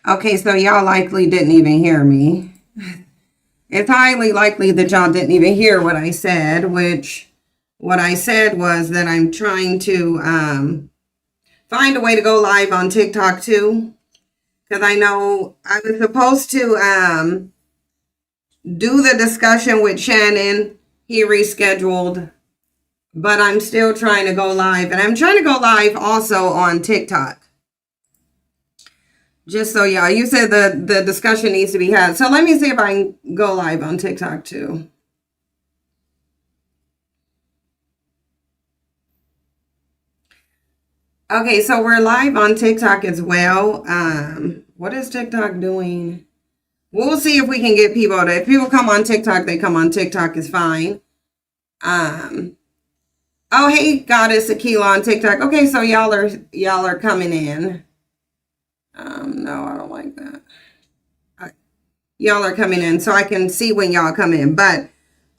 Okay, so y'all likely didn't even hear me. It's highly likely that y'all didn't even hear what I said, which what I said was that I'm trying to find a way to go live on TikTok too. Because I know I was supposed to do the discussion with Shannon. He rescheduled, but I'm still trying to go live. And I'm trying to go live also on TikTok. Just so y'all, you said the discussion needs to be had. So let me see if I can go live on TikTok too. Okay, so we're live on TikTok as well. What is TikTok doing? We'll see if we can get people to, if people come on TikTok, they come on TikTok is fine. Um, oh hey, Goddess Aquila on TikTok. Okay, so y'all are coming in. No, I don't like that. Y'all are coming in, so I can see when y'all come in. But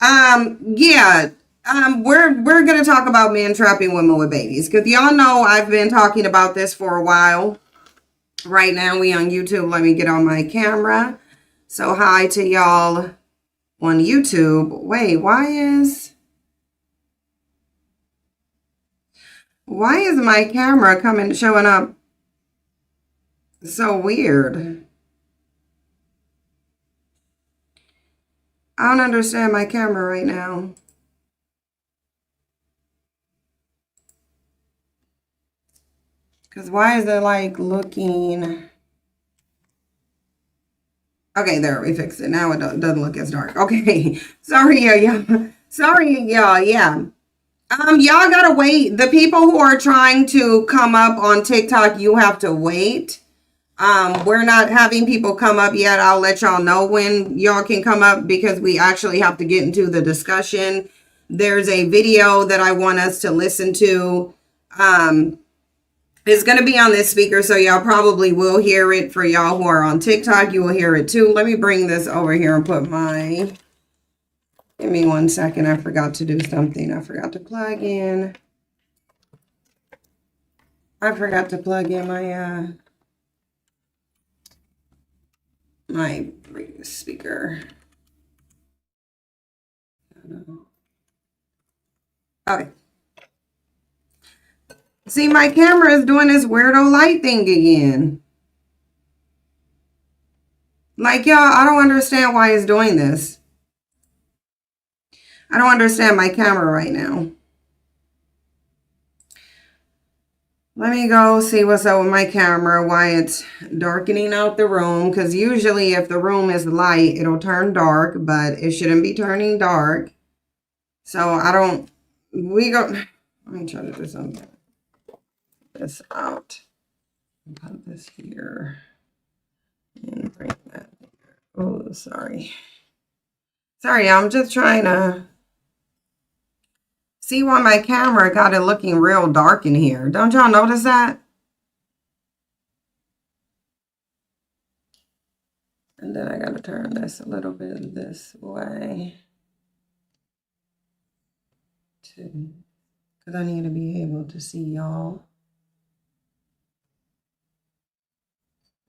yeah. We're gonna talk about men trapping women with babies because y'all know I've been talking about this for a while. Right now we on YouTube. Let me get on my camera. So hi to y'all on YouTube. Wait, why is my camera coming showing up so weird? I don't understand my camera right now. Cause why is it like looking? Okay, there we fixed it. Now it doesn't look as dark. Okay, sorry, yeah. Sorry, y'all. Yeah. Y'all gotta wait. The people who are trying to come up on TikTok, you have to wait. We're not having people come up yet. I'll let y'all know when y'all can come up because we actually have to get into the discussion. There's a video that I want us to listen to. It's going to be on this speaker, so y'all probably will hear it. For y'all who are on TikTok, you will hear it too. Let me bring this over here and put my... Give me 1 second. I forgot to do something. I forgot to plug in. I forgot to plug in my speaker. Okay. See, my camera is doing this weirdo light thing again. Like, y'all, I don't understand why it's doing this. I don't understand my camera right now. Let me go see what's up with my camera, why it's darkening out the room. Because usually if the room is light, it'll turn dark, but it shouldn't be turning dark. So I don't, let me try to do something. This out. Put this here. And bring that. Oh, sorry. Sorry, I'm just trying to see why my camera got it looking real dark in here. Don't y'all notice that? And then I got to turn this a little bit this way. Because I need to be able to see y'all.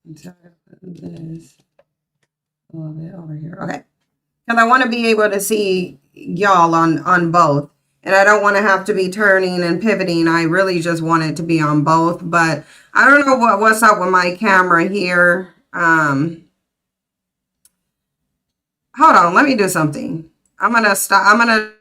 And so I put this a little bit over here. Okay. Because I want to be able to see y'all on both. And I don't want to have to be turning and pivoting. I really just want it to be on both. But I don't know what's up with my camera here. Hold on. Let me do something. I'm going to stop. I'm going to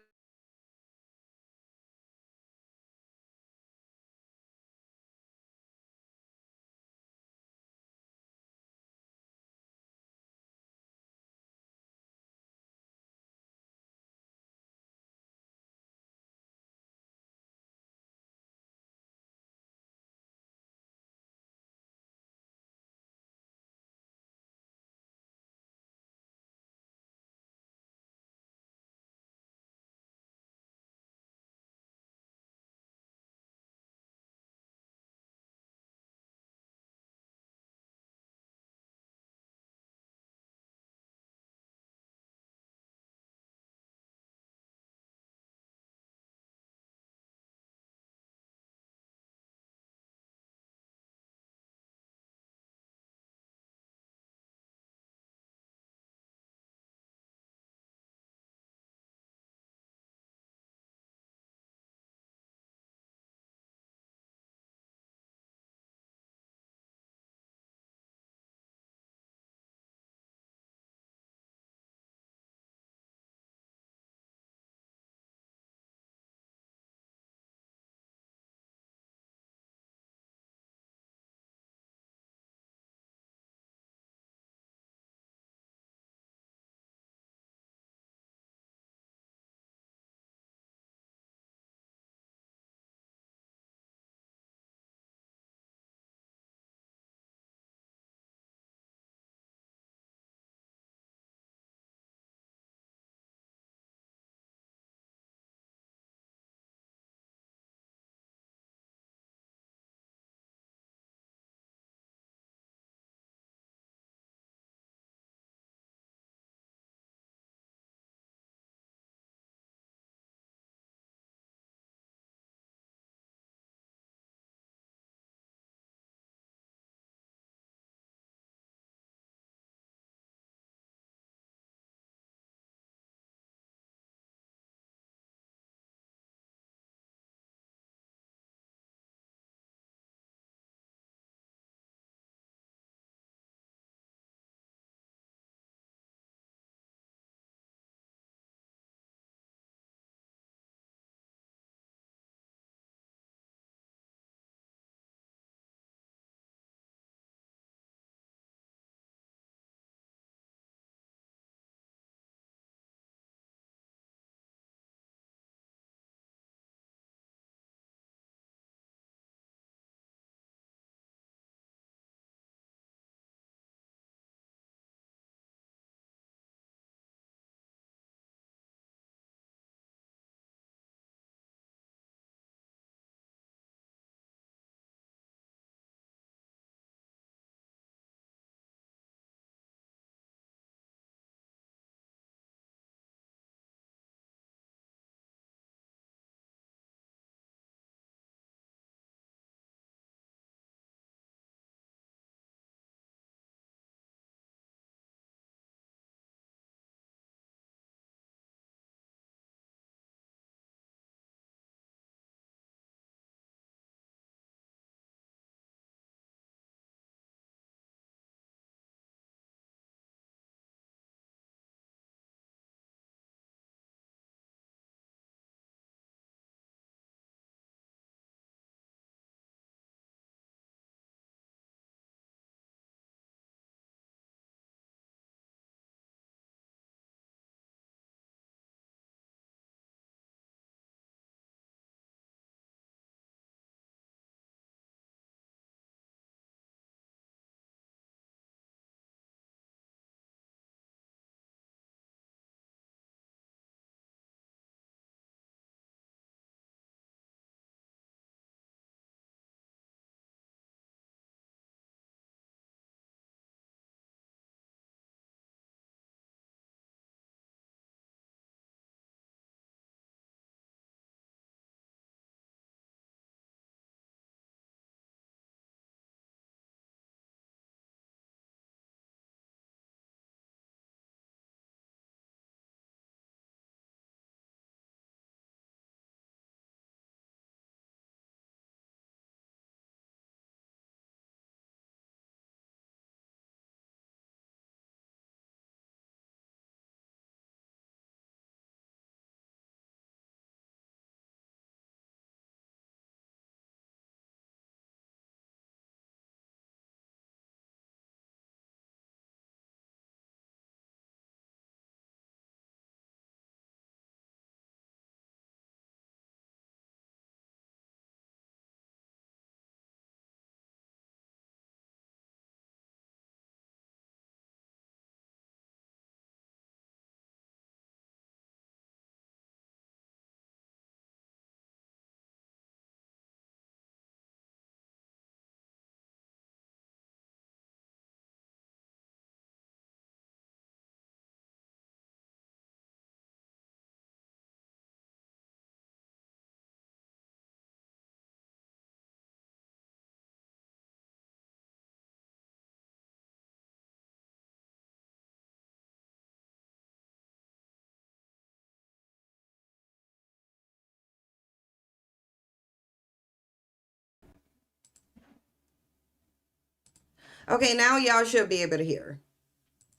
Okay, now y'all should be able to hear.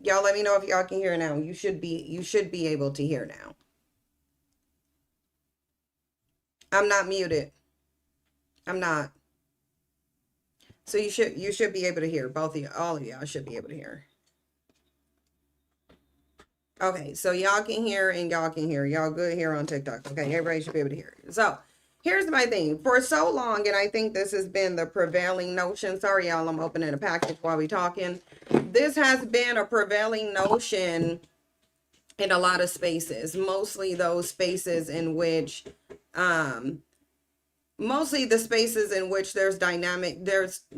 Y'all let me know if y'all can hear now. You should be able to hear now. I'm not muted. I'm not. So you should be able to hear. Both of you, all of y'all should be able to hear. Okay, so y'all can hear and y'all can hear. Y'all good here on TikTok. Okay, everybody should be able to hear. So here's my thing. For so long, and I think this has been the prevailing notion. Sorry, y'all, I'm opening a package while we talking. This has been a prevailing notion in a lot of spaces, mostly those spaces in which mostly the spaces in which there's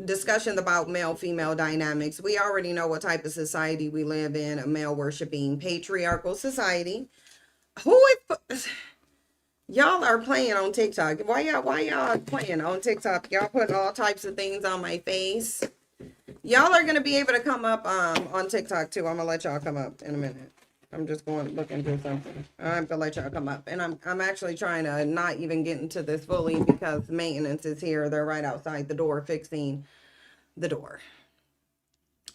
discussion about male female dynamics. We already know what type of society we live in, a male worshiping patriarchal society. Who is y'all are playing on TikTok? Why y'all playing on TikTok? Y'all putting all types of things on my face. Y'all are gonna be able to come up on TikTok too. I'm gonna let y'all come up in a minute. I'm just going looking through something. I'm gonna let y'all come up, and I'm actually trying to not even get into this fully because maintenance is here. They're right outside the door fixing the door.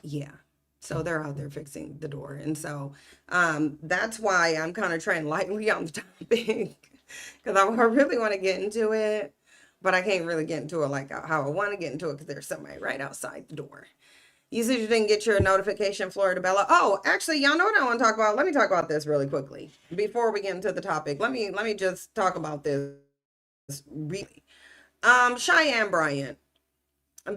Yeah, so they're out there fixing the door, and so that's why I'm kind of treading lightly on the topic because I really want to get into it, but I can't really get into it like how I want to get into it because there's somebody right outside the door. You said you didn't get your notification, Florida Bella. Oh, actually, y'all know what I want to talk about. Let me talk about this really quickly before we get into the topic. Let me just talk about this really. Cheyenne Bryant,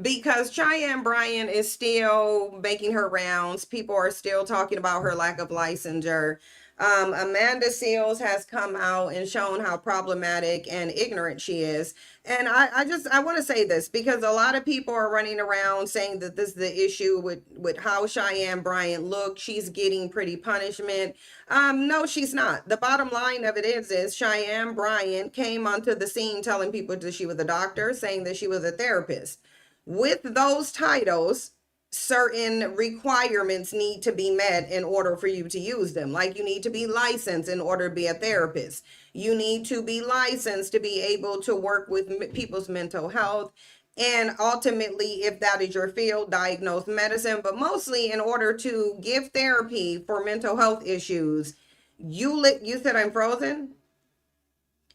because Cheyenne Bryant is still making her rounds. People are still talking about her lack of licensure. Amanda Seales has come out and shown how problematic and ignorant she is. And I want to say this because a lot of people are running around saying that this is the issue with how Cheyenne Bryant looked. She's getting pretty punishment. No, she's not. The bottom line of it is Cheyenne Bryant came onto the scene telling people that she was a doctor, saying that she was a therapist. With those titles, certain requirements need to be met in order for you to use them. Like you need to be licensed in order to be a therapist. You need to be licensed to be able to work with people's mental health. And ultimately, if that is your field, diagnose medicine. But mostly in order to give therapy for mental health issues, you said I'm frozen?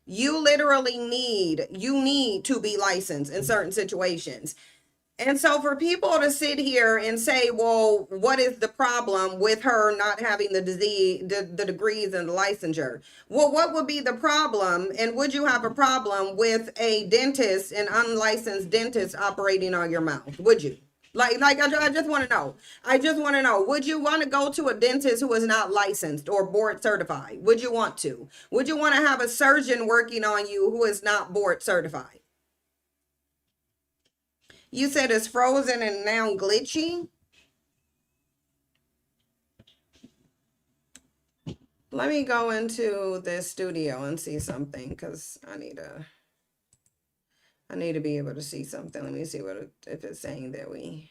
You literally need to be licensed in certain situations. And so for people to sit here and say, well, what is the problem with her not having the disease, the degrees and the licensure? Well, what would be the problem? And would you have a problem with a dentist, an unlicensed dentist operating on your mouth? Would you? I just want to know. I just want to know. Would you want to go to a dentist who is not licensed or board certified? Would you want to? Would you want to have a surgeon working on you who is not board certified? You said it's frozen and now glitchy? Let me go into this studio and see something because I need to be able to see something. Let me see if it's saying that we.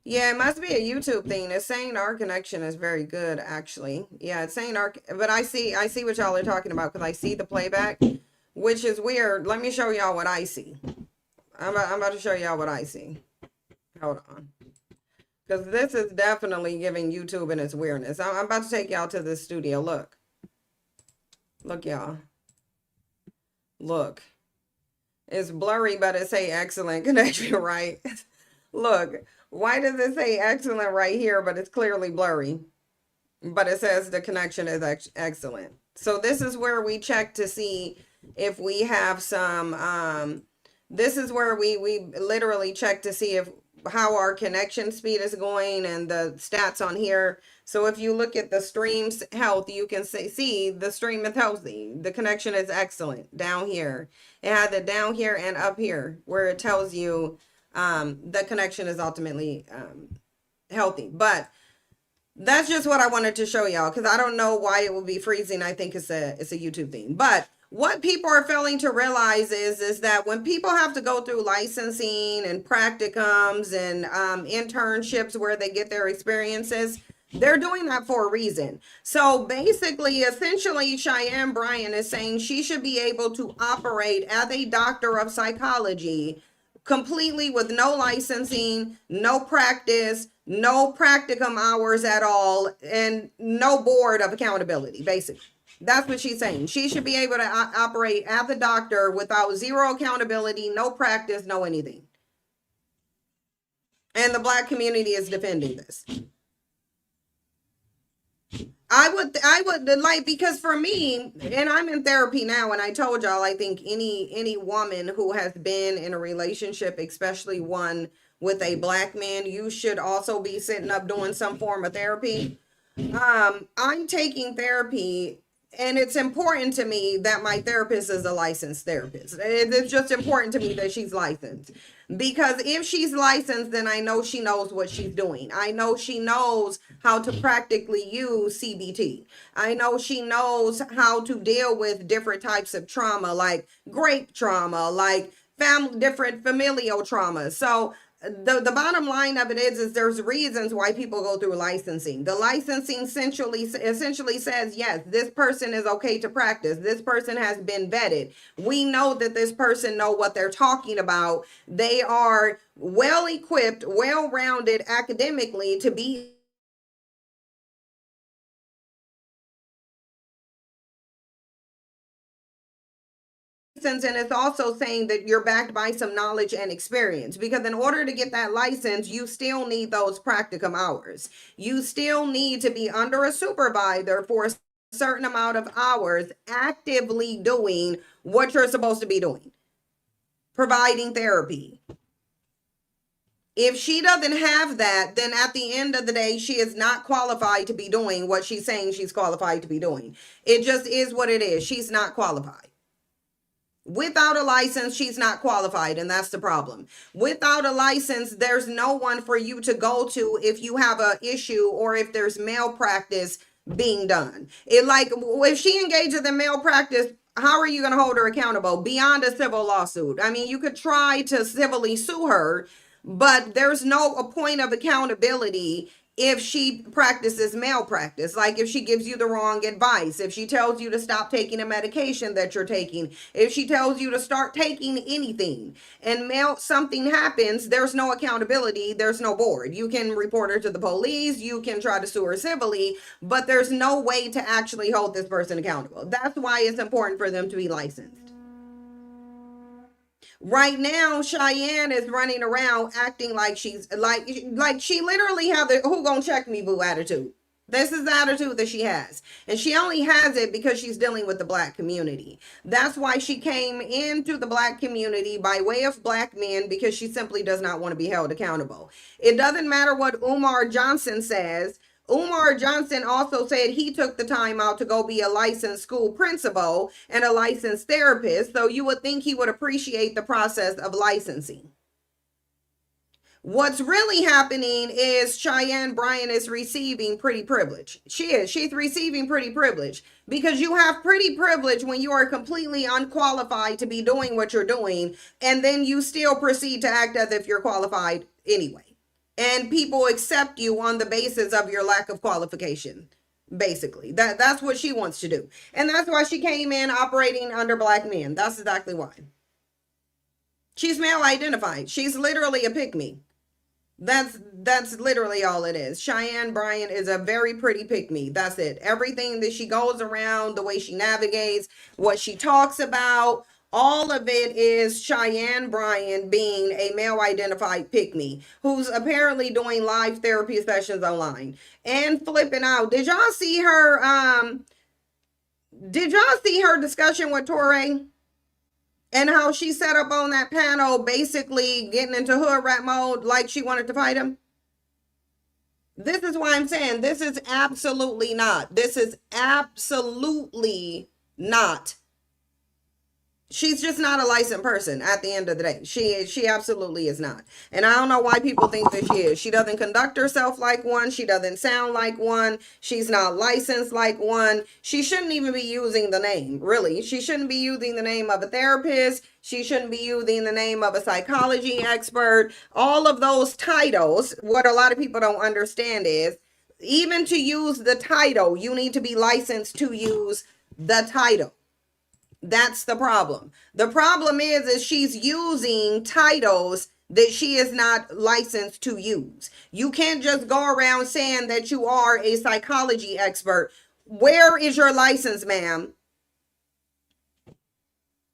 Yeah, it must be a YouTube thing. It's saying our connection is very good, actually. Yeah, it's saying but I see what y'all are talking about because I see the playback, which is weird. Let me show y'all what I see. I'm about to show y'all what I see. Hold on. Because this is definitely giving YouTube and its weirdness. I'm about to take y'all to the studio. Look. Look, y'all. Look. It's blurry, but it say excellent connection, right? Look. Why does it say excellent right here, but it's clearly blurry? But it says the connection is excellent. So this is where we check to see if we have some... this is where we literally check to see how our connection speed is going and the stats on here. So if you look at the stream's health, you can see the stream is healthy. The connection is excellent down here. It had it down here and up here where it tells you the connection is ultimately healthy. But that's just what I wanted to show y'all because I don't know why it will be freezing. I think it's a YouTube thing. But what people are failing to realize is that when people have to go through licensing and practicums and internships where they get their experiences, they're doing that for a reason. So basically, essentially, Cheyenne Bryant is saying she should be able to operate as a doctor of psychology completely with no licensing, no practice, no practicum hours at all, and no board of accountability, basically. That's what she's saying. She should be able to operate as a doctor without zero accountability, no practice, no anything. And the Black community is defending this. I would like, because for me, and I'm in therapy now, and I told y'all, I think any woman who has been in a relationship, especially one with a Black man, you should also be sitting up doing some form of therapy. I'm taking therapy, and it's important to me that my therapist is a licensed therapist. It's just important to me that she's licensed. Because if she's licensed, then I know she knows what she's doing. I know she knows how to practically use CBT. I know she knows how to deal with different types of trauma, like grape trauma, like different familial traumas. So the bottom line of it is there's reasons why people go through licensing. The licensing essentially says, yes, this person is okay to practice. This person has been vetted. We know that this person know what they're talking about. They are well equipped, well-rounded academically to be and it's also saying that you're backed by some knowledge and experience, because in order to get that license, you still need those practicum hours. You still need to be under a supervisor for a certain amount of hours actively doing what you're supposed to be doing, providing therapy. If she doesn't have that, then at the end of the day, she is not qualified to be doing what she's saying she's qualified to be doing. It just is what it is. She's not qualified. Without a license, she's not qualified, and that's the problem. Without a license, there's no one for you to go to if you have an issue or if there's malpractice being done. If she engages in malpractice, how are you going to hold her accountable beyond a civil lawsuit? I mean, you could try to civilly sue her, but there's no point of accountability if she practices malpractice. Like if she gives you the wrong advice, if she tells you to stop taking a medication that you're taking, if she tells you to start taking anything and something happens, there's no accountability, there's no board. You can report her to the police, you can try to sue her civilly, but there's no way to actually hold this person accountable. That's why it's important for them to be licensed. Right now, Cheyenne is running around acting like she's like she literally have the who gonna check me boo attitude. This is the attitude that she has. And she only has it because she's dealing with the Black community. That's why she came into the Black community by way of Black men, because she simply does not want to be held accountable. It doesn't matter what Umar Johnson says. Umar Johnson also said he took the time out to go be a licensed school principal and a licensed therapist. So you would think he would appreciate the process of licensing. What's really happening is Cheyenne Bryan is receiving pretty privilege. She's receiving pretty privilege, because you have pretty privilege when you are completely unqualified to be doing what you're doing, and then you still proceed to act as if you're qualified anyway. And people accept you on the basis of your lack of qualification. Basically, that's what she wants to do. And that's why she came in operating under Black men. That's exactly why. She's male identified. She's literally a pick-me. That's literally all it is. Cheyenne Bryan is a very pretty pick-me. That's it. Everything that she goes around, the way she navigates, what she talks about, all of it is Cheyenne Bryan being a male-identified pick-me who's apparently doing live therapy sessions online and flipping out. Did y'all see her discussion with Touré? And how she set up on that panel, basically getting into hood rat mode like she wanted to fight him? This is why I'm saying this is absolutely not. This is absolutely not. She's just not a licensed person at the end of the day. She absolutely is not. And I don't know why people think that she is. She doesn't conduct herself like one. She doesn't sound like one. She's not licensed like one. She shouldn't even be using the name, really. She shouldn't be using the name of a therapist. She shouldn't be using the name of a psychology expert. All of those titles, what a lot of people don't understand is, even to use the title, you need to be licensed to use the title. That's the problem. The problem is she's using titles that she is not licensed to use. You can't just go around saying that you are a psychology expert. Where is your license, ma'am?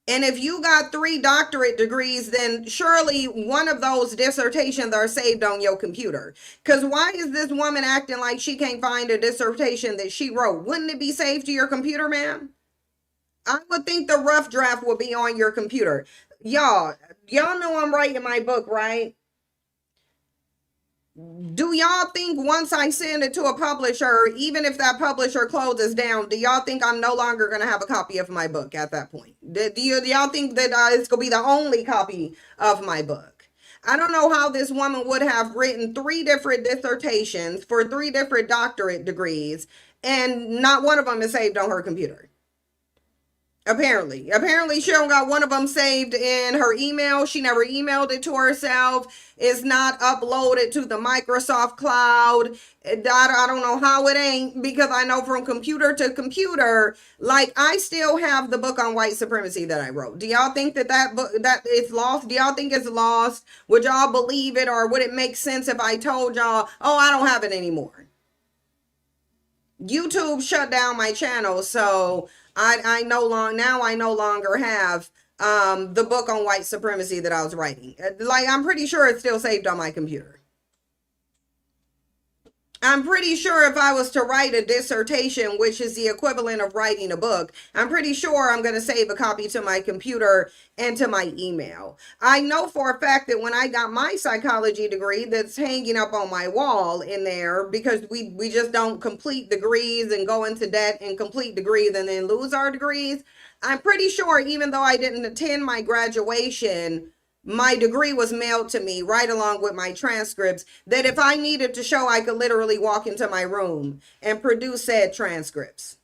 And if you got 3 doctorate degrees, then surely one of those dissertations are saved on your computer. Because why is this woman acting like she can't find a dissertation that she wrote? Wouldn't it be saved to your computer, ma'am? I would think the rough draft will be on your computer. Y'all know I'm writing my book, right? Do y'all think once I send it to a publisher, even if that publisher closes down, do y'all think I'm no longer going to have a copy of my book at that point? Do y'all think that it's going to be the only copy of my book? I don't know how this woman would have written 3 different dissertations for 3 different doctorate degrees, and not one of them is saved on her computer. Apparently she don't got one of them saved in her email. She never emailed it to herself. It's not uploaded to the Microsoft cloud. I don't know how it ain't, because I know from computer to computer, like, I still have the book on white supremacy that I wrote. Do y'all think that book, that it's lost? Do y'all think it's lost? Would y'all believe it, or would it make sense if I told y'all, oh, I don't have it anymore? YouTube shut down my channel, so I no longer have the book on white supremacy that I was writing. Like, I'm pretty sure it's still saved on my computer. I'm pretty sure if I was to write a dissertation, which is the equivalent of writing a book, I'm pretty sure I'm going to save a copy to my computer and to my email. I know for a fact that when I got my psychology degree, that's hanging up on my wall in there, because we just don't complete degrees and go into debt and complete degrees and then lose our degrees. I'm pretty sure, even though I didn't attend my graduation, my degree was mailed to me right along with my transcripts, that if I needed to show, I could literally walk into my room and produce said transcripts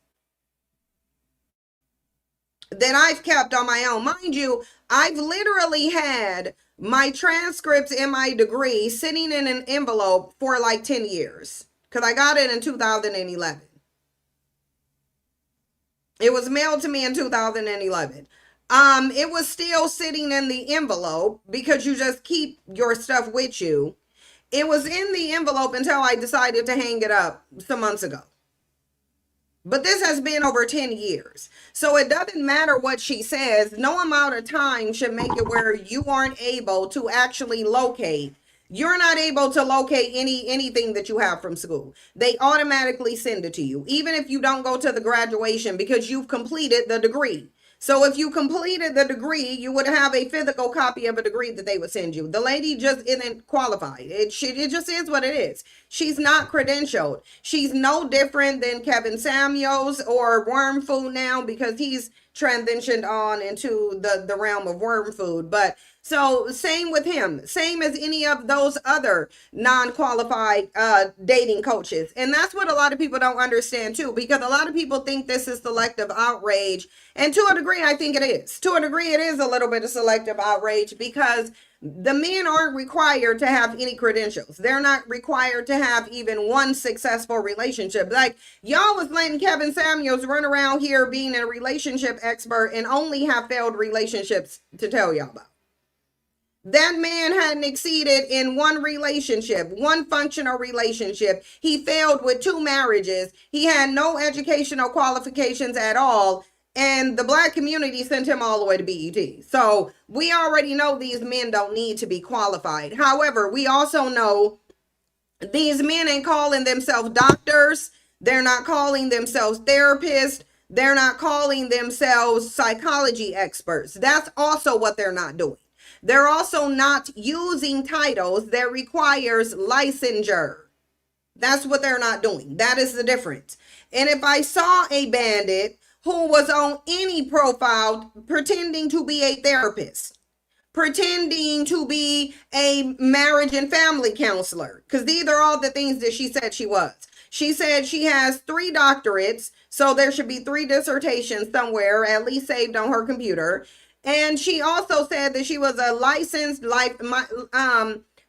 that I've kept on my own. Mind you, I've literally had my transcripts in my degree sitting in an envelope for like 10 years, because I got it in 2011. It was mailed to me in 2011. It was still sitting in the envelope, because you just keep your stuff with you. It was in the envelope until I decided to hang it up some months ago. But this has been over 10 years. So it doesn't matter what she says. No amount of time should make it where you aren't able to actually locate. You're not able to locate anything that you have from school. They automatically send it to you, even if you don't go to the graduation, because you've completed the degree. So if you completed the degree, you would have a physical copy of a degree that they would send you. The lady just isn't qualified. It just is what it is. She's not credentialed. She's no different than Kevin Samuels or Worm Food now, because he's transitioned on into the realm of worm food. But so same with him, same as any of those other non-qualified dating coaches. And that's what a lot of people don't understand too, because a lot of people think this is selective outrage. And to a degree, I think it is. To a degree, it is a little bit of selective outrage, because the men aren't required to have any credentials. They're not required to have even one successful relationship. Like, y'all was letting Kevin Samuels run around here being a relationship expert and only have failed relationships to tell y'all about. That man hadn't exceeded in one relationship, one functional relationship. He failed with 2 marriages. He had no educational qualifications at all. And the black community sent him all the way to BET. So we already know these men don't need to be qualified. However, we also know these men ain't calling themselves doctors. They're not calling themselves therapists. They're not calling themselves psychology experts. That's also what they're not doing. They're also not using titles that requires licensure. That's what they're not doing. That is the difference. And if I saw a bandit who was on any profile pretending to be a therapist, pretending to be a marriage and family counselor, because these are all the things that she said she was. She said she has 3 doctorates, so there should be 3 dissertations somewhere, at least saved on her computer. And she also said that she was a licensed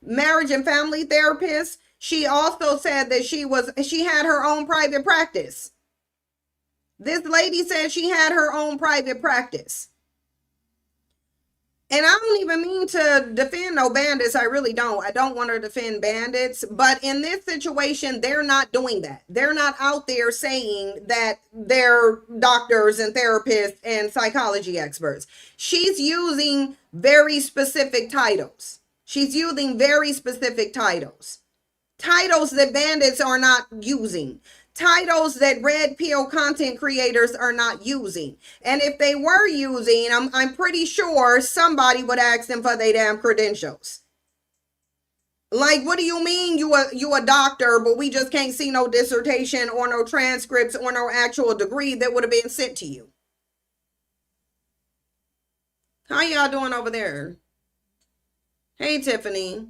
marriage and family therapist. She also said that she had her own private practice. This lady said she had her own private practice. And I don't even mean to defend no bandits. I really don't. I don't want to defend bandits. But in this situation, they're not doing that. They're not out there saying that they're doctors and therapists and psychology experts. She's using very specific titles. She's using very specific titles. Titles that bandits are not using. Titles that red pill content creators are not using. And if they were using, I'm pretty sure somebody would ask them for their damn credentials. Like, what do you mean you a doctor, but we just can't see no dissertation or no transcripts or no actual degree that would have been sent to you? How y'all doing over there? Hey, Tiffany.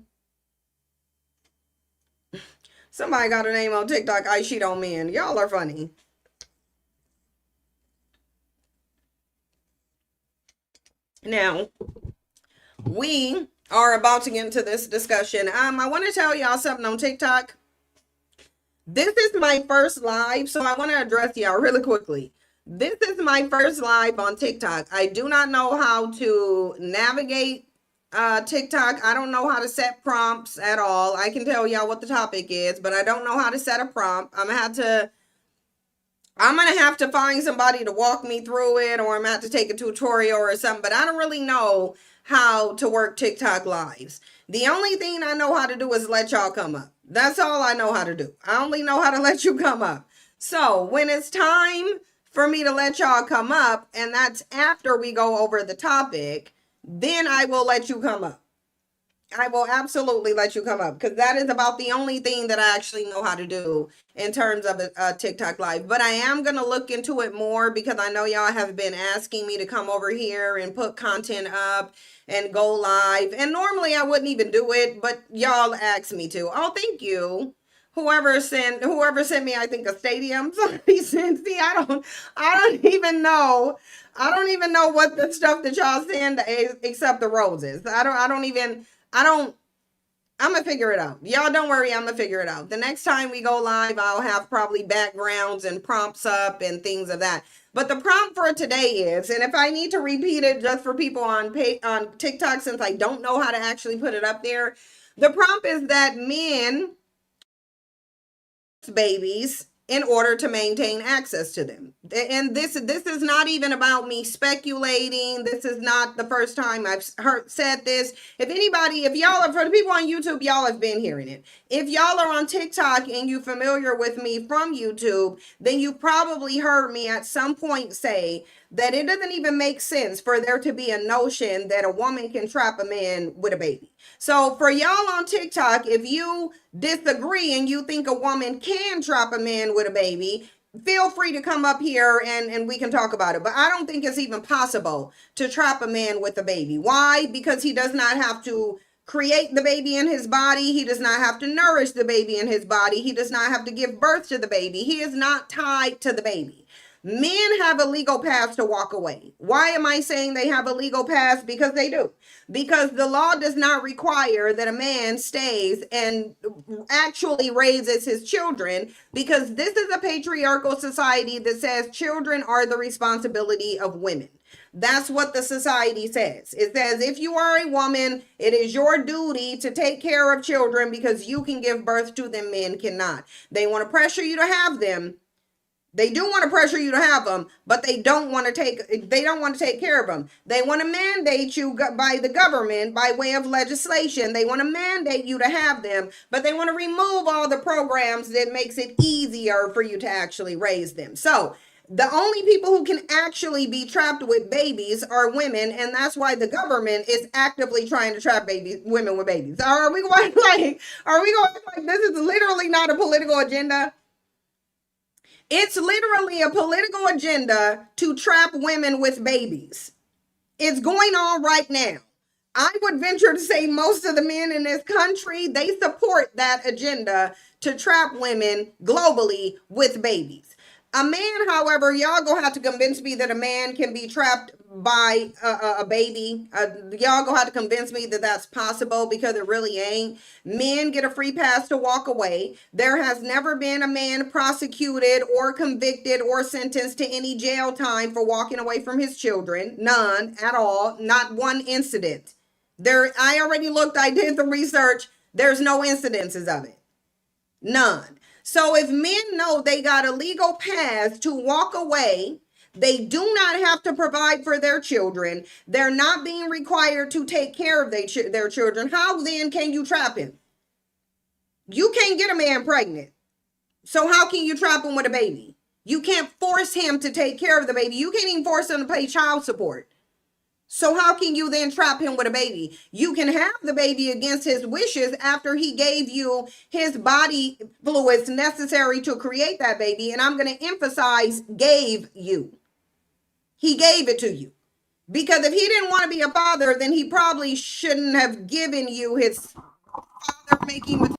Somebody got a name on TikTok, I Cheat on Men. Y'all are funny. Now, we are about to get into this discussion. I want to tell y'all something on TikTok. This is my first live, so I want to address y'all really quickly. This is my first live on TikTok. I do not know how to navigate TikTok. I don't know how to set prompts at all. I can tell y'all what the topic is, but I don't know how to set a prompt. I'm gonna have to find somebody to walk me through it, or I'm gonna have to take a tutorial or something, but I don't really know how to work TikTok lives. The only thing I know how to do is let y'all come up. That's all I know how to do. I only know how to let you come up. So when it's time for me to let y'all come up, and that's after we go over the topic, then I will let you come up. I will absolutely let you come up, because that is about the only thing that I actually know how to do in terms of a TikTok live. But I am going to look into it more, because I know y'all have been asking me to come over here and put content up and go live. And normally I wouldn't even do it, but y'all asked me to. Oh, thank you. Whoever sent me, I think, a stadium. Somebody sent me. I don't even know. I don't even know what the stuff that y'all send except the roses. I'm gonna figure it out. Y'all don't worry, I'm gonna figure it out. The next time we go live, I'll have probably backgrounds and prompts up and things of that. But the prompt for today is, and if I need to repeat it just for people on TikTok, since I don't know how to actually put it up there, the prompt is that men babies in order to maintain access to them. And this is not even about me speculating. This is not the first time I've said this. If y'all are, for the people on YouTube, y'all have been hearing it. If y'all are on TikTok and you're familiar with me from YouTube, then you probably heard me at some point say that it doesn't even make sense for there to be a notion that a woman can trap a man with a baby. So for y'all on TikTok, if you disagree and you think a woman can trap a man with a baby, feel free to come up here and we can talk about it. But I don't think it's even possible to trap a man with a baby. Why? Because he does not have to create the baby in his body. He does not have to nourish the baby in his body. He does not have to give birth to the baby. He is not tied to the baby. Men have a legal path to walk away. Why am I saying they have a legal path? Because they do. Because the law does not require that a man stays and actually raises his children, because this is a patriarchal society that says children are the responsibility of women. That's what the society says. It says if you are a woman, it is your duty to take care of children because you can give birth to them, men cannot. They want to pressure you to have them. They do want to pressure you to have them, but they don't want to take care of them. They want to mandate you by the government by way of legislation. They want to mandate you to have them, but they want to remove all the programs that makes it easier for you to actually raise them. So the only people who can actually be trapped with babies are women, and that's why the government is actively trying to trap women with babies. Are we going like this is literally not a political agenda? It's literally a political agenda to trap women with babies. It's going on right now. I would venture to say most of the men in this country, they support that agenda to trap women globally with babies. A man, however, y'all gonna have to convince me that a man can be trapped by a baby. Y'all gonna have to convince me that that's possible, because it really ain't. Men get a free pass to walk away. There has never been a man prosecuted or convicted or sentenced to any jail time for walking away from his children. None at all. Not one incident. I already looked, I did the research. There's no incidences of it. None. So if men know they got a legal path to walk away, they do not have to provide for their children, they're not being required to take care of their children, how then can you trap him? You can't get a man pregnant. So how can you trap him with a baby? You can't force him to take care of the baby. You can't even force him to pay child support. So how can you then trap him with a baby? You can have the baby against his wishes after he gave you his body fluids necessary to create that baby. And I'm going to emphasize gave you. He gave it to you. Because if he didn't want to be a father, then he probably shouldn't have given you his father making material.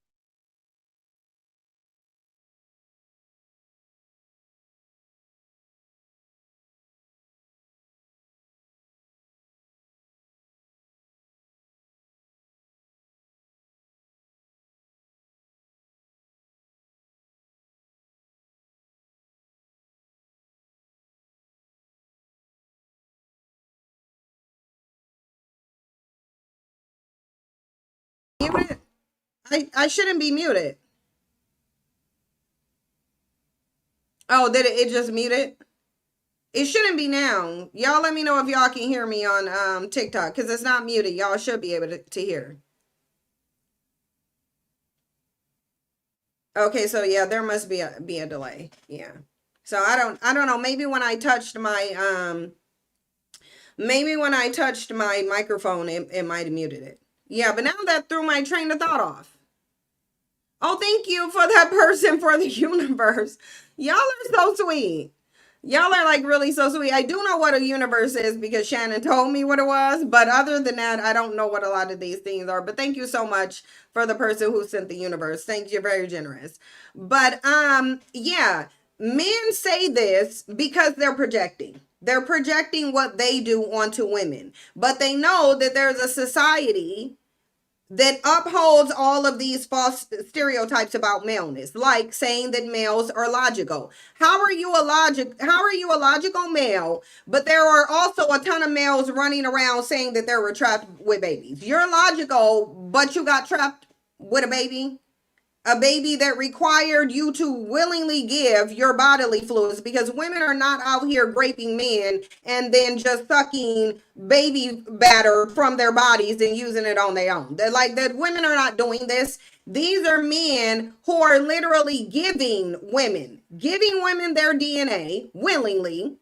I shouldn't be muted. Oh, did it just muted? It shouldn't be now. Y'all let me know if y'all can hear me on TikTok, because it's not muted. Y'all should be able to hear. Okay, so yeah, there must be a delay. Yeah. So I don't know. Maybe when I touched my microphone, it might have muted it. Yeah, but now that threw my train of thought off. Oh, thank you for that person for the universe. Y'all are so sweet. Y'all are like really so sweet. I do know what a universe is because Shannon told me what it was, but other than that, I don't know what a lot of these things are. But thank you so much for the person who sent the universe. Thank you, very generous. But yeah, men say this because they're projecting. They're projecting what they do onto women. But they know that there's a society that upholds all of these false stereotypes about maleness, like saying that males are logical. How are you a logical male, but there are also a ton of males running around saying that they were trapped with babies? You're logical, but you got trapped with a baby? A baby that required you to willingly give your bodily fluids, because women are not out here raping men and then just sucking baby batter from their bodies and using it on their own. They're like that. Women are not doing this. These are men who are literally giving women their DNA willingly,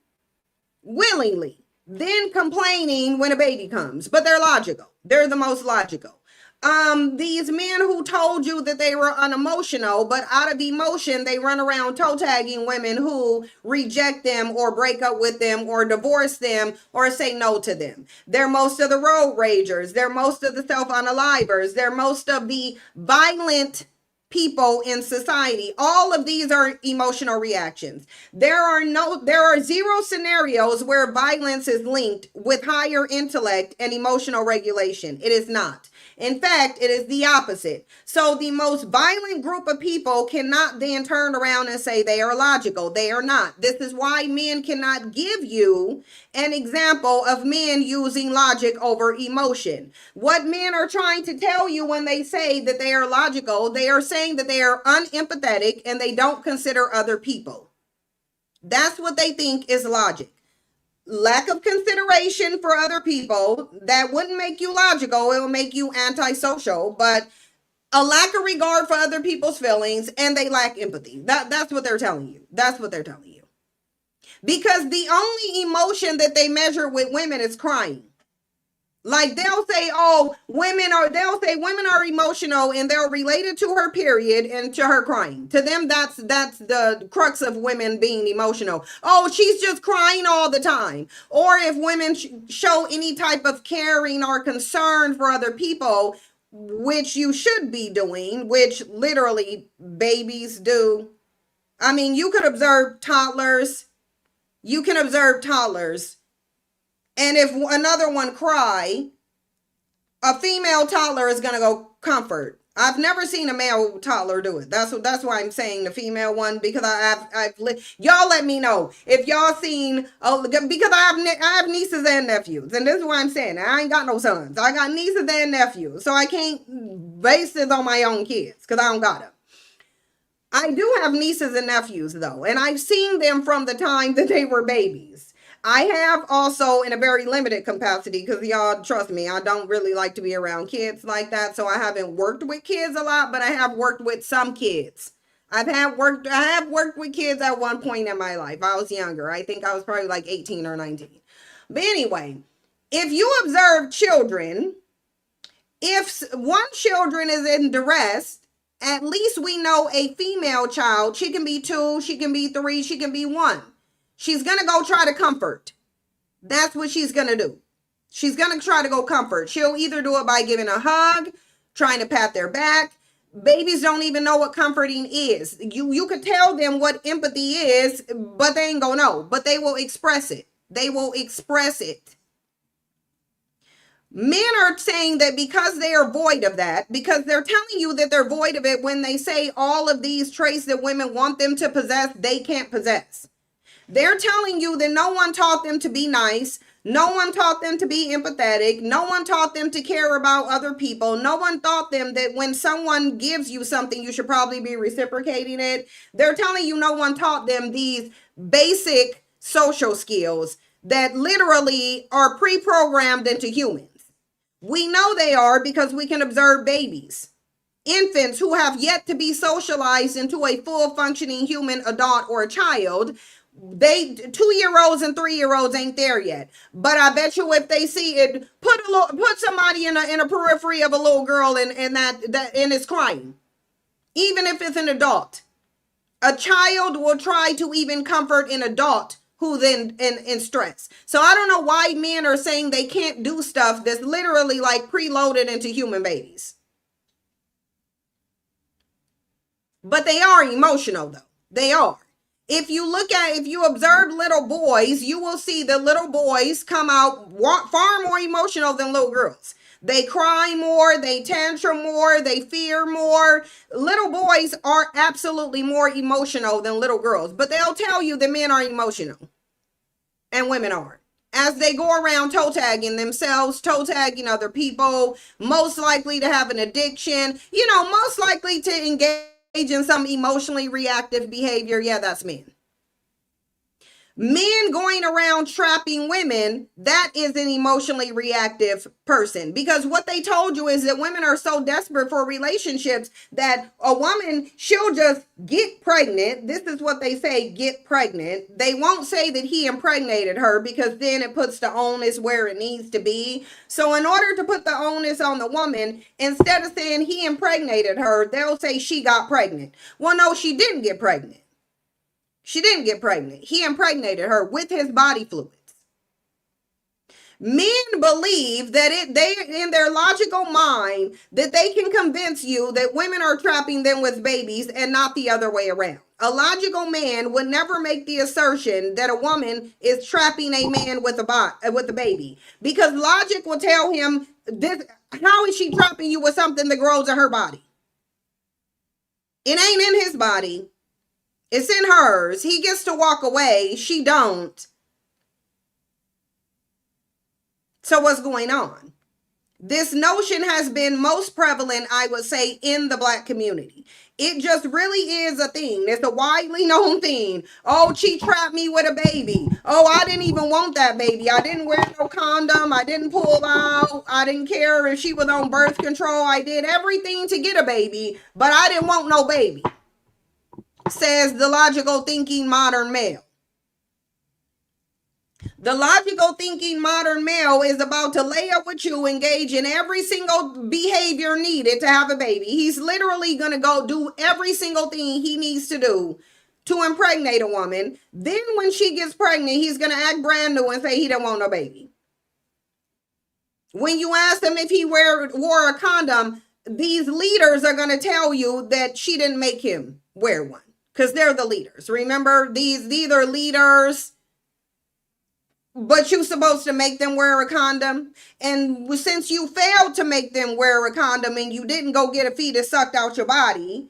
then complaining when a baby comes. But they're logical. They're the most logical. These men who told you that they were unemotional, but out of emotion, they run around toe tagging women who reject them or break up with them or divorce them or say no to them. They're most of the road ragers. They're most of the self-unalivers. They're most of the violent people in society. All of these are emotional reactions. There are zero scenarios where violence is linked with higher intellect and emotional regulation. It is not. In fact, it is the opposite. So the most violent group of people cannot then turn around and say they are logical. They are not. This is why men cannot give you an example of men using logic over emotion. What men are trying to tell you when they say that they are logical, they are saying that they are unempathetic and they don't consider other people. That's what they think is logic. Lack of consideration for other people, that wouldn't make you logical. It will make you antisocial. But a lack of regard for other people's feelings, and they lack empathy. That's what they're telling you. That's what they're telling you. Because the only emotion that they measure with women is crying. Like they'll say, they'll say women are emotional and they'll relate it to her period and to her crying. To them, that's the crux of women being emotional. Oh, she's just crying all the time. Or if women show any type of caring or concern for other people, which you should be doing, which literally babies do. I mean, you could observe toddlers. You can observe toddlers. And if another one cry, a female toddler is going to go comfort. I've never seen a male toddler do it. That's why I'm saying the female one, because y'all let me know if y'all seen, because I have nieces and nephews, and this is why I'm saying I ain't got no sons. I got nieces and nephews, so I can't base this on my own kids because I don't got them. I do have nieces and nephews though, and I've seen them from the time that they were babies. I have also in a very limited capacity because y'all trust me, I don't really like to be around kids like that. So I haven't worked with kids a lot, but I have worked with some kids. I have worked with kids at one point in my life. I was younger. I think I was probably like 18 or 19. But anyway, if you observe children, if one children is in duress, at least we know a female child, she can be 2, she can be 3, she can be 1. She's going to go try to comfort. That's what she's going to do. She's going to try to go comfort. She'll either do it by giving a hug, trying to pat their back. Babies don't even know what comforting is. You could tell them what empathy is, but they ain't going to know. But they will express it. They will express it. Men are saying that because they are void of that, because they're telling you that they're void of it when they say all of these traits that women want them to possess, they can't possess. They're telling you that no one taught them to be nice. No one taught them to be empathetic. No one taught them to care about other people. No one taught them that when someone gives you something, you should probably be reciprocating it. They're telling you no one taught them these basic social skills that literally are pre-programmed into humans. We know they are because we can observe babies. Infants who have yet to be socialized into a full functioning human adult or a child. They 2-year-olds and 3-year-olds ain't there yet, but I bet you if they see it, put somebody in a periphery of a little girl and that and it's crying, even if it's an adult, a child will try to even comfort an adult who then in stress. So I don't know why men are saying they can't do stuff that's literally like preloaded into human babies, but they are emotional though. They are. If you observe little boys, you will see that little boys come out far more emotional than little girls. They cry more, they tantrum more, they fear more. Little boys are absolutely more emotional than little girls, but they'll tell you that men are emotional and women aren't. As they go around toe tagging themselves, toe tagging other people, most likely to have an addiction, most likely to engage in some emotionally reactive behavior. Yeah, that's men. Men going around trapping women, that is an emotionally reactive person. Because what they told you is that women are so desperate for relationships that a woman, she'll just get pregnant. This is what they say, get pregnant. They won't say that he impregnated her because then it puts the onus where it needs to be. So in order to put the onus on the woman, instead of saying he impregnated her, they'll say she got pregnant. Well, no, she didn't get pregnant. She didn't get pregnant. He impregnated her with his body fluids. Men believe that they in their logical mind that they can convince you that women are trapping them with babies and not the other way around. A logical man would never make the assertion that a woman is trapping a man with a baby, because logic will tell him this: how is she trapping you with something that grows in her body? It ain't in his body. It's in hers. He gets to walk away. She don't. So what's going on? This notion has been most prevalent, I would say, in the Black community. It just really is a thing. It's a widely known thing. Oh, she trapped me with a baby. Oh, I didn't even want that baby. I didn't wear no condom. I didn't pull out. I didn't care if she was on birth control. I did everything to get a baby, but I didn't want no baby, says the logical thinking modern male. The logical thinking modern male is about to lay up with you, engage in every single behavior needed to have a baby. He's literally going to go do every single thing he needs to do to impregnate a woman. Then when she gets pregnant, he's going to act brand new and say he don't want no baby. When you ask him if he wore a condom, these leaders are going to tell you that she didn't make him wear one, because they're the leaders. Remember, these are leaders, but you're supposed to make them wear a condom. And since you failed to make them wear a condom and you didn't go get a fetus sucked out your body,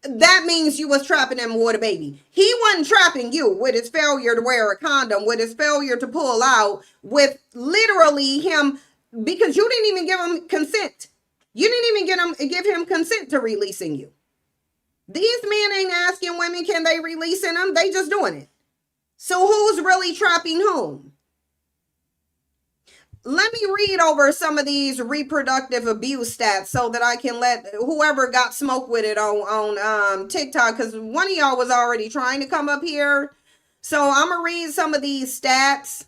that means you was trapping them with a baby. He wasn't trapping you with his failure to wear a condom, with his failure to pull out, with literally him, because you didn't even give him consent. You didn't even give him consent to releasing you. These men ain't asking women, can they release in them? They just doing it. So who's really trapping whom? Let me read over some of these reproductive abuse stats so that I can let whoever got smoked with it on TikTok, because one of y'all was already trying to come up here. So I'm going to read some of these stats.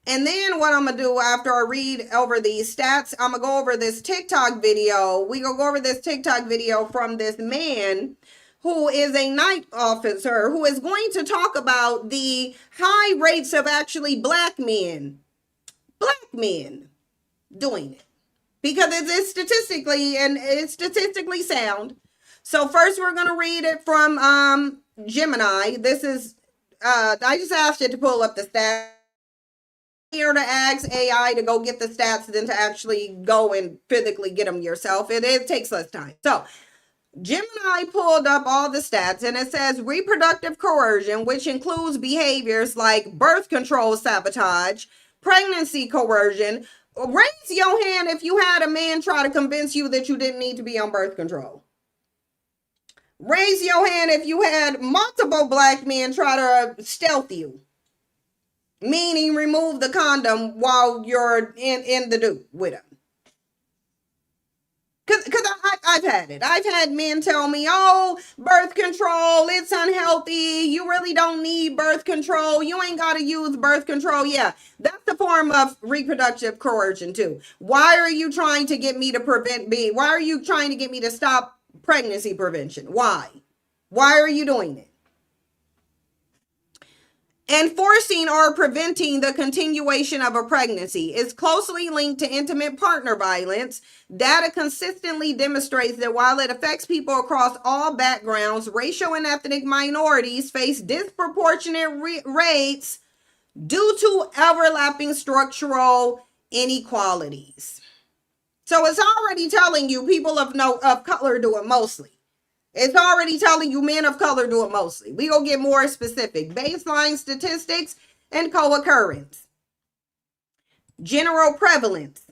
And then what I'm going to do after I read over these stats, I'm going to go over this TikTok video. We going to go over this TikTok video from this man who is a night officer who is going to talk about the high rates of actually black men doing it, because it's statistically sound. So first we're going to read it from Gemini. This is I just asked it to pull up the stats here to ask AI to go get the stats than to actually go and physically get them yourself. It takes less time. So Gemini pulled up all the stats, and it says reproductive coercion, which includes behaviors like birth control sabotage, pregnancy coercion. Raise your hand if you had a man try to convince you that you didn't need to be on birth control. Raise your hand if you had multiple black men try to stealth you, meaning remove the condom while you're in the dude with him. Because I've had it. I've had men tell me, oh, birth control, it's unhealthy. You really don't need birth control. You ain't got to use birth control. Yeah, that's a form of reproductive coercion too. Why are you trying to get me to prevent me? Why are you trying to get me to stop pregnancy prevention? Why? Why are you doing it? Enforcing or preventing the continuation of a pregnancy is closely linked to intimate partner violence. Data consistently demonstrates that while it affects people across all backgrounds, racial and ethnic minorities face disproportionate rates due to overlapping structural inequalities. So it's already telling you people of color do it mostly. It's already telling you men of color do it mostly. We gonna get more specific. Baseline statistics and co-occurrence. General prevalence.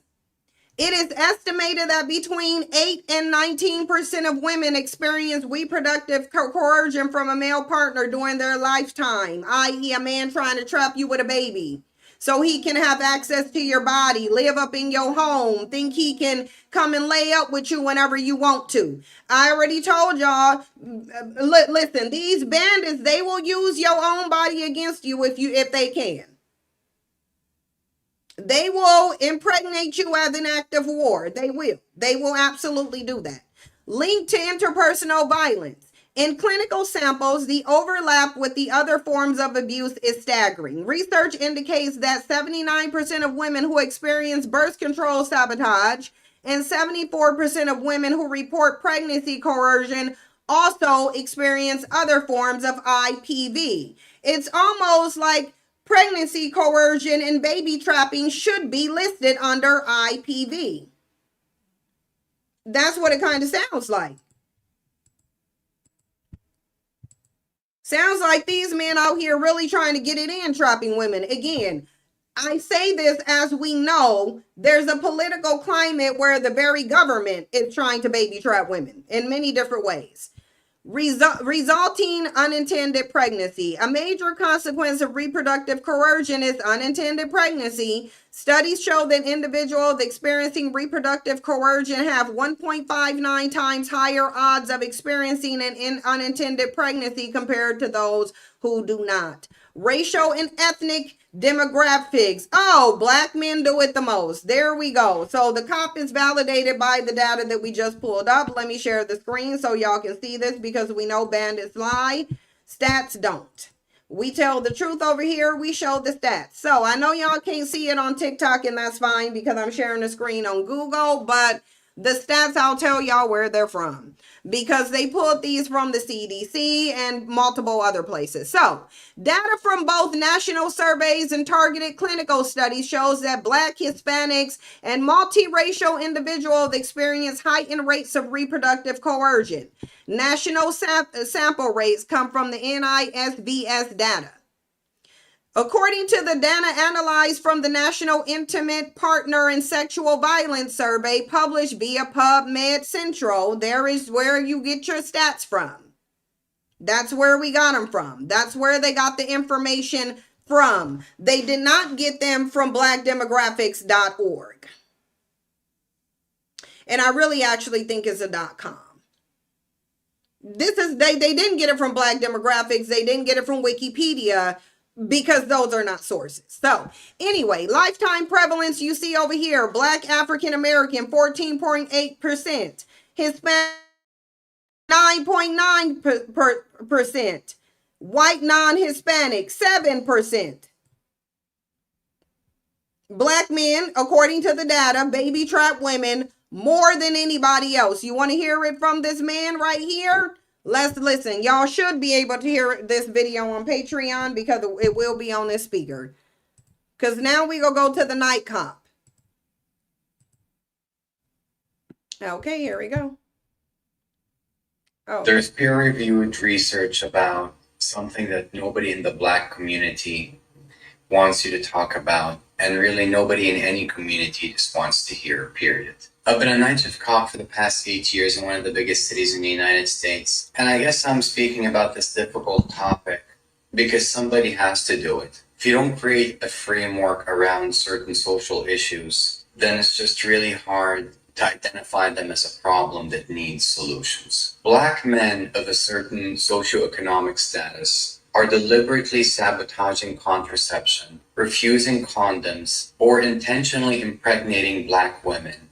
It is estimated that between 8 and 19% of women experience reproductive coercion from a male partner during their lifetime, i.e. a man trying to trap you with a baby so he can have access to your body, live up in your home, think he can come and lay up with you whenever you want to. I already told y'all, listen, these bandits, they will use your own body against you if they can. They will impregnate you as an act of war. They will absolutely do that. Linked to interpersonal violence. In clinical samples, the overlap with the other forms of abuse is staggering. Research indicates that 79% of women who experience birth control sabotage and 74% of women who report pregnancy coercion also experience other forms of IPV. It's almost like pregnancy coercion and baby trapping should be listed under IPV. That's what it kind of sounds like. Sounds like these men out here really trying to get it in, trapping women. Again, I say this as we know there's a political climate where the very government is trying to baby trap women in many different ways. Resulting unintended pregnancy. A major consequence of reproductive coercion is unintended pregnancy. Studies show that individuals experiencing reproductive coercion have 1.59 times higher odds of experiencing an unintended pregnancy compared to those who do not. Racial and ethnic demographics. Oh, black men do it the most. There we go. So the COP is validated by the data that we just pulled up. Let me share the screen so y'all can see this, because we know bandits lie. Stats don't. We tell the truth over here. We show the stats. So I know y'all can't see it on TikTok, and that's fine because I'm sharing the screen on Google, but The stats, I'll tell y'all where they're from because they pulled these from the CDC and multiple other places. So, data from both national surveys and targeted clinical studies shows that Black, Hispanics, and multiracial individuals experience heightened rates of reproductive coercion. National sample rates come from the NISVS data. According to the data analyzed from the National Intimate Partner and Sexual Violence Survey published via PubMed Central, there is where you get your stats from. That's where we got them from. That's where they got the information from. They did not get them from blackdemographics.org. And I really actually think it's a .com. This is they didn't get it from Black Demographics. They didn't get it from Wikipedia, because those are not sources. So anyway, lifetime prevalence you see over here, Black African American 14.8%, Hispanic 9.9%, white non-Hispanic 7%. Black men, according to the data, baby trap women more than anybody else. You want to hear it from this man right here? Let's listen. Y'all should be able to hear this video on Patreon because it will be on this speaker. Because now we gonna go to the night cop. Okay, here we go. Oh. There's peer-reviewed research about something that nobody in the Black community wants you to talk about, and really nobody in any community just wants to hear, period. I've been a night shift cop for the past 8 years in one of the biggest cities in the United States, and I guess I'm speaking about this difficult topic because somebody has to do it. If you don't create a framework around certain social issues, then it's just really hard to identify them as a problem that needs solutions. Black men of a certain socioeconomic status are deliberately sabotaging contraception, refusing condoms, or intentionally impregnating Black women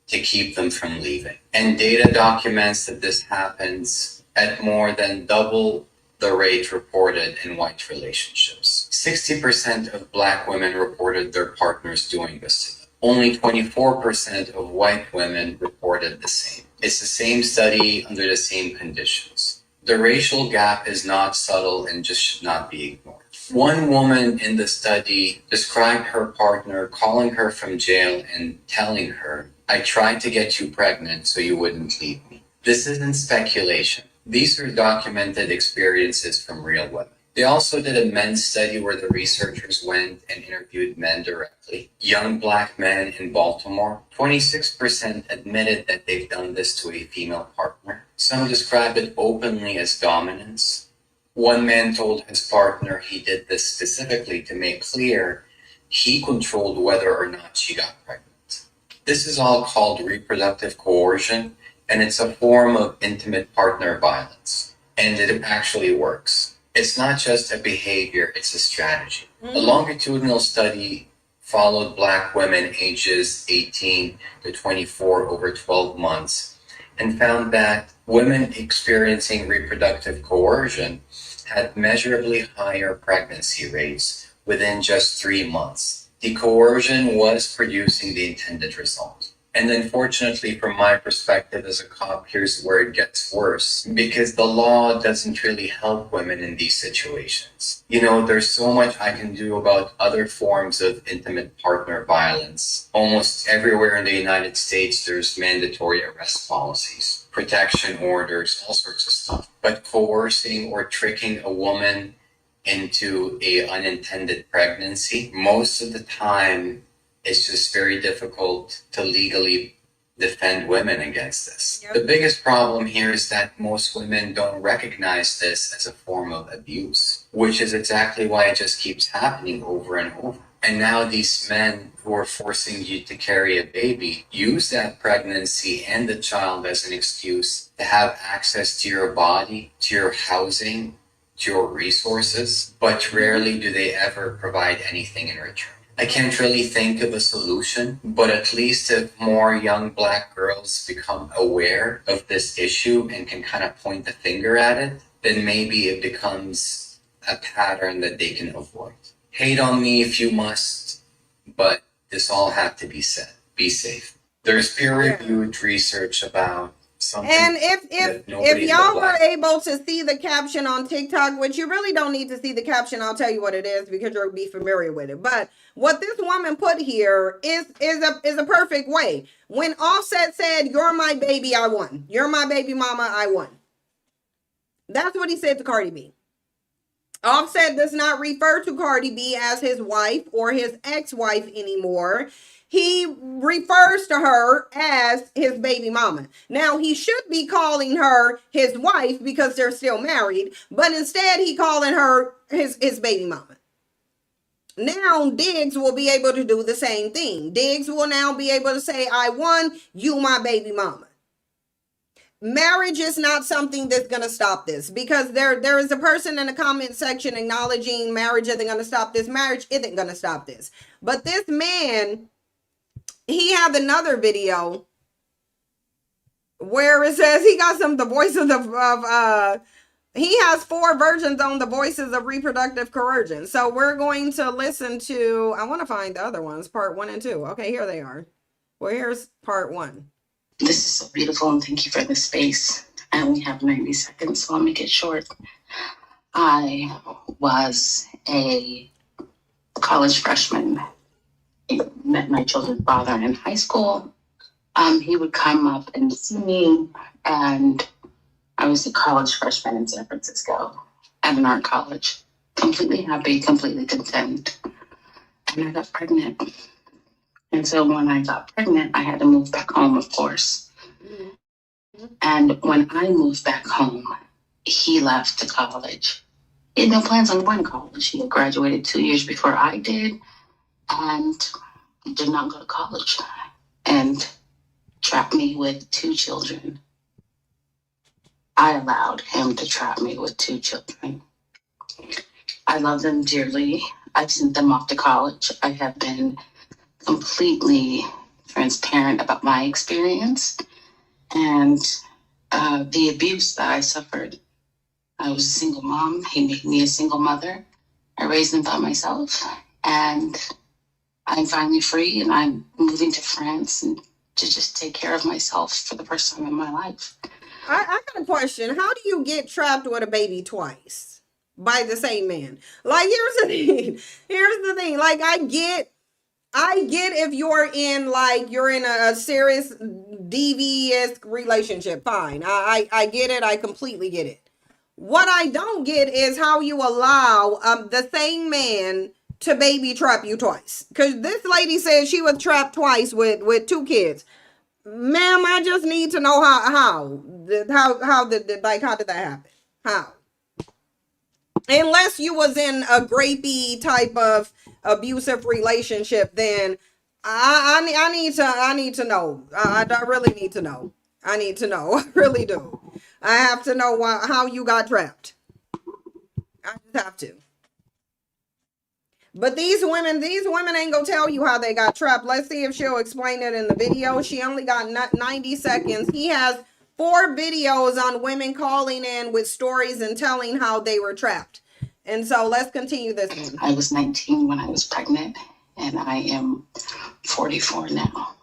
to keep them from leaving. And data documents that this happens at more than double the rate reported in white relationships. 60% of Black women reported their partners doing this to them. Only 24% of white women reported the same. It's the same study under the same conditions. The racial gap is not subtle and just should not be ignored. One woman in the study described her partner calling her from jail and telling her, "I tried to get you pregnant so you wouldn't leave me." This isn't speculation. These are documented experiences from real women. They also did a men's study where the researchers went and interviewed men directly. Young Black men in Baltimore, 26% admitted that they've done this to a female partner. Some describe it openly as dominance. One man told his partner he did this specifically to make clear he controlled whether or not she got pregnant. This is all called reproductive coercion, and it's a form of intimate partner violence. And it actually works. It's not just a behavior, it's a strategy. A longitudinal study followed Black women ages 18 to 24 over 12 months and found that women experiencing reproductive coercion had measurably higher pregnancy rates within just 3 months. The coercion was producing the intended result. And unfortunately, from my perspective as a cop, here's where it gets worse. Because the law doesn't really help women in these situations. You know, there's so much I can do about other forms of intimate partner violence. Almost everywhere in the United States, there's mandatory arrest policies, protection orders, all sorts of stuff. But coercing or tricking a woman into an unintended pregnancy, most of the time, it's just very difficult to legally defend women against this. Yep. The biggest problem here is that most women don't recognize this as a form of abuse, which is exactly why it just keeps happening over and over. And now these men who are forcing you to carry a baby use that pregnancy and the child as an excuse to have access to your body, to your housing, to your resources, but rarely do they ever provide anything in return. I can't really think of a solution, but at least if more young Black girls become aware of this issue and can kind of point the finger at it, then maybe it becomes a pattern that they can avoid. Hate on me if you must, but this all had to be said. Be safe. There's peer-reviewed research about something. And if y'all were able to see the caption on TikTok, which you really don't need to see the caption, I'll tell you what it is because you'll be familiar with it. But what this woman put here is a perfect way. When Offset said, "You're my baby, I won. You're my baby mama, I won." That's what he said to Cardi B. Offset does not refer to Cardi B as his wife or his ex-wife anymore. He refers to her as his baby mama. Now, he should be calling her his wife because they're still married, but instead he calling her his baby mama. Now, Diggs will be able to do the same thing. Diggs will now be able to say, "I won, you my baby mama." Marriage is not something that's going to stop this, because there is a person in the comment section acknowledging marriage isn't going to stop this. Marriage isn't going to stop this. But this man, he had another video where it says he got the voices of he has 4 versions on the voices of reproductive coercion. So we're going to listen to, I want to find the other ones, part 1 and 2. Okay, here they are. Well, here's part 1. This is so beautiful, and thank you for the space. I only have 90 seconds, so I'll make it short. I was a college freshman. I met my children's father in high school. He would come up and see me, and I was a college freshman in San Francisco at an art college. Completely happy, completely content. And I got pregnant. And so when I got pregnant, I had to move back home, of course. And when I moved back home, he left to college. He had no plans on going to college. He had graduated 2 years before I did and did not go to college, and trapped me with 2 children. I allowed him to trap me with 2 children. I love them dearly. I've sent them off to college. I have been completely transparent about my experience and the abuse that I suffered. I was a single mom. He made me a single mother. I raised them by myself, and I'm finally free, and I'm moving to France and to just take care of myself for the first time in my life. I got a question. How do you get trapped with a baby twice by the same man? Like, here's the thing. Here's the thing. Like, I get if you're in a serious devious relationship, fine. I get it. I completely get it. What I don't get is how you allow the same man to baby trap you twice. Because this lady said she was trapped twice with 2 kids. Ma'am, I just need to know how did that happen? How? Unless you was in a grapey type of abusive relationship, then I need to know. I really need to know. I need to know. I really do. I have to know how you got trapped. I just have to. But these women ain't gonna tell you how they got trapped. Let's see if she'll explain it in the video. She only got 90 seconds. He has 4 videos on women calling in with stories and telling how they were trapped. And so let's continue this one. I was 19 when I was pregnant, and I am 44 now.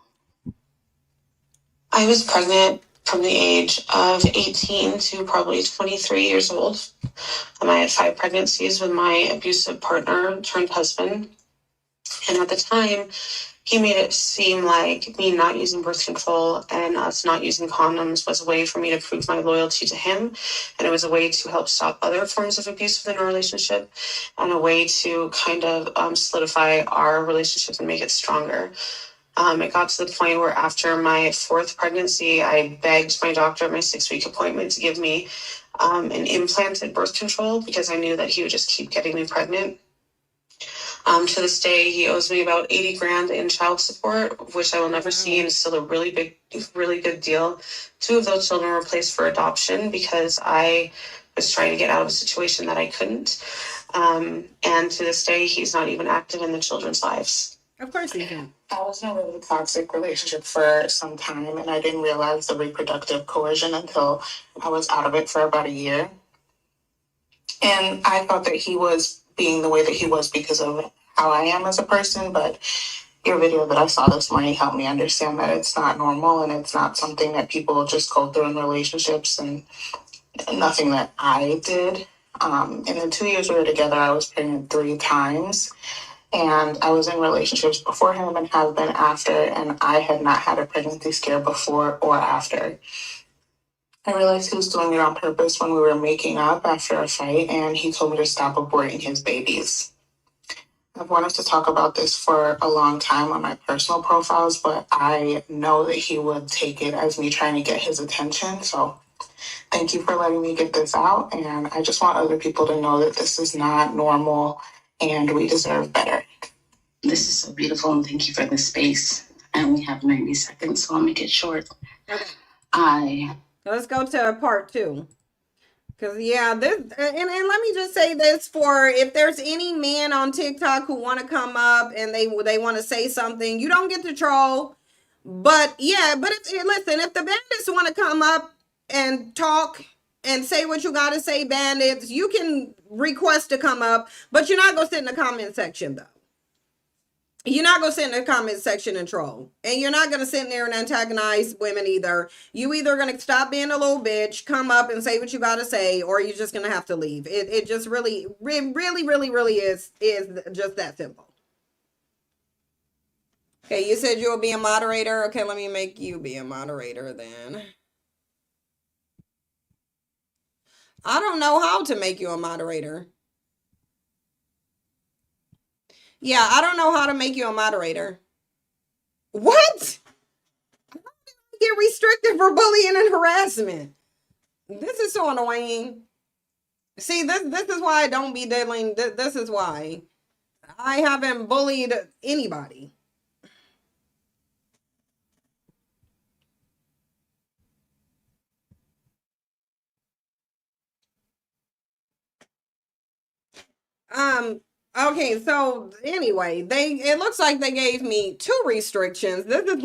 I was pregnant from the age of 18 to probably 23 years old. I had 5 pregnancies with my abusive partner turned husband. And at the time, he made it seem like me not using birth control and us not using condoms was a way for me to prove my loyalty to him. And it was a way to help stop other forms of abuse within our relationship, and a way to kind of solidify our relationship and make it stronger. It got to the point where after my 4th pregnancy, I begged my doctor at my 6-week appointment to give me an implanted birth control, because I knew that he would just keep getting me pregnant. To this day, he owes me about 80 grand in child support, which I will never see, and it's still a really good deal. 2 of those children were placed for adoption because I was trying to get out of a situation that I couldn't. And to this day, he's not even active in the children's lives. Of course he can. I was in a really toxic relationship for some time, and I didn't realize the reproductive coercion until I was out of it for about a year. And I thought that he was being the way that he was because of how I am as a person, but your video that I saw this morning helped me understand that it's not normal and it's not something that people just go through in relationships, and nothing that I did. In the 2 years we were together, I was pregnant 3 times. And I was in relationships before him and have been after, and I had not had a pregnancy scare before or after. I realized he was doing it on purpose when we were making up after a fight, and he told me to stop aborting his babies. I've wanted to talk about this for a long time on my personal profiles, but I know that he would take it as me trying to get his attention. So thank you for letting me get this out. And I just want other people to know that this is not normal and we deserve better. This is so beautiful, and thank you for the space. I only have 90 seconds, so I'll make it short. Okay. Let's go to part 2. Because, yeah, this, and let me just say this, for if there's any men on TikTok who want to come up and they want to say something, you don't get to troll. But, yeah, but listen, if the bandits want to come up and talk and say what you got to say, bandits, you can request to come up, but you're not going to sit in the comment section, though. You're not going to sit in the comment section and troll. And you're not going to sit in there and antagonize women either. You either going to stop being a little bitch, come up and say what you got to say, or you're just going to have to leave. It just really is just that simple. Okay, you said you'll be a moderator. Okay, let me make you be a moderator then. I don't know how to make you a moderator. Yeah, I don't know how to make you a moderator. What? Get restricted for bullying and harassment. This is so annoying. See, this is why I don't be dealing. This is why I haven't bullied anybody. Okay, so anyway, it looks like they gave me 2 restrictions. This is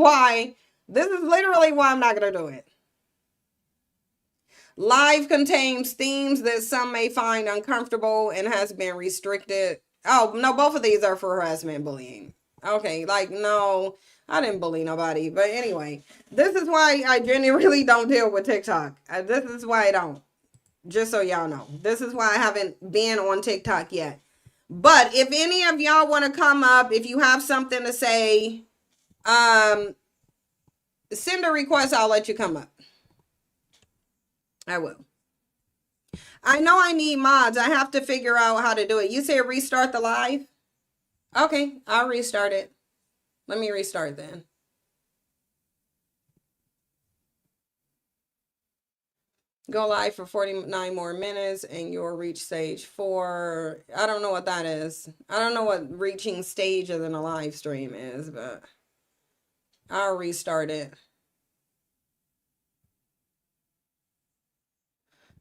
literally why I'm not gonna do it. Live contains themes that some may find uncomfortable and has been restricted. Oh, no, both of these are for harassment and bullying. Okay, like, no, I didn't bully nobody. But anyway, this is why I genuinely don't deal with TikTok. This is why I don't. Just so y'all know. This is why I haven't been on TikTok yet. But if any of y'all want to come up, if you have something to say, send a request, I'll let you come up. I will. I know I need mods. I have to figure out how to do it. You say restart the live? Okay, I'll restart it. Let me restart then. Go live for 49 more minutes and you'll reach stage 4. I don't know what that is. I don't know what reaching stages in a live stream is, but I'll restart it.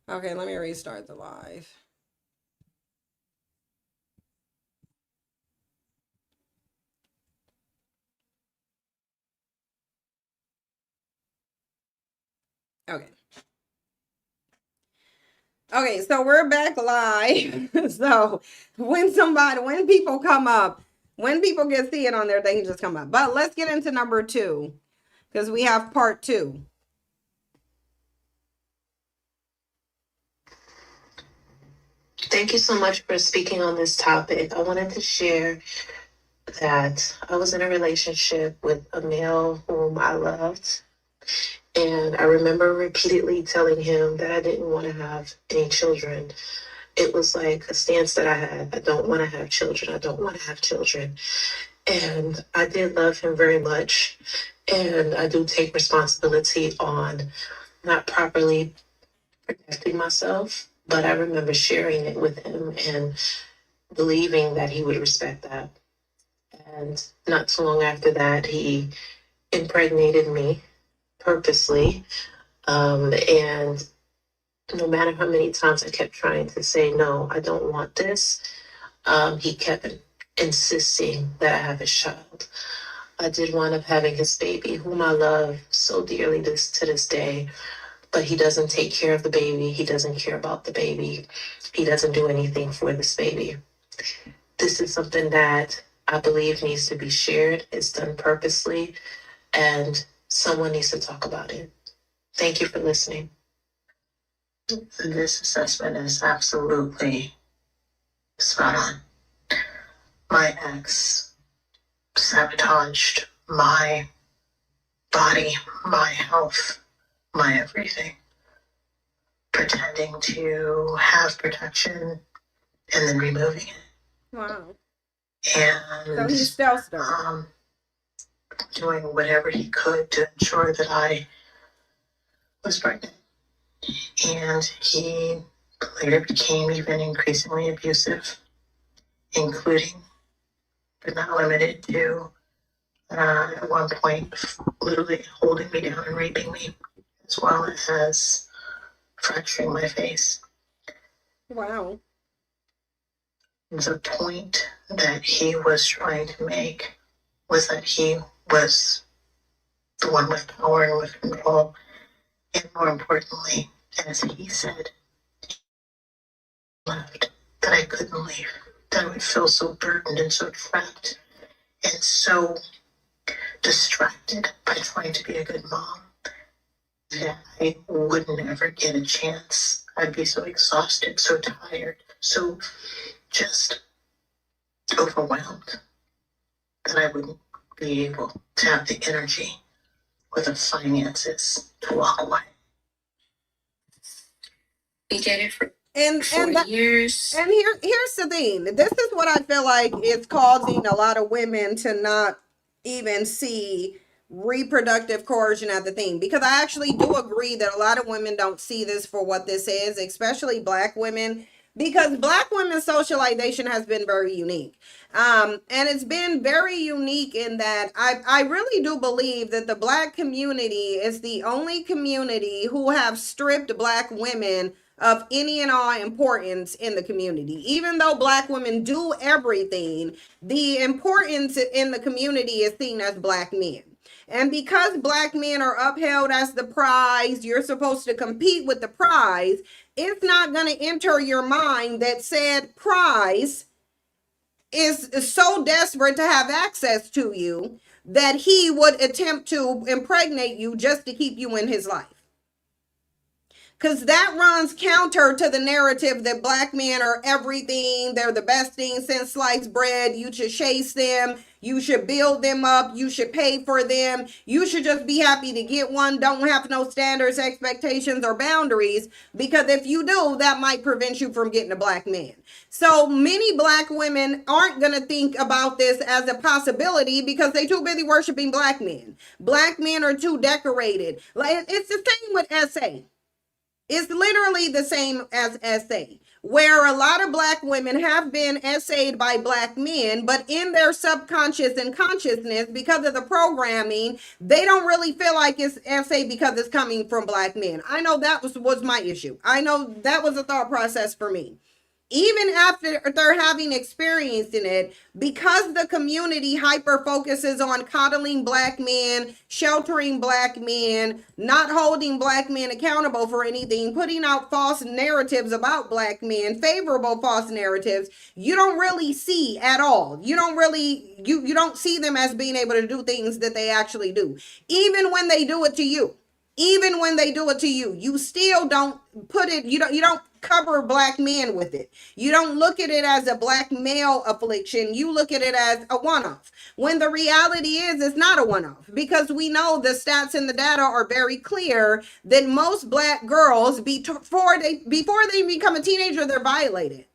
Okay, let me restart the live. Okay. Okay, so we're back live. So when people come up, when people can see it on there, they can just come up. But let's get into number 2, because we have part 2. Thank you so much for speaking on this topic. I wanted to share that I was in a relationship with a male whom I loved. And I remember repeatedly telling him that I didn't want to have any children. It was like a stance that I had. I don't want to have children. I don't want to have children. And I did love him very much. And I do take responsibility on not properly protecting myself. But I remember sharing it with him and believing that he would respect that. And not too long after that, he impregnated me purposely. And no matter how many times I kept trying to say, no, I don't want this, he kept insisting that I have his child. I did wind up having his baby, whom I love so dearly to this day, but he doesn't take care of the baby. He doesn't care about the baby. He doesn't do anything for this baby. This is something that I believe needs to be shared. It's done purposely, and someone needs to talk about it. Thank you for listening. This assessment is absolutely spot on. My ex sabotaged my body, my health, my everything, pretending to have protection and then removing it. Wow. And So he's stealth doing whatever he could to ensure that I was pregnant. And he later became even increasingly abusive, including, but not limited to, at one point, literally holding me down and raping me, as well as fracturing my face. Wow. The point that he was trying to make was that he was the one with power and with control, and more importantly, as he said, left, that I couldn't leave, that I would feel so burdened and so trapped and so distracted by trying to be a good mom that I would never get a chance. I'd be so exhausted, so tired, so just overwhelmed that I wouldn't be able to have the energy or the finances to walk away. We did it for years. And here's the thing. This is what I feel like is causing a lot of women to not even see reproductive coercion as the thing, because I actually do agree that a lot of women don't see this for what this is, especially Black women, because Black women's socialization has been very unique. And it's been very unique in that I really do believe that the Black community is the only community who have stripped Black women of any and all importance in the community. Even though Black women do everything, the importance in the community is seen as Black men. And because Black men are upheld as the prize, you're supposed to compete with the prize, it's not going to enter your mind that said prize is so desperate to have access to you that he would attempt to impregnate you just to keep you in his life. Because that runs counter to the narrative that Black men are everything. They're the best thing since sliced bread. You should chase them. You should build them up. You should pay for them. You should just be happy to get one. Don't have no standards, expectations, or boundaries. Because if you do, that might prevent you from getting a Black man. So many Black women aren't going to think about this as a possibility because they're too busy worshiping Black men. Black men are too decorated. Like, it's the same with SA. It's literally the same as SA, where a lot of Black women have been SA'd by Black men, but in their subconscious and consciousness, because of the programming, they don't really feel like it's SA because it's coming from Black men. I know that was my issue. I know that was a thought process for me. Even after they're having experience in it, because the community hyper focuses on coddling Black men, sheltering Black men, not holding Black men accountable for anything, putting out false narratives about Black men, favorable false narratives, you don't really see at all. You don't really, you don't see them as being able to do things that they actually do. Even when they do it to you. Even when they do it to you, you still don't put it, you don't cover Black men with it. You don't look at it as a Black male affliction. You look at it as a one-off. When the reality is, it's not a one-off, because we know the stats and the data are very clear that most Black girls, before they become a teenager, they're violated.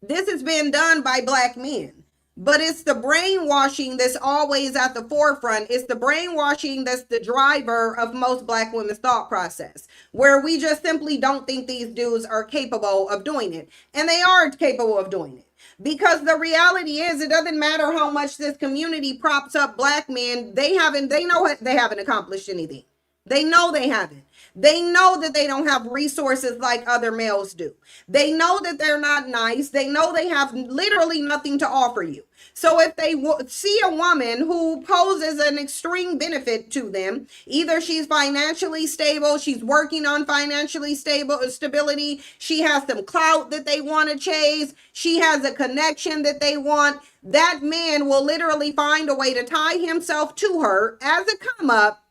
This has been done by Black men. But it's the brainwashing that's always at the forefront. It's the brainwashing that's the driver of most Black women's thought process, where we just simply don't think these dudes are capable of doing it. And they are capable of doing it. Because the reality is, it doesn't matter how much this community props up Black men. They know they haven't accomplished anything. They know they haven't. They know that they don't have resources like other males do. They know that they're not nice. They know they have literally nothing to offer you. So if they see a woman who poses an extreme benefit to them, either she's financially stable, she's working on financially stability, she has some clout that they want to chase, she has a connection that they want, that man will literally find a way to tie himself to her as a come up.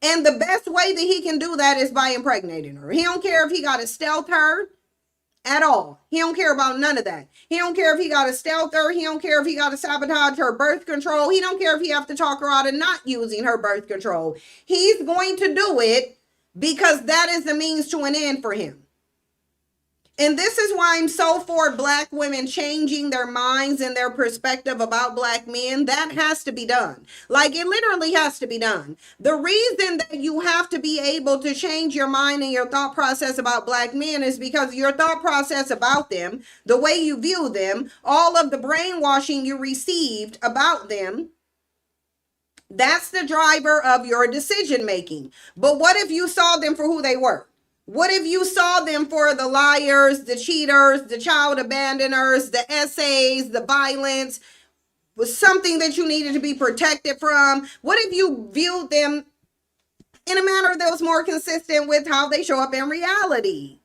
And the best way that he can do that is by impregnating her. He don't care if he got to stealth her at all. He don't care about none of that. He don't care if he got to stealth her. He don't care if he got to sabotage her birth control. He don't care if he have to talk her out of not using her birth control. He's going to do it because that is the means to an end for him. And this is why I'm so for black women changing their minds and their perspective about black men. That has to be done. Like, it literally has to be done. The reason that you have to be able to change your mind and your thought process about black men is because your thought process about them, the way you view them, all of the brainwashing you received about them, that's the driver of your decision making. But what if you saw them for who they were? What if you saw them for the liars, the cheaters, the child abandoners, the essays, the violence, was something that you needed to be protected from? What if you viewed them in a manner that was more consistent with how they show up in reality?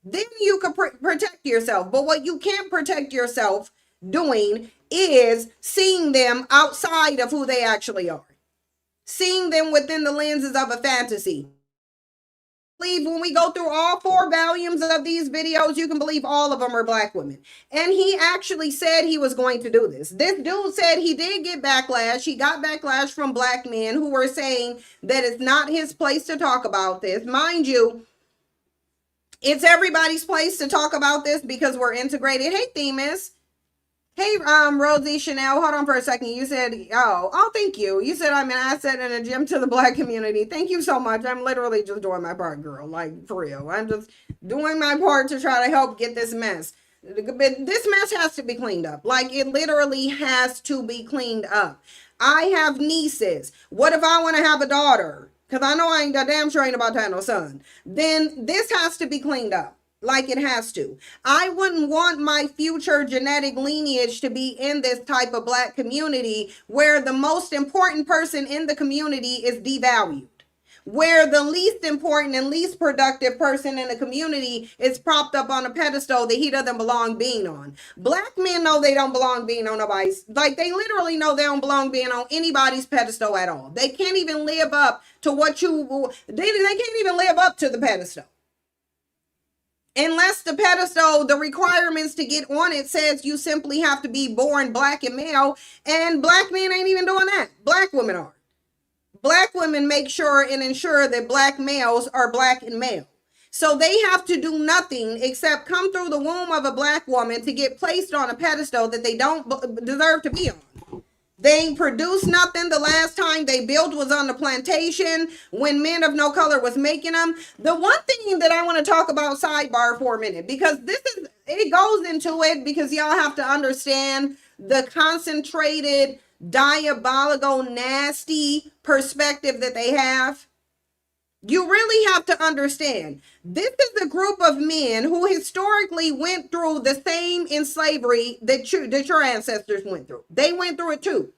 Then you could protect yourself. But what you can't protect yourself doing is seeing them outside of who they actually are. Seeing them within the lenses of a fantasy. When we go through all 4 volumes of these videos, you can believe all of them are black women. And he actually said he was going to do this. This dude said he did get backlash. He got backlash from black men who were saying that it's not his place to talk about this. Mind you, it's everybody's place to talk about this because we're integrated. Hey, Themis. Hey, Rosie Chanel, hold on for a second. You said, oh, thank you. You said I'm an asset and a gem to the black community. Thank you so much. I'm literally just doing my part, girl. Like, for real. I'm just doing my part to try to help get this mess. This mess has to be cleaned up. Like, it literally has to be cleaned up. I have nieces. What if I want to have a daughter? Because I know I ain't damn sure ain't about to have no son. Then this has to be cleaned up. Like it has to. I wouldn't want my future genetic lineage to be in this type of black community where the most important person in the community is devalued. Where the least important and least productive person in the community is propped up on a pedestal that he doesn't belong being on. Black men know they don't belong being on nobody's, like they literally know they don't belong being on anybody's pedestal at all. They can't even live up to what you, they can't even live up to the pedestal. Unless the pedestal, the requirements to get on it says you simply have to be born black and male, and black men ain't even doing that. Black women are. Black women make sure and ensure that black males are black and male. So they have to do nothing except come through the womb of a black woman to get placed on a pedestal that they don't deserve to be on. They ain't produced nothing. The last time they built was on the plantation when men of no color was making them. The one thing that I want to talk about sidebar for a minute, because it goes into it because y'all have to understand the concentrated, diabolical, nasty perspective that they have. You really have to understand, this is a group of men who historically went through the same in slavery that your ancestors went through. They went through it too.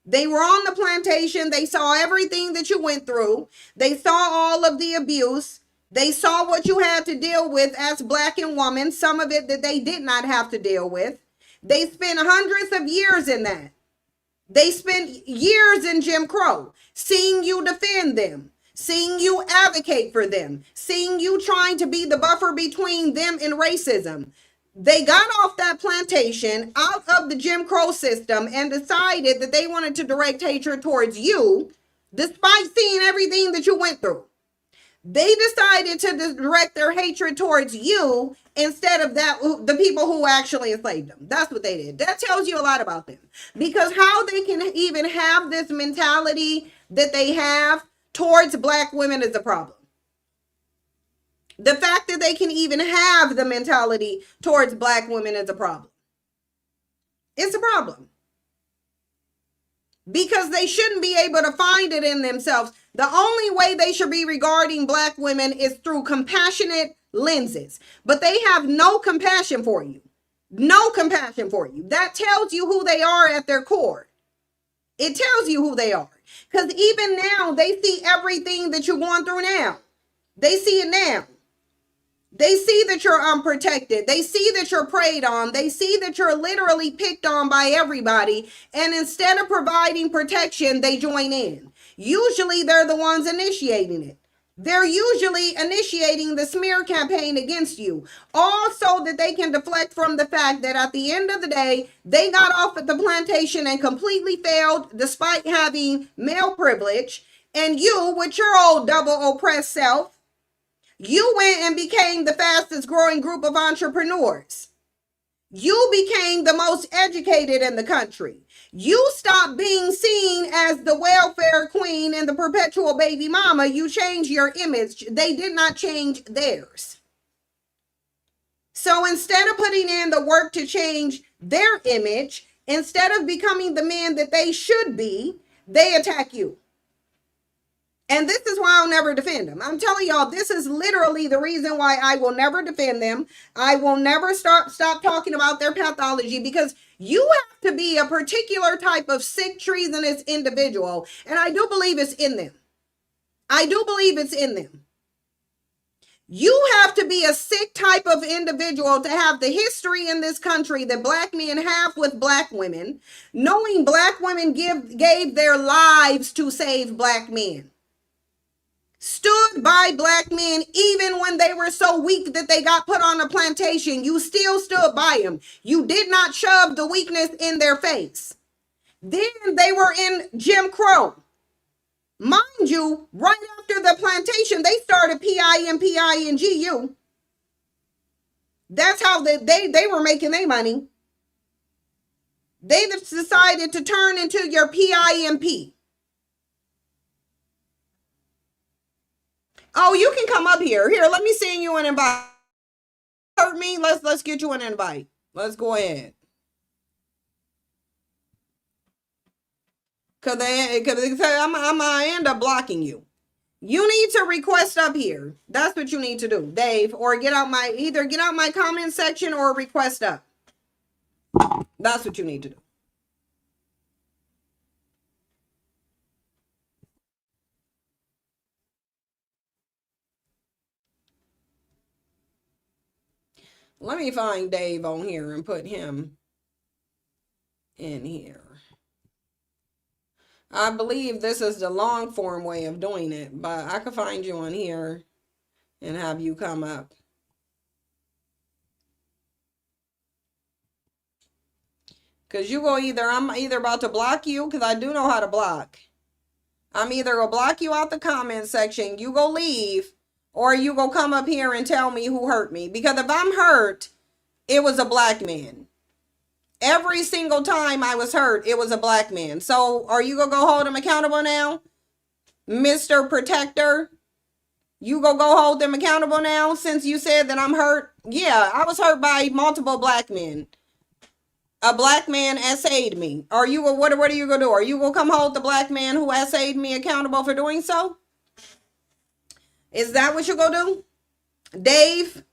They were on the plantation. They saw everything that you went through. They saw all of the abuse. They saw what you had to deal with as black and woman, some of it that they did not have to deal with. They spent hundreds of years in that. They spent years in Jim Crow, seeing you defend them, seeing you advocate for them, seeing you trying to be the buffer between them and racism. They got off that plantation, out of the Jim Crow system, and decided that they wanted to direct hatred towards you, despite seeing everything that you went through. They decided to direct their hatred towards you instead of the people who actually enslaved them. That's what they did. That tells you a lot about them. Because how they can even have this mentality that they have towards black women is a problem. The fact that they can even have the mentality towards black women is a problem. It's a problem. because they shouldn't be able to find it in themselves. The only way they should be regarding black women is through compassionate lenses, but they have no compassion for you. No compassion for you. That tells you who they are at their core. It tells you who they are. Because even now, they see everything that you're going through now. They see it now. They see that you're unprotected. They see that you're preyed on. They see that you're literally picked on by everybody. And instead of providing protection, they join in. Usually, they're the ones initiating it. They're usually initiating the smear campaign against you, all so that they can deflect from the fact that at the end of the day, they got off at the plantation and completely failed despite having male privilege. And you, with your old double oppressed self, you went and became the fastest growing group of entrepreneurs. You became the most educated in the country. You stopped being seen as the welfare queen and the perpetual baby mama. You changed your image. They did not change theirs. So instead of putting in the work to change their image, instead of becoming the men that they should be, they attack you. And this is why I'll never defend them. I'm telling y'all, this is literally the reason why I will never defend them. I will never stop talking about their pathology, because you have to be a particular type of sick, treasonous individual. And I do believe it's in them. I do believe it's in them. You have to be a sick type of individual to have the history in this country that black men have with black women, knowing black women gave their lives to save black men. Stood by black men even when they were so weak that they got put on a plantation. You still stood by them. You did not shove the weakness in their face. Then they were in Jim Crow. Mind you, right after the plantation, they started PIMPINGU. That's how they were making their money. They decided to turn into your PIMP. Oh, you can come up here. Here, let me send you an invite. Hurt me? Let's get you an invite. Let's go ahead. Cause I'm gonna end up blocking you. You need to request up here. That's what you need to do, Dave. Or either get out my comment section or request up. That's what you need to do. Let me find Dave on here and put him in here. I believe this is the long form way of doing it, but I could find you on here and have you come up. Because I'm either about to block you, because I do know how to block. I'm either going to block you out the comment section, you go leave, or you go come up here and tell me who hurt me. Because if I'm hurt, it was a black man. Every single time I was hurt, it was a black man. So are you going to go hold him accountable now? Mr. Protector? You go hold them accountable now since you said that I'm hurt? Yeah, I was hurt by multiple black men. A black man essayed me. What are you going to do? Are you going to come hold the black man who essayed me accountable for doing so? Is that what you're going to do? Dave?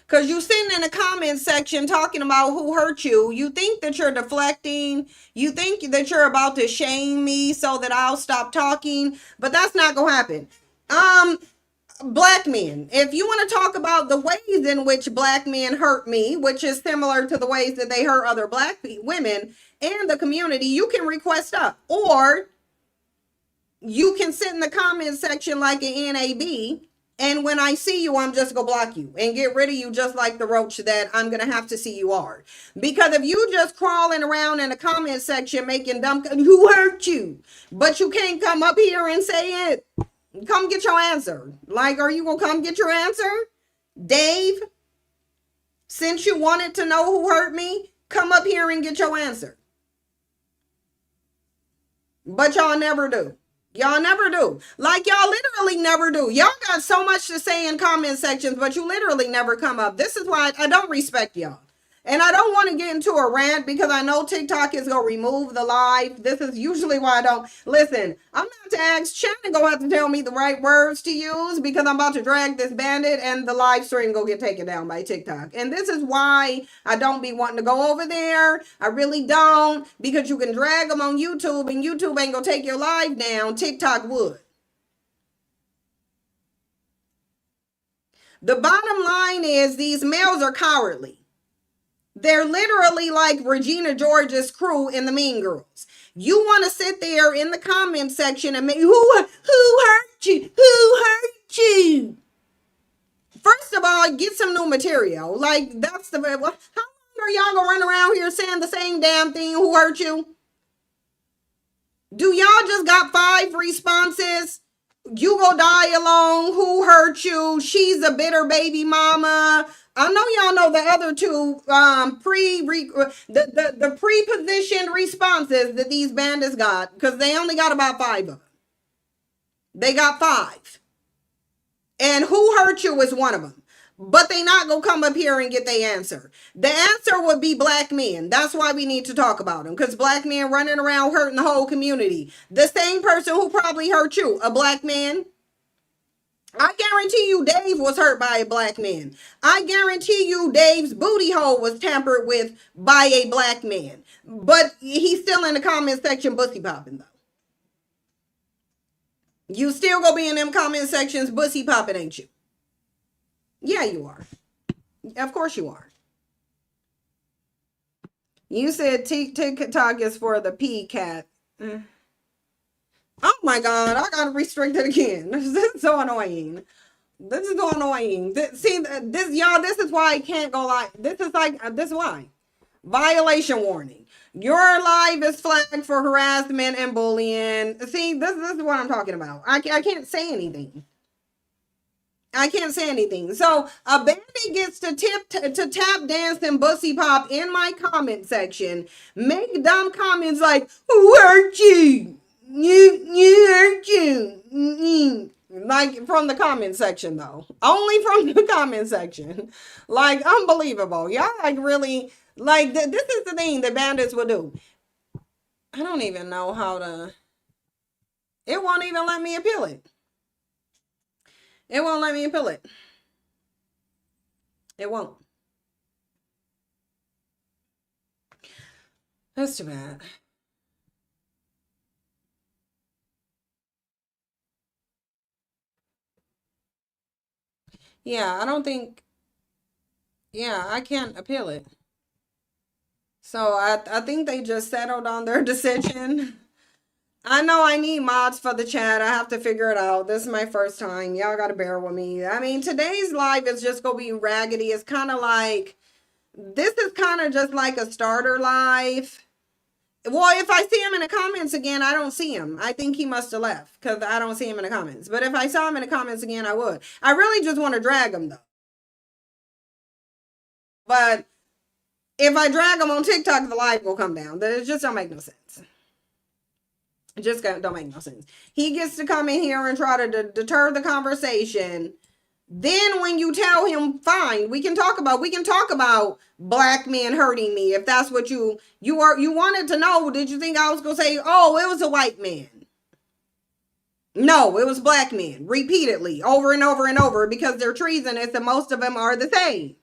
Because you sitting in the comment section talking about who hurt you. You think that you're deflecting. You think that you're about to shame me so that I'll stop talking. But that's not going to happen. Black men. If you want to talk about the ways in which black men hurt me, which is similar to the ways that they hurt other black women and the community, you can request up. Or you can sit in the comment section like an NAB, and when I see you, I'm just going to block you and get rid of you just like the roach that I'm going to have to see you are. Because if you just crawling around in the comment section making dumb, who hurt you? But you can't come up here and say it. Come get your answer. Like, are you going to come get your answer? Dave, since you wanted to know who hurt me, come up here and get your answer. But y'all never do. Y'all never do. Like, y'all literally never do. Y'all got so much to say in comment sections, but you literally never come up. This is why I don't respect y'all. And I don't want to get into a rant because I know TikTok is going to remove the live. This is usually why I don't. Listen, I'm about to ask Shannon going to have to tell me the right words to use because I'm about to drag this bandit and the live stream go get taken down by TikTok. And this is why I don't be wanting to go over there. I really don't, because you can drag them on YouTube and YouTube ain't going to take your live down. TikTok would. The bottom line is these males are cowardly. They're literally like Regina George's crew in the Mean Girls. You want to sit there in the comment section and make, who hurt you? Who hurt you? First of all, get some new material. Like, that's the, how long are y'all gonna run around here saying the same damn thing? Who hurt you? Do y'all just got 5 responses? You go die alone. Who hurt you? She's a bitter baby mama. I know y'all know the other 2 the pre-positioned responses that these bandits got, because they only got about 5 of them. They got 5. And who hurt you is one of them. But they not gonna come up here and get their answer. The answer would be black men. That's why we need to talk about them, because black men running around hurting the whole community. The same person who probably hurt you, a black man. I guarantee you Dave was hurt by a black man. I guarantee you Dave's booty hole was tampered with by a black man. But he's still in the comment section bussy popping though. You still gonna be in them comment sections bussy popping, ain't you? Yeah, you are. Of course you are. You said TikTok is for the P cat. Oh my God, I gotta restrict it again. This is so annoying. This is so annoying. See, y'all, this is why I can't go live. This is why. Violation warning. Your live is flagged for harassment and bullying. See, this is what I'm talking about. I can't say anything. I can't say anything. So a bandit gets to tap dance and bussy pop in my comment section. Make dumb comments like, who hurt you? You hurt you. Like from the comment section though. Only from the comment section. Like unbelievable. Y'all like really, like this is the thing that bandits will do. I don't even know how to, it won't even let me appeal it. It won't let me appeal it. It won't. That's too bad. Yeah, I don't think, yeah, I can't appeal it. So I think they just settled on their decision. I know I need mods for the chat. I have to figure it out. This is my first time. Y'all got to bear with me. I mean, today's live is just going to be raggedy. It's kind of like, this is kind of just like a starter live. Well, if I see him in the comments again, I don't see him. I think he must have left because I don't see him in the comments. But if I saw him in the comments again, I would. I really just want to drag him though. But if I drag him on TikTok, the live will come down. It just don't make no sense. It just don't make no sense. He gets to come in here and try to deter the conversation. Then when you tell him, fine, we can talk about black men hurting me. If that's what you wanted to know, did you think I was going to say, oh, it was a white man? No, it was black men repeatedly over and over and over because they're treasonous and most of them are the same.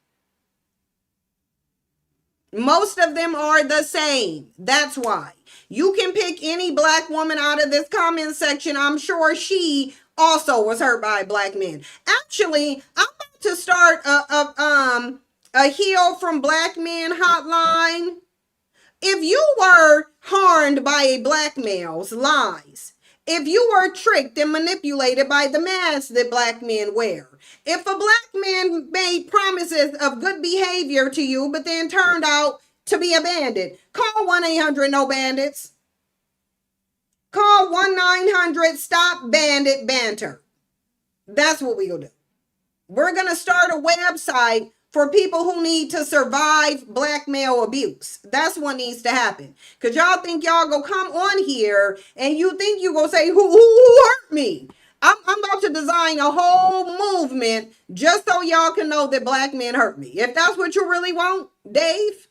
Most of them are the same. That's why. You can pick any black woman out of this comment section. I'm sure she also was hurt by black men. Actually, I'm about to start a Heal from Black Men hotline. If you were harmed by a black male's lies, if you were tricked and manipulated by the masks that black men wear, if a black man made promises of good behavior to you, but then turned out to be a bandit, call 1-800-NO-BANDITS. Call 1-900-STOP-BANDIT BANTER. That's what we gonna do. We're gonna start a website for people who need to survive black male abuse. That's what needs to happen. Because y'all think y'all go come on here and you think you gonna say, who hurt me? I'm about to design a whole movement just so y'all can know that black men hurt me. If that's what you really want, Dave,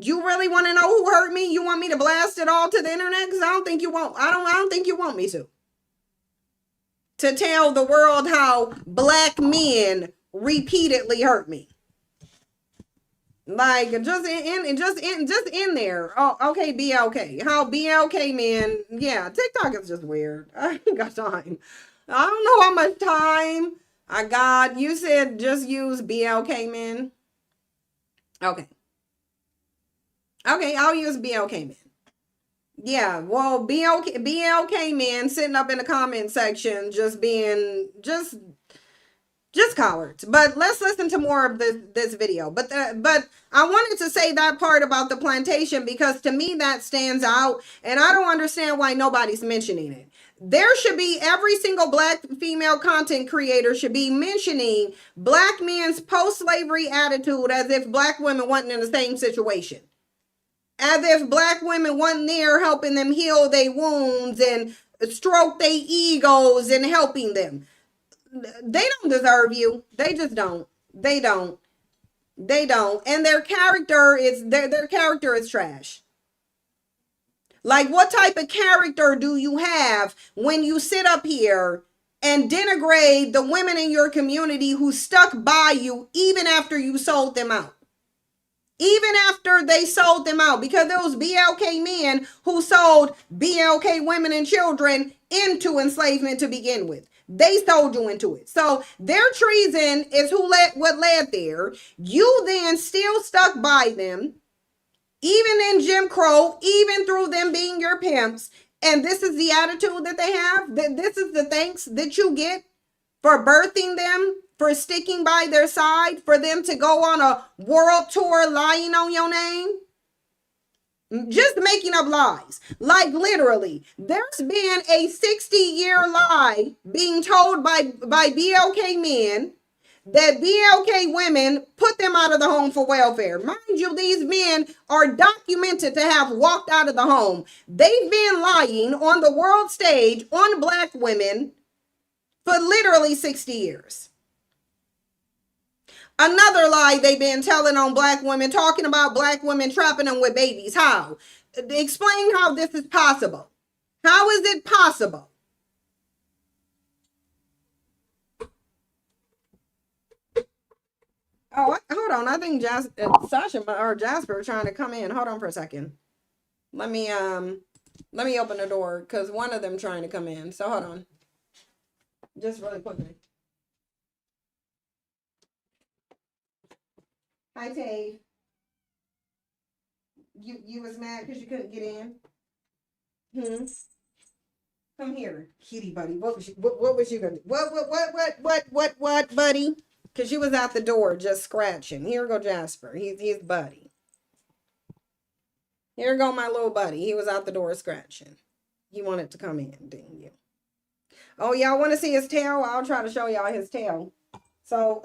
you really want to know who hurt me? You want me to blast it all to the internet? Because I don't think you want. I don't think you want me to tell the world how black men repeatedly hurt me. Like just in there. Oh, okay, BLK. How BLK men? Yeah, TikTok is just weird. I ain't got time. I don't know how much time I got. You said just use BLK men. Okay. Okay, I'll use BLK men. Yeah, well, BLK men sitting up in the comment section just being just cowards. But let's listen to more of this video. But I wanted to say that part about the plantation because to me that stands out and I don't understand why nobody's mentioning it. There should be every single black female content creator should be mentioning black men's post-slavery attitude as if black women weren't in the same situation. As if black women weren't there helping them heal their wounds and stroke their egos and helping them. They don't deserve you. They just don't. They don't. And their character is trash. Like, what type of character do you have when you sit up here and denigrate the women in your community who stuck by you even after you sold them out? Even after they sold them out, because there was BLK men who sold BLK women and children into enslavement to begin with. They sold you into it. So their treason is what led there. You then still stuck by them, even in Jim Crow, even through them being your pimps. And this is the attitude that they have. This is the thanks that you get for birthing them, for sticking by their side, for them to go on a world tour lying on your name. Just making up lies. Like literally, there's been a 60-year lie being told by BLK men that BLK women put them out of the home for welfare. Mind you, these men are documented to have walked out of the home. They've been lying on the world stage on black women for literally 60 years. Another lie they've been telling on black women, talking about black women trapping them with babies. How? Explain how this is possible. How is it possible? Oh, hold on. I think Sasha or Jasper are trying to come in. Hold on for a second. Let me open the door because one of them trying to come in. So hold on. Just really quickly. Hi, Tay. You was mad because you couldn't get in? Come here, kitty buddy. What was you gonna do? What, buddy? Because you was at the door just scratching. Here go Jasper. He's buddy. Here go my little buddy. He was out the door scratching. He wanted to come in, didn't you? Oh, y'all want to see his tail? I'll try to show y'all his tail. So,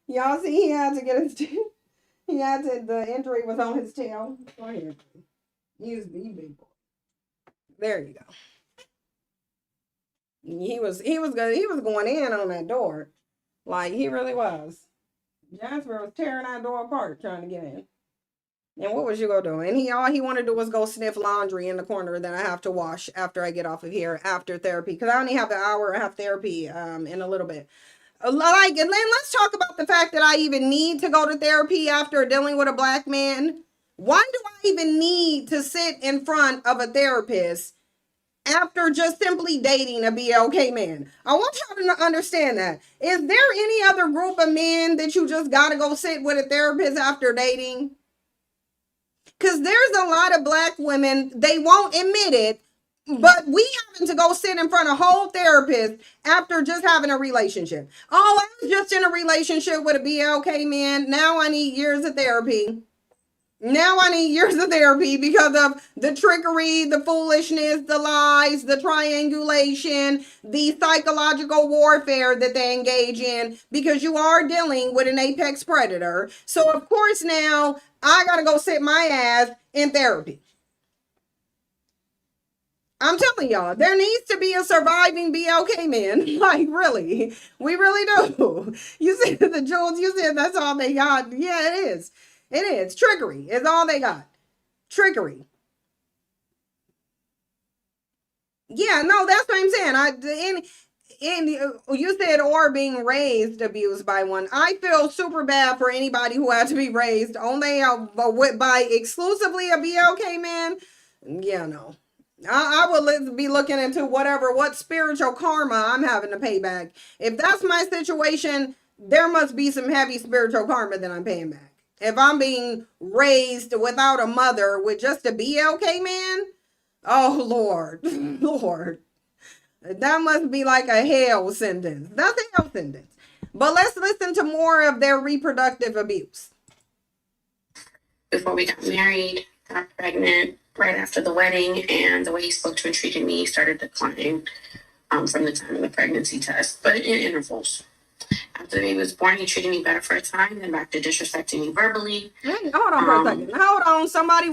y'all see he had to get his tail. The injury was on his tail. Go ahead. He's big boy. There you go. He was going in on that door. Like he really was. Jasper was tearing that door apart trying to get in. And what was you gonna do? And all he wanted to do was go sniff laundry in the corner that I have to wash after I get off of here after therapy. Because I only have an hour and a half therapy in a little bit. And then let's talk about the fact that I even need to go to therapy after dealing with a black man. Why do I even need to sit in front of a therapist after just simply dating a BLK man? I want y'all to understand that. Is there any other group of men that you just gotta go sit with a therapist after dating? Because there's a lot of black women, they won't admit it, but we having to go sit in front of a whole therapist after just having a relationship. Oh, I was just in a relationship with a BLK man. Now I need years of therapy. Because of the trickery, the foolishness, the lies, the triangulation, the psychological warfare that they engage in, because you are dealing with an apex predator. So of course now I gotta go sit my ass in therapy. I'm telling y'all, there needs to be a surviving BLK man. Like, really. We really do. You said the Jones, you said that's all they got. Yeah, it is. It is. Trickery is all they got. Trickery. Yeah, no, that's what I'm saying. You said or being raised abused by one. I feel super bad for anybody who had to be raised only by exclusively a BLK man. Yeah, no. I would be looking into what spiritual karma I'm having to pay back. If that's my situation, there must be some heavy spiritual karma that I'm paying back. If I'm being raised without a mother with just a BLK man, oh Lord, Lord, that must be like a hell sentence. That's a hell sentence. But let's listen to more of their reproductive abuse. Before we got married, got pregnant right after the wedding, and the way he spoke to and treated me started declining from the time of the pregnancy test, but in intervals. After the baby was born, he treated me better for a time, then back to disrespecting me verbally. Hey, hold on for a second. Hold on. Somebody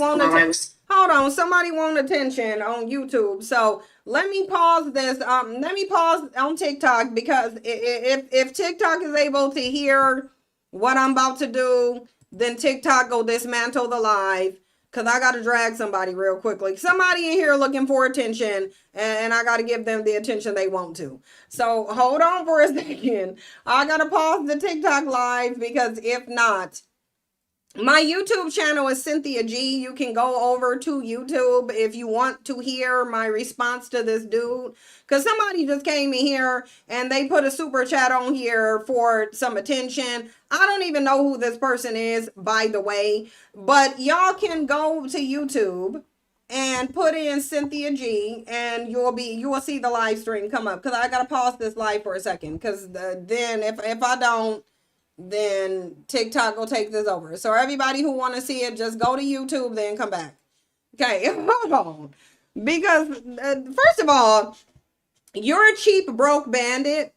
want attention on YouTube. So let me pause this. Let me pause on TikTok, because if TikTok is able to hear what I'm about to do, then TikTok go dismantle the live, because I got to drag somebody real quickly. Somebody in here looking for attention, and I got to give them the attention they want to. So hold on for a second. I got to pause the TikTok live, because if not, my YouTube channel is Cynthia G. You can go over to YouTube if you want to hear my response to this dude. Because somebody just came in here and they put a super chat on here for some attention. I don't even know who this person is, by the way. But y'all can go to YouTube and put in Cynthia G, and you will see the live stream come up. Because I got to pause this live for a second. Because then if I don't, then TikTok will take this over. So everybody who want to see it, just go to YouTube, then come back. Okay, hold on. Because first of all, you're a cheap broke bandit,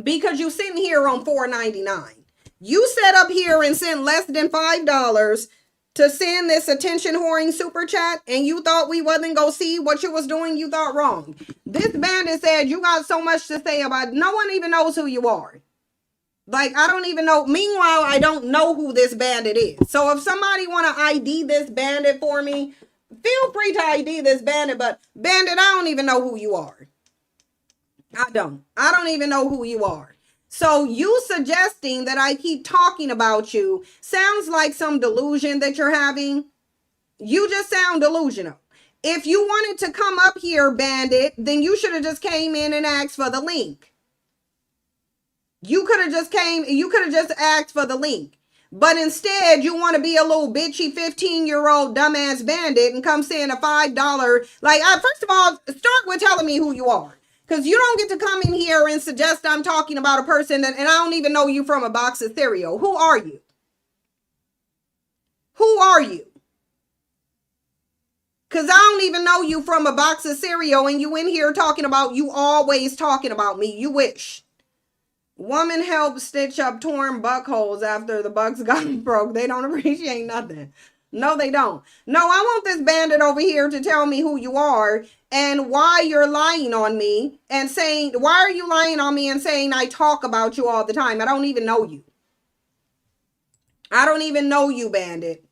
because you sitting here on $4.99. You set up here and sent less than $5 to send this attention whoring super chat, and you thought we wasn't gonna see what you was doing. You thought wrong. This bandit said you got so much to say about, no one even knows who you are. Like, I don't even know. Meanwhile, I don't know who this bandit is. So if somebody want to ID this bandit for me, feel free to ID this bandit. But bandit, I don't even know who you are. I don't even know who you are. So you suggesting that I keep talking about you sounds like some delusion that you're having. You just sound delusional. If you wanted to come up here, bandit, then you should have just came in and asked for the link. You could have just asked for the link. But instead, you want to be a little bitchy 15-year-old dumbass bandit and come saying a $5. Like, first of all, start with telling me who you are. Because you don't get to come in here and suggest I'm talking about a person and I don't even know you from a box of cereal. Who are you? Who are you? Because I don't even know you from a box of cereal, and you in here talking about, you always talking about me. You wish. Woman helped stitch up torn buckholes after the bucks got broke. They don't appreciate nothing. No, they don't. No, I want this bandit over here to tell me who you are and why you're lying on me and saying, why are you lying on me and saying I talk about you all the time? I don't even know you. I don't even know you, bandit.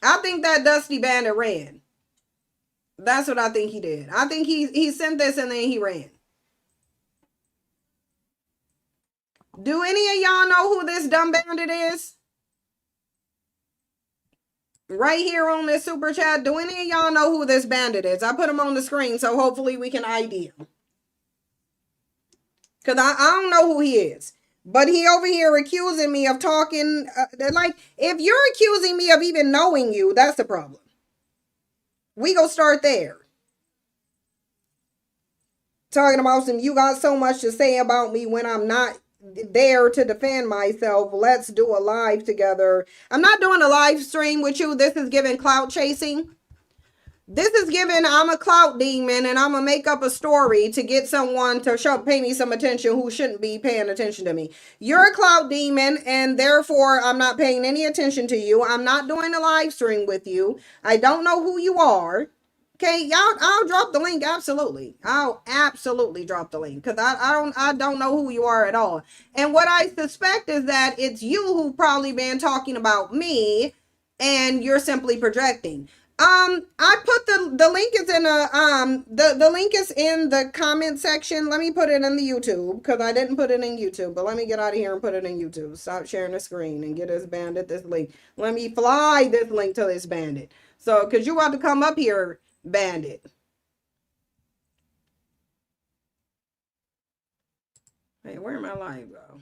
I think that Dusty Bandit ran. That's what I think he did. I think he sent this and then he ran. Do any of y'all know who this dumb bandit is? Right here on this super chat. Do any of y'all know who this bandit is? I put him on the screen, so hopefully we can ID him. Because I don't know who he is. But he over here accusing me of talking. Like, if you're accusing me of even knowing you, that's the problem. We go start there. Talking about some, you got so much to say about me when I'm not there to defend myself. Let's do a live together. I'm not doing a live stream with you. This is giving clout chasing. This is given I'm a clout demon and I'm gonna make up a story to get someone to pay me some attention who shouldn't be paying attention to me. You're a clout demon and therefore I'm not paying any attention to you. I'm not doing a live stream with you. I don't know who you are. Okay, y'all, I'll drop the link. Absolutely. I'll absolutely drop the link because I don't know who you are at all. And what I suspect is that it's you who probably been talking about me and you're simply projecting. I put the link is in the link is in the comment section. Let me put it in the YouTube because I didn't put it in YouTube, but let me get out of here and put it in YouTube. Stop sharing the screen and get this bandit this link. Let me fly this link to this bandit. So, cause you want to come up here, bandit. Hey, where my live go?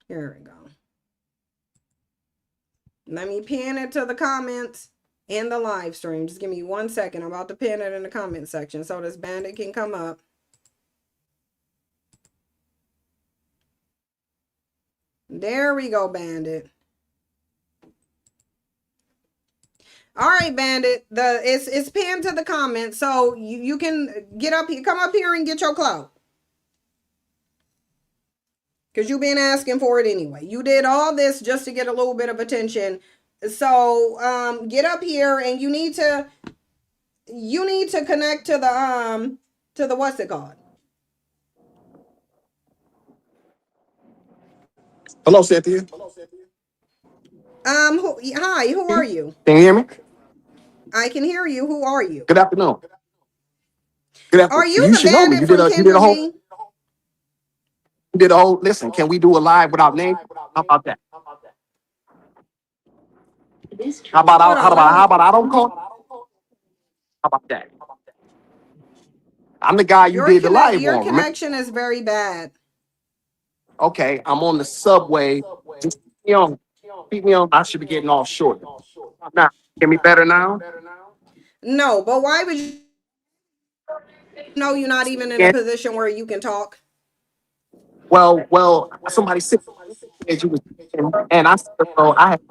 Here we go. Let me pin it to the comments in the live stream. Just give me 1 second. I'm about to pin it in the comment section so this bandit can come up. There we go, bandit. All right, bandit. It's pinned to the comments, so you can get up here, come up here and get your clout. Because you've been asking for it anyway. You did all this just to get a little bit of attention. So get up here and you need to connect to the what's it called? Hello, Cynthia. Hi, who are you? Can you hear me? I can hear you. Who are you? Good afternoon. Good afternoon. Are you the should know me. bandit You from did a whole. Kendra G? You did a whole. Listen, can we do a live without name? How about that? How about I don't call? How about that? I'm the guy you did the live Your on. Remember? connection is very bad. Okay, I'm on the subway. Just keep me on. Keep me on. I should be getting off short. Now, hear me better now? No, but why would you know you're not even in a position where you can talk? Well, somebody said you was, and I said, well, I had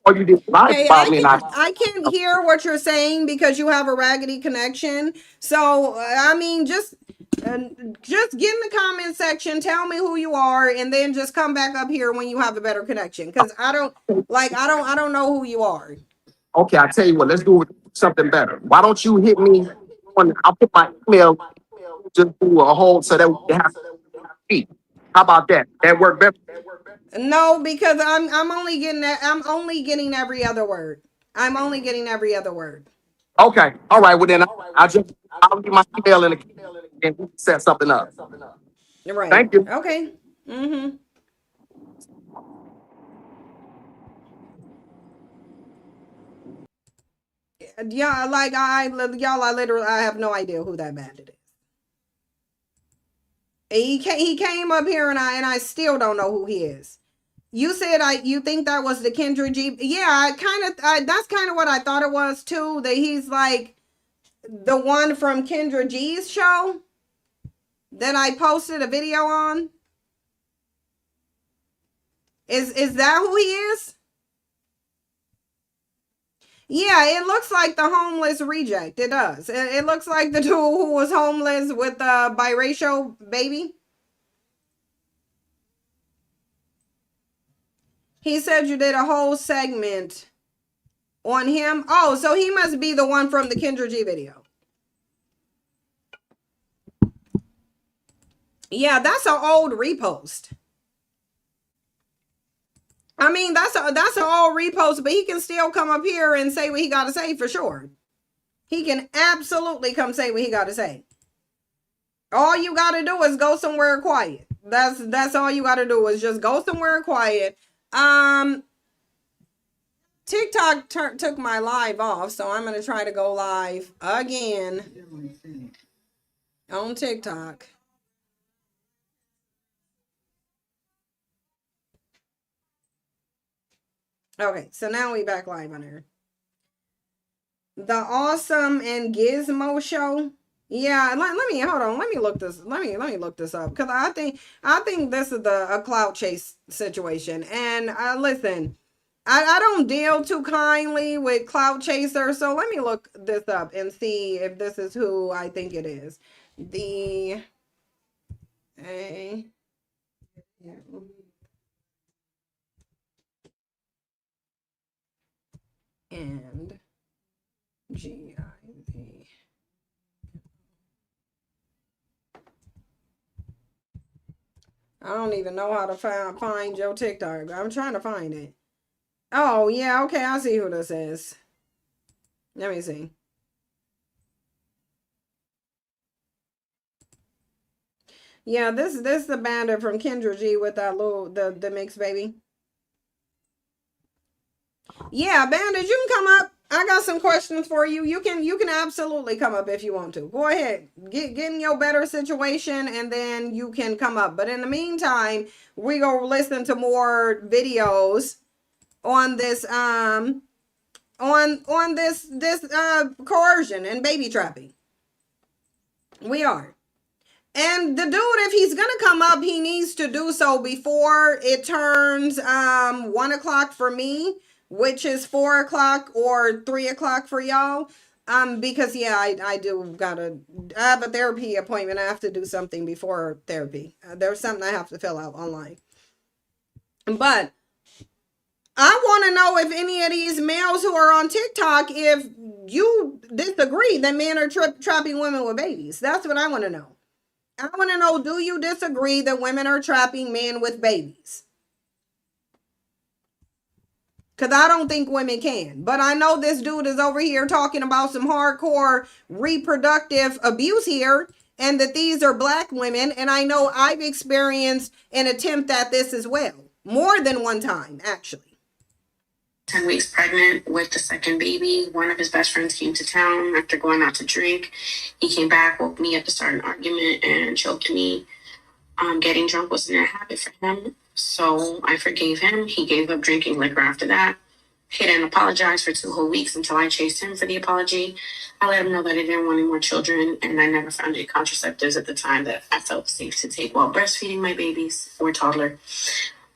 all you did live Hey, about me, and I can't hear what you're saying because you have a raggedy connection. So I mean, just get in the comment section, tell me who you are, and then just come back up here when you have a better connection. Because I don't know who you are. Okay, I tell you what, let's do something better. Why don't you hit me? I'll put my email, just do a whole so that we can have feet. How about that? That work better? No, because I'm only getting every other word. I'm only getting every other word. Okay, all right. Well then, I'll leave my email in the and we can set something up. Right. Thank you. Okay. Mm-hmm. Yeah, like I literally have no idea who that bandit is. He came up here and I still don't know who he is. You said you think that was the Kendra G? Yeah, that's kind of what I thought it was too. That he's like the one from Kendra G's show that I posted a video on. Is that who he is? Yeah, it looks like the homeless reject. It does. It looks like the dude who was homeless with a biracial baby. He said you did a whole segment on him. Oh, so he must be the one from the Kendra G video. Yeah, that's an old repost. I mean, that's an old repost, but he can still come up here and say what he got to say for sure. He can absolutely come say what he got to say. All you got to do is go somewhere quiet. That's all you got to do is just go somewhere quiet. TikTok took my live off, so I'm going to try to go live again on TikTok. Okay, so now we back live on here. The Awesome and Gizmo show. Yeah, let me hold on. Let me look this. Let me look this up because I think this is a clout chase situation. And listen, I don't deal too kindly with clout chasers, so let me look this up and see if this is who I think it is. The A and GIV. I don't even know how to find your TikTok. I'm trying to find it. Oh, yeah, okay, I see who this is. Let me see. Yeah, this the bandit from Kendra G with that little the mixed baby. Yeah, bandit, you can come up. I got some questions for you. You can absolutely come up if you want to. Go ahead. Get in your better situation and then you can come up. But in the meantime, we go listen to more videos on this on this coercion and baby trapping. We are. And the dude, if he's gonna come up, he needs to do so before it turns 1 o'clock for me, which is 4 o'clock or 3 o'clock for y'all. Because yeah, I have a therapy appointment. I have to do something before therapy. There's something I have to fill out online. But I want to know if any of these males who are on TikTok, if you disagree that men are trapping women with babies. That's what I want to know. I want to know, do you disagree that women are trapping men with babies? Because I don't think women can. But I know this dude is over here talking about some hardcore reproductive abuse here, and that these are black women. And I know I've experienced an attempt at this as well. More than one time, actually. 10 weeks pregnant with the second baby. One of his best friends came to town after going out to drink. He came back, woke me up to start an argument, and choked me. Getting drunk wasn't a habit for him, so I forgave him. He gave up drinking liquor after that. He didn't apologize for 2 whole weeks until I chased him for the apology. I let him know that I didn't want any more children, and I never found any contraceptives at the time that I felt safe to take while breastfeeding my babies or toddler.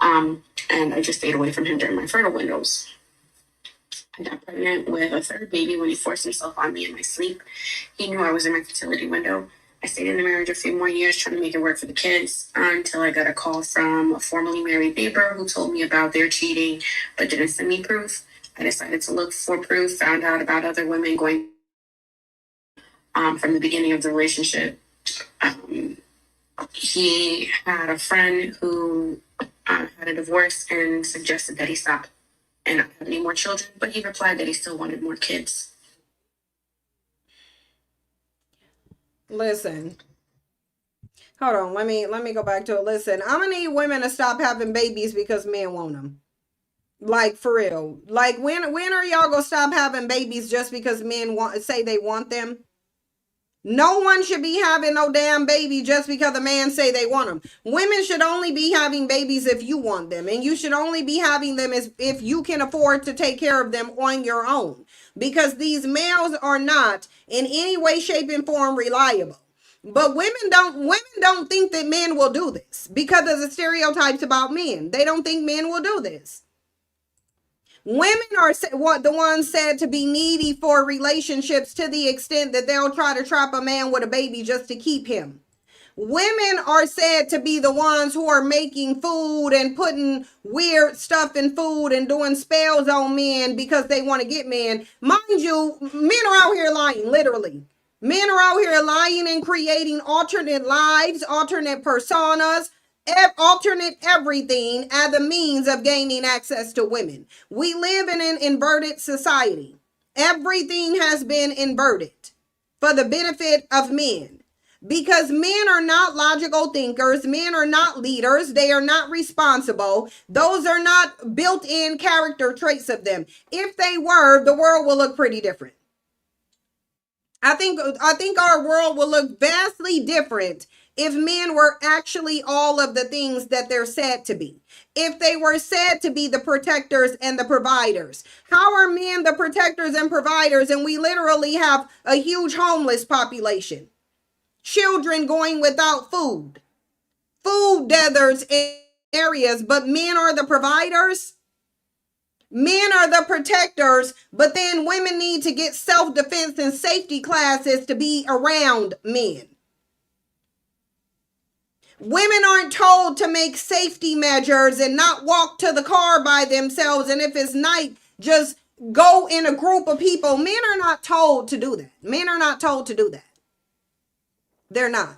And I just stayed away from him during my fertile windows. I got pregnant with a third baby when he forced himself on me in my sleep. He knew I was in my fertility window. I stayed in the marriage a few more years trying to make it work for the kids until I got a call from a formerly married neighbor who told me about their cheating but didn't send me proof. I decided to look for proof, found out about other women going from the beginning of the relationship. He had a friend who had a divorce and suggested that he stop and not have any more children, but he replied that he still wanted more kids. Listen. Hold on, let me go back to it. Listen, I'm gonna need women to stop having babies because men want them. Like, for real. Like, when are y'all gonna stop having babies just because men say they want them? No one should be having no damn baby just because a man say they want them. Women should only be having babies if you want them. And you should only be having them if you can afford to take care of them on your own. Because these males are not in any way, shape, and form reliable. But women don't think that men will do this because of the stereotypes about men. They don't think men will do this. Women are the ones said to be needy for relationships to the extent that they'll try to trap a man with a baby just to keep him. Women are said to be the ones who are making food and putting weird stuff in food and doing spells on men because they want to get men. Mind you, men are out here lying, literally. Men are out here lying and creating alternate lives, alternate personas, alternate everything as a means of gaining access to women. We live in an inverted society. Everything has been inverted for the benefit of men. Because men are not logical thinkers. Men are not leaders. They are not responsible. Those are not built-in character traits of them. If they were, the world will look pretty different. I think our world will look vastly different if men were actually all of the things that they're said to be. If they were said to be the protectors and the providers. How are men the protectors and providers and we literally have a huge homeless population? Children going without food. Food deserts in areas, but men are the providers? Men are the protectors, but then women need to get self-defense and safety classes to be around men. Women aren't told to make safety measures and not walk to the car by themselves. And if it's night, just go in a group of people. Men are not told to do that. Men are not told to do that. They're not.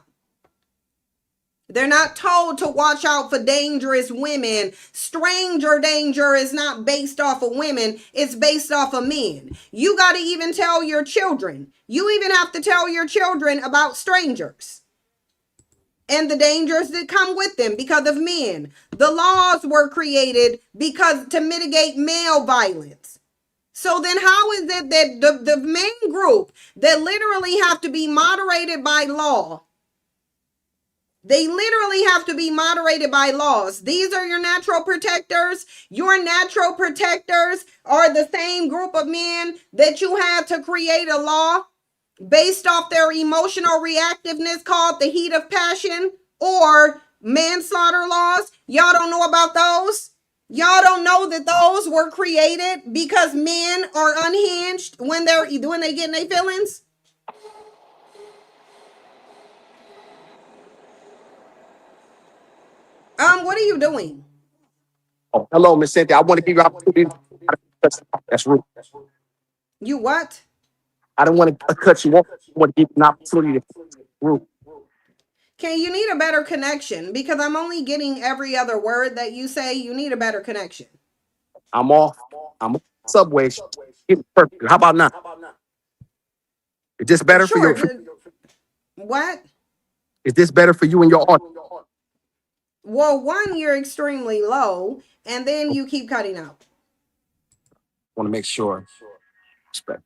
They're not told to watch out for dangerous women. Stranger danger is not based off of women. It's based off of men. You got to even tell your children. You even have to tell your children about strangers and the dangers that come with them because of men. The laws were created because to mitigate male violence. So then how is it that the main group that literally have to be moderated by law, they literally have to be moderated by laws. These are your natural protectors. Your natural protectors are the same group of men that you had to create a law based off their emotional reactiveness called the heat of passion or manslaughter laws. Y'all don't know about those? Y'all don't know that those were created because men are unhinged when they get in their feelings? What are you doing? Oh, hello, Miss Cynthia. I want to give you opportunity. That's rude. You what? I don't want to cut you off. I want to give you an opportunity to rude. Okay, you need a better connection because I'm only getting every other word that you say. You need a better connection. I'm off the subway. Perfect. How about now? Is this better for Sure. your? What? Is this better for you and your audience? Well, one, you're extremely low, and then you keep cutting out. Want to make sure. Respect.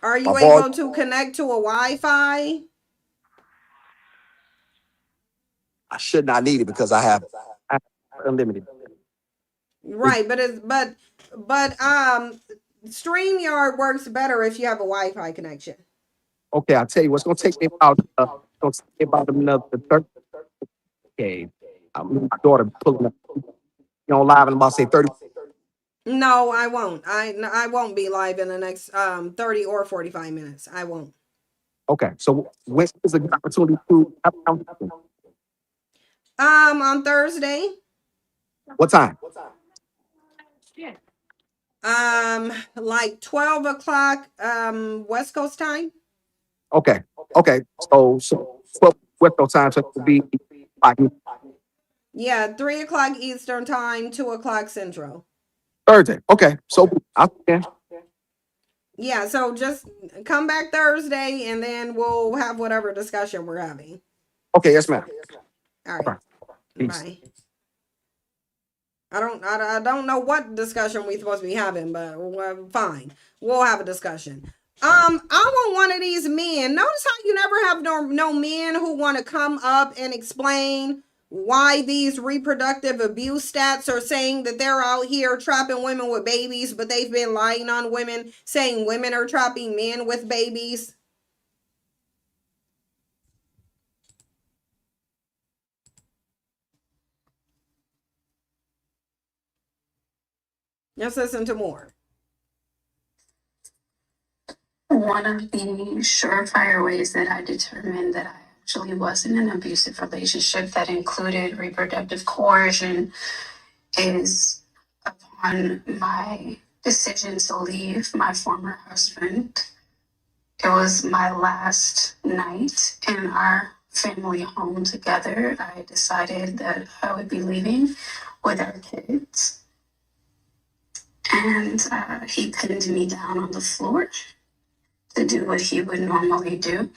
Are you My able voice- to connect to a Wi-Fi? I should not need it because I have unlimited. Right, but StreamYard works better if you have a Wi-Fi connection. Okay, I'll tell you what's going to take me about. Another 30. Okay, my daughter pulling up. Live in about say 30. No, I won't. I won't be live in the next 30 or 45 minutes. I won't. Okay, so when is a good opportunity to have a conversation? On Thursday. What time? Like 12 o'clock West Coast time. Okay. So 12 West Coast time, so it will be 5 Yeah, 3 o'clock Eastern time, 2 o'clock Central. Thursday. Okay, so Yeah, so just come back Thursday and then we'll have whatever discussion we're having. okay, yes, ma'am. All right. Peace. Bye. I don't know what discussion we're supposed to be having, but fine. We'll have a discussion. I want one of these men. Notice how you never have no men who want to come up and explain why these reproductive abuse stats are saying that they're out here trapping women with babies, but they've been lying on women, saying women are trapping men with babies. Let's listen to more. One of the surefire ways that I determined that I actually was in an abusive relationship that included reproductive coercion is upon my decision to leave my former husband. It was my last night in our family home together. I decided that I would be leaving with our kids. And he pinned me down on the floor to do what he would normally do.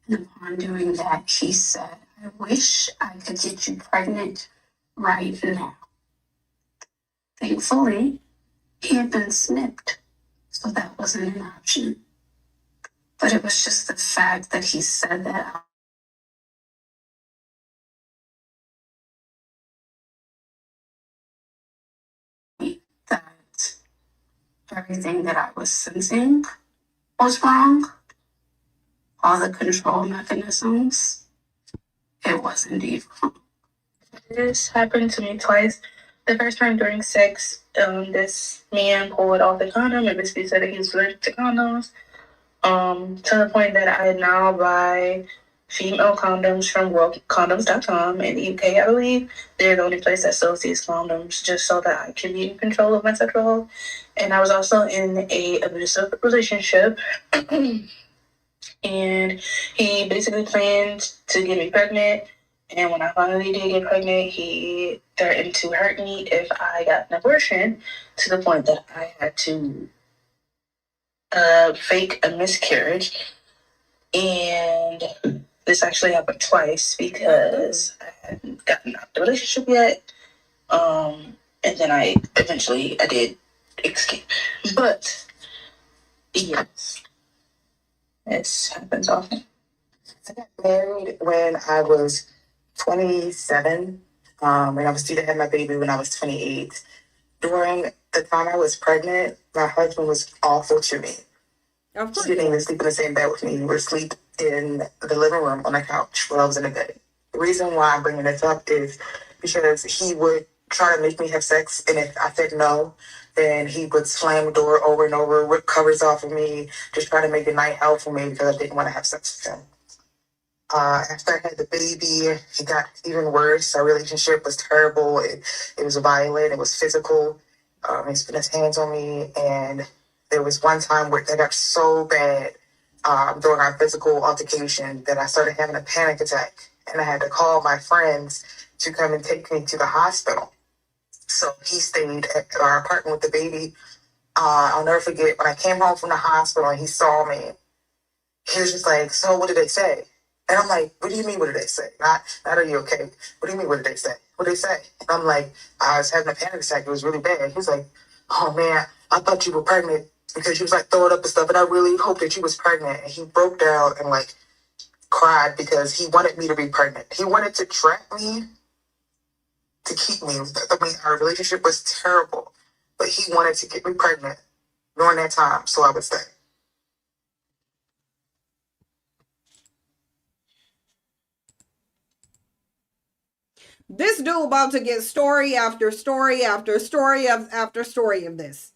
And upon doing that, he said, "I wish I could get you pregnant right now." Thankfully, he had been snipped, so that wasn't an option. But it was just the fact that he said that that everything that I was sensing was wrong. All the control mechanisms, it was indeed wrong. This happened to me twice. The first time during sex, this man pulled off the condom and basically said that he was allergic to condoms. To the point that I now buy female condoms from worldcondoms.com in the UK, I believe. They're the only place that sells these condoms just so that I can be in control of my sexual health. And I was also in a abusive relationship. And he basically planned to get me pregnant. And when I finally did get pregnant, he threatened to hurt me if I got an abortion, to the point that I had to fake a miscarriage. And this actually happened twice because I hadn't gotten out of the relationship yet. And then I did escape. But yes, this happens often. I got married when I was 27, and I was due to have my baby when I was 28. During the time I was pregnant, my husband was awful to me. Of course. He didn't even sleep in the same bed with me. He would sleep in the living room on the couch while I was in the bed. The reason why I'm bringing this up is because he would try to make me have sex, and if I said no, then he would slam the door over and over, rip covers off of me, just try to make the night hell for me because I didn't want to have sex with him. After I had the baby, it got even worse. Our relationship was terrible. It was violent. It was physical. He spit his hands on me, and there was one time where it got so bad during our physical altercation that I started having a panic attack, and I had to call my friends to come and take me to the hospital. So he stayed at our apartment with the baby. I'll never forget when I came home from the hospital and he saw me. He was just like, "So what did they say?" And I'm like, "What do you mean, what did they say? Not are you okay? What do you mean, what did they say? What did they say?" And I'm like, "I was having a panic attack. It was really bad." He was like, "Oh man, I thought you were pregnant," because she was like throwing up and stuff. And I really hoped that you was pregnant. And he broke down and like cried because he wanted me to be pregnant. He wanted to trap me to keep me. I mean, our relationship was terrible, but he wanted to get me pregnant during that time, so I would stay. This dude about to get story after story after story after story of this.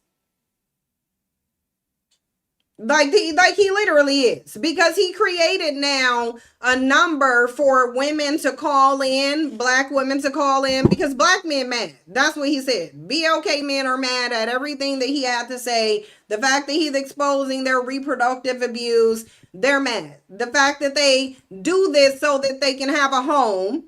Like he literally is, because he created now a number for women to call in, black women to call in, because black men mad. That's what he said. BLK men are mad at everything that he had to say. The fact that he's exposing their reproductive abuse, they're mad. The fact that they do this so that they can have a home.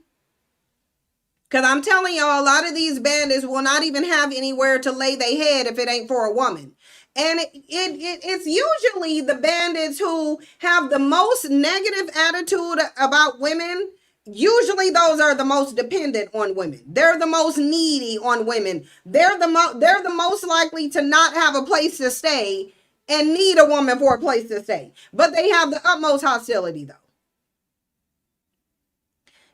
Because I'm telling y'all, a lot of these bandits will not even have anywhere to lay their head if it ain't for a woman. And it's usually the bandits who have the most negative attitude about women. Usually those are the most dependent on women. They're the most needy on women. They're the most likely to not have a place to stay and need a woman for a place to stay. But they have the utmost hostility though.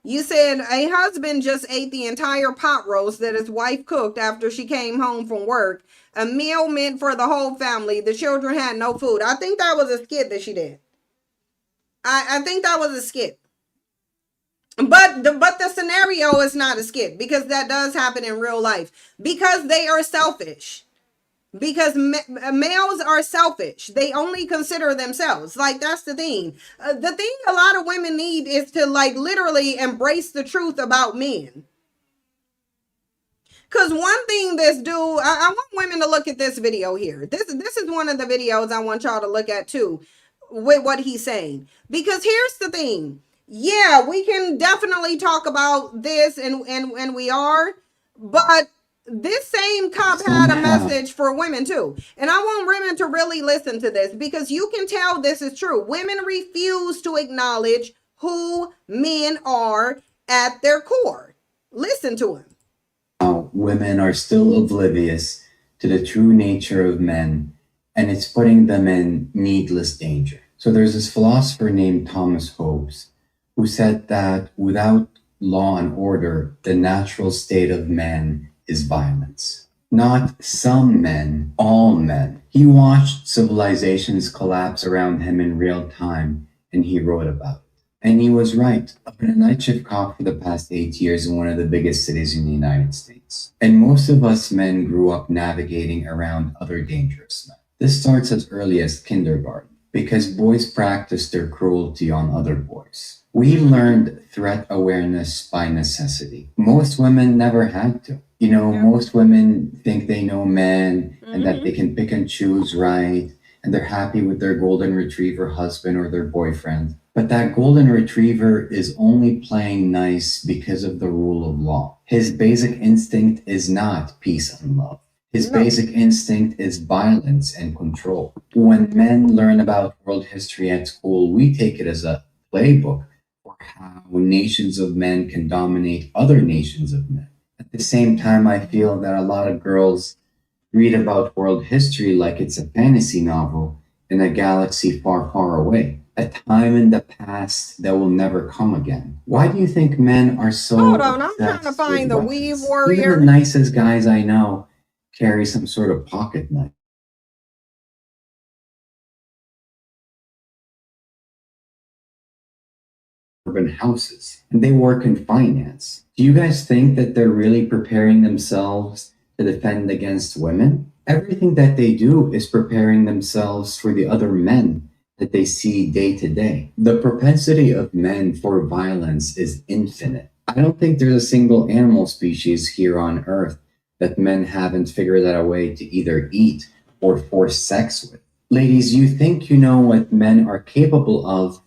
You said a husband just ate the entire pot roast that his wife cooked after she came home from work. A meal meant for the whole family. The children had no food. I think that was a skit that she did. I think that was a skit. But the scenario is not a skit, because that does happen in real life. Because they are selfish. Because males are selfish. They only consider themselves. Like, that's the thing. The thing a lot of women need is to, like, literally embrace the truth about men. Because one thing this dude, I want women to look at this video here. This is one of the videos I want y'all to look at too, with what he's saying. Because here's the thing. Yeah, we can definitely talk about this, and we are, but this same cop had a message for women too. And I want women to really listen to this, because you can tell this is true. Women refuse to acknowledge who men are at their core. Listen to him. Women are still oblivious to the true nature of men, and it's putting them in needless danger. So there's this philosopher named Thomas Hobbes who said that without law and order, the natural state of man is violence. Not some men, all men. He watched civilizations collapse around him in real time, and he wrote about it. And he was right. I've been a night shift cop for the past 8 years in one of the biggest cities in the United States. And most of us men grew up navigating around other dangerous men. This starts as early as kindergarten because boys practice their cruelty on other boys. We learned threat awareness by necessity. Most women never had to. You know, most women think they know men and that they can pick and choose right, and they're happy with their golden retriever husband or their boyfriend. But that golden retriever is only playing nice because of the rule of law. His basic instinct is not peace and love. His basic instinct is violence and control. When men learn about world history at school, we take it as a playbook for how nations of men can dominate other nations of men. At the same time, I feel that a lot of girls read about world history like it's a fantasy novel in a galaxy far, far away. A time in the past that will never come again. Why do you think men are so Hold on, I'm obsessed trying to find with the weapons? Weave Even Warrior. the nicest guys I know carry some sort of pocket knife. Urban houses, and they work in finance. Do you guys think that they're really preparing themselves to defend against women? Everything that they do is preparing themselves for the other men that they see day to day. The propensity of men for violence is infinite. I don't think there's a single animal species here on Earth that men haven't figured out a way to either eat or force sex with. Ladies, you think you know what men are capable of,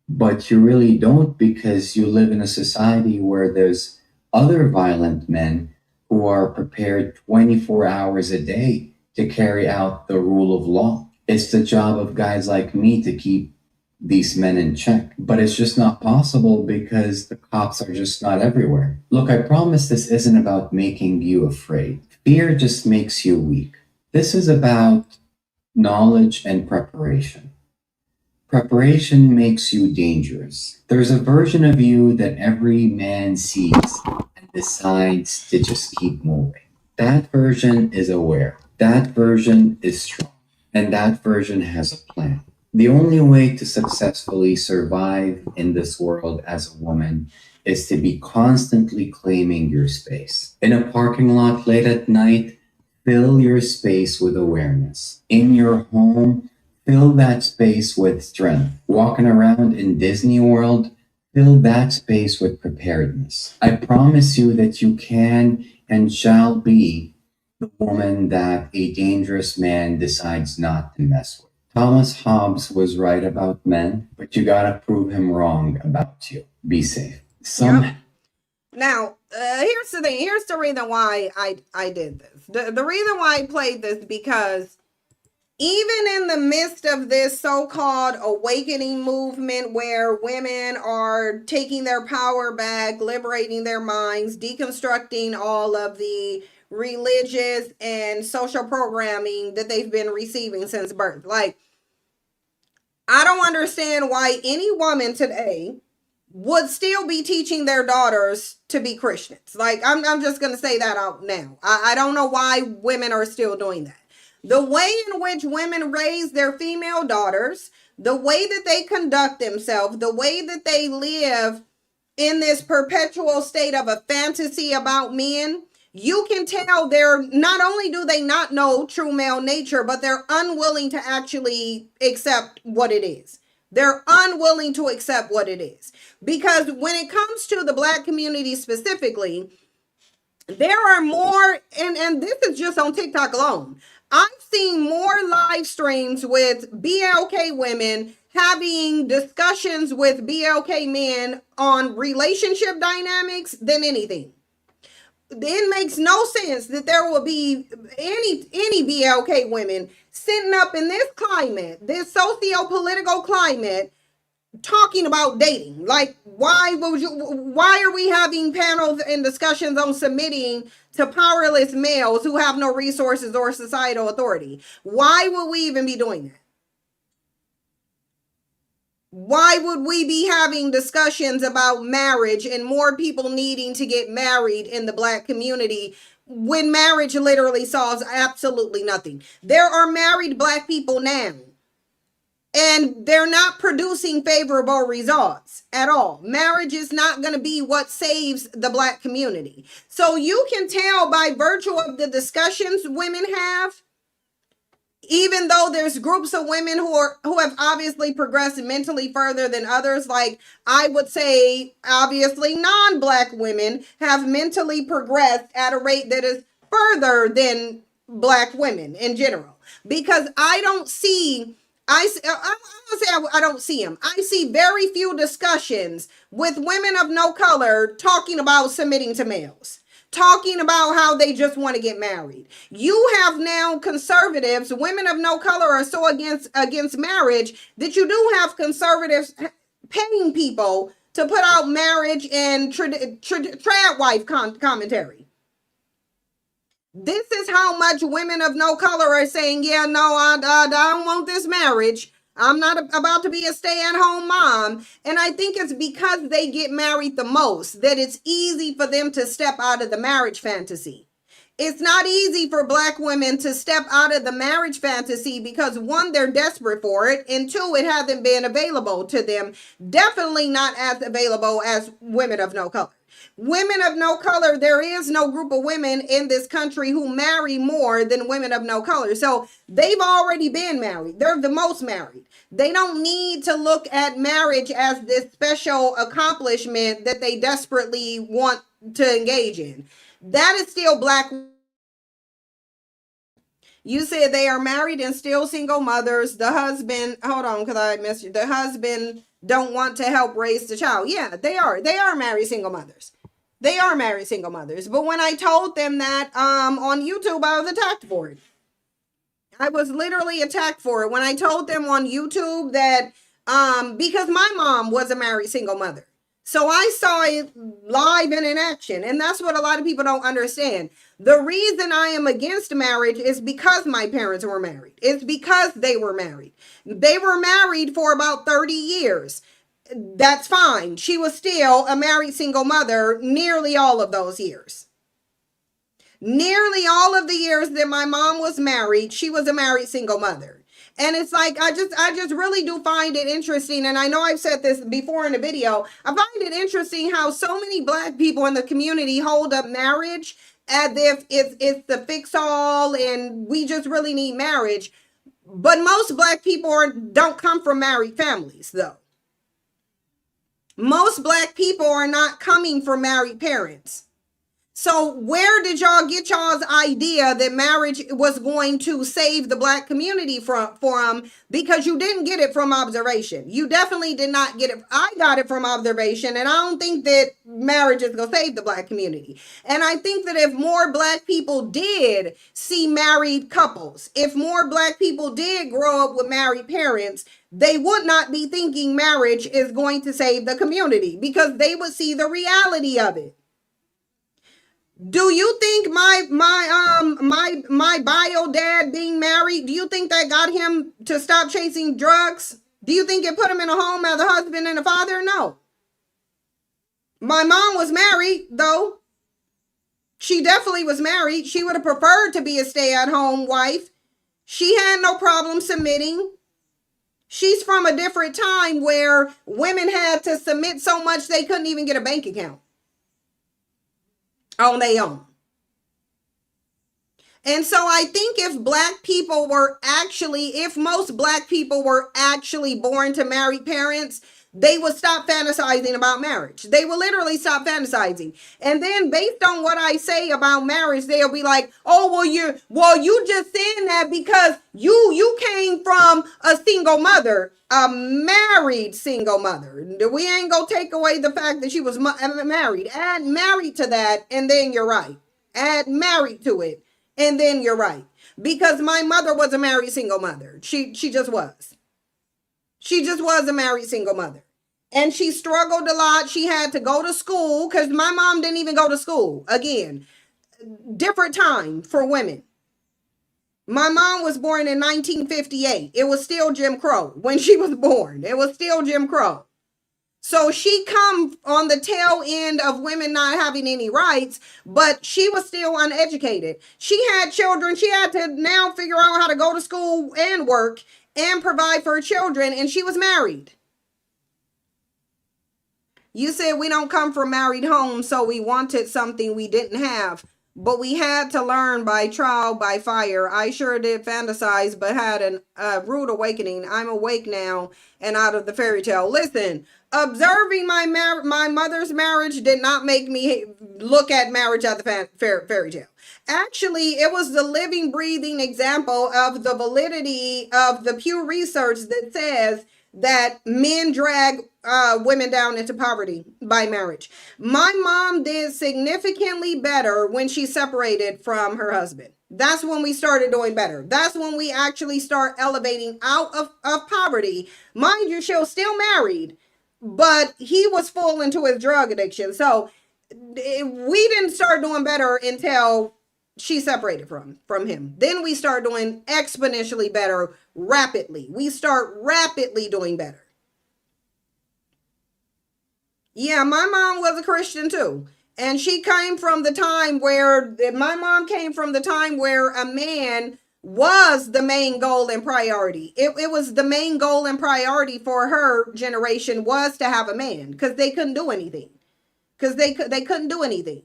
but you really don't because you live in a society where there's other violent men who are prepared 24 hours a day to carry out the rule of law. It's the job of guys like me to keep these men in check, but it's just not possible because the cops are just not everywhere. Look, I promise this isn't about making you afraid. Fear just makes you weak. This is about knowledge and preparation. Preparation makes you dangerous. There's a version of you that every man sees and decides to just keep moving. That version is aware. That version is strong. And that version has a plan. The only way to successfully survive in this world as a woman is to be constantly claiming your space. In a parking lot late at night, fill your space with awareness. In your home, fill that space with strength. Walking around in Disney World, fill that space with preparedness. I promise you that you can and shall be the woman that a dangerous man decides not to mess with. Thomas Hobbes was right about men, but you gotta prove him wrong about you. Be safe. Now, here's the thing. Here's the reason why I did this. The reason why I played this because even in the midst of this so-called awakening movement where women are taking their power back, liberating their minds, deconstructing all of the religious and social programming that they've been receiving since birth. Like, I don't understand why any woman today would still be teaching their daughters to be Christians. Like, I'm just going to say that out now. I don't know why women are still doing that. The way in which women raise their female daughters, the way that they conduct themselves, the way that they live in this perpetual state of a fantasy about men, you can tell they're not only do they not know true male nature, but they're unwilling to actually accept what it is. They're unwilling to accept what it is. Because when it comes to the Black community specifically, there are more, and this is just on TikTok alone. I've seen more live streams with BLK women having discussions with BLK men on relationship dynamics than anything. It makes no sense that there will be any BLK women sitting up in this climate, this socio-political climate, talking about dating. Like, why are we having panels and discussions on submitting to powerless males who have no resources or societal authority? Why would we even be doing that? Why would we be having discussions about marriage and more people needing to get married in the Black community when marriage literally solves absolutely nothing? There are married Black people now and they're not producing favorable results at all. Marriage is not going to be what saves the Black community. So you can tell by virtue of the discussions women have, even though there's groups of women who have obviously progressed mentally further than others, like I would say obviously non-Black women have mentally progressed at a rate that is further than Black women in general, because I don't see I don't see them. I see very few discussions with women of no color talking about submitting to males, talking about how they just want to get married. You have now conservatives, women of no color are so against marriage that you do have conservatives paying people to put out marriage and trad wife commentary. This is how much women of no color are saying, yeah, no, I don't want this marriage. I'm not about to be a stay-at-home mom. And I think it's because they get married the most that it's easy for them to step out of the marriage fantasy. It's not easy for Black women to step out of the marriage fantasy because, one, they're desperate for it, and two, it hasn't been available to them. Definitely not as available as women of no color. Women of no color, there is no group of women in this country who marry more than women of no color. So they've already been married. They're the most married. They don't need to look at marriage as this special accomplishment that they desperately want to engage in. That is still Black. You said they are married and still single mothers. The husband, hold on, because I missed you. The husband don't want to help raise the child. Yeah, they are. They are married single mothers. They are married single mothers. But when I told them that on YouTube, I was attacked for it. I was literally attacked for it when I told them on YouTube that because my mom was a married single mother. So I saw it live and in action. And that's what a lot of people don't understand. The reason I am against marriage is because my parents were married. It's because they were married. They were married for about 30 years. That's fine. She was still a married single mother nearly all of those years. Nearly all of the years that my mom was married, she was a married single mother. And it's like, I just really do find it interesting. And I know I've said this before in a video. I find it interesting how so many Black people in the community hold up marriage as if it's the fix-all and we just really need marriage. But most Black people don't come from married families, though. Most Black people are not coming from married parents. So where did y'all get y'all's idea that marriage was going to save the Black community from? Because you didn't get it from observation. You definitely did not get it. I got it from observation, and I don't think that marriage is going to save the Black community. And I think that if more Black people did see married couples, if more Black people did grow up with married parents, they would not be thinking marriage is going to save the community because they would see the reality of it. Do you think my bio dad being married, do you think that got him to stop chasing drugs? Do you think it put him in a home as a husband and a father? No. My mom was married, though. She definitely was married. She would have preferred to be a stay-at-home wife. She had no problem submitting. She's from a different time where women had to submit so much they couldn't even get a bank account on their own. And so I think if most Black people were actually born to married parents, they would stop fantasizing about marriage. They will literally stop fantasizing. And then based on what I say about marriage, they'll be like, oh, you just saying that because you came from a single mother, a married single mother. We ain't gonna take away the fact that she was married. Add married to that, and then you're right. Add married to it, and then you're right. Because my mother was a married single mother. She just was. She just was a married single mother. And she struggled a lot. She had to go to school because my mom didn't even go to school. Again, different time for women. My mom was born in 1958. It was still Jim Crow when she was born. It was still Jim Crow. So she come on the tail end of women not having any rights, but she was still uneducated. She had children. She had to now figure out how to go to school and work and provide for her children, and she was married. You said we don't come from married homes, so we wanted something we didn't have. But we had to learn by trial, by fire. I sure did fantasize, but had a rude awakening. I'm awake now and out of the fairy tale. Listen, observing my mother's marriage did not make me look at marriage as the fairy tale. Actually, it was the living, breathing example of the validity of the Pew Research that says that men drag women down into poverty by marriage. My mom did significantly better when she separated from her husband. That's when we started doing better. That's when we actually start elevating out of poverty. Mind you, she was still married, but he was full into his drug addiction. So we didn't start doing better until she separated from him. Then we start doing exponentially better rapidly. We start rapidly doing better. Yeah, my mom was a Christian too. And she came from the time where my mom came from the time where a man was the main goal and priority. It was the main goal and priority for her generation was to have a man because they couldn't do anything. Because they couldn't do anything.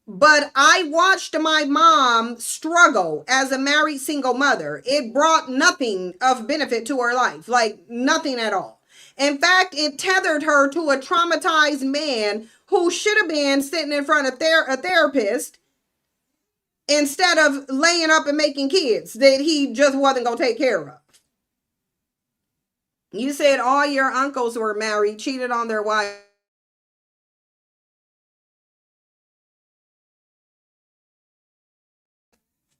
But I watched my mom struggle as a married single mother. It brought nothing of benefit to her life, like nothing at all. In fact, it tethered her to a traumatized man who should have been sitting in front of a therapist instead of laying up and making kids that he just wasn't going to take care of. You said all your uncles were married, cheated on their wife.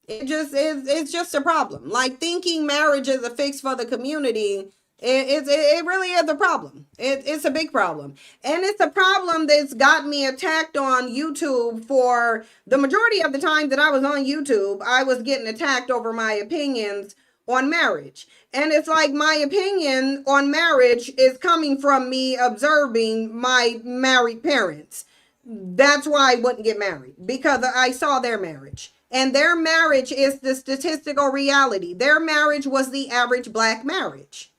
It's just a problem. Like thinking marriage is a fix for the community. It really is a problem. It's a big problem. And it's a problem that's got me attacked on YouTube for the majority of the time that I was on YouTube. I was getting attacked over my opinions on marriage. And it's like my opinion on marriage is coming from me observing my married parents. That's why I wouldn't get married, because I saw their marriage. And their marriage is the statistical reality. Their marriage was the average black marriage.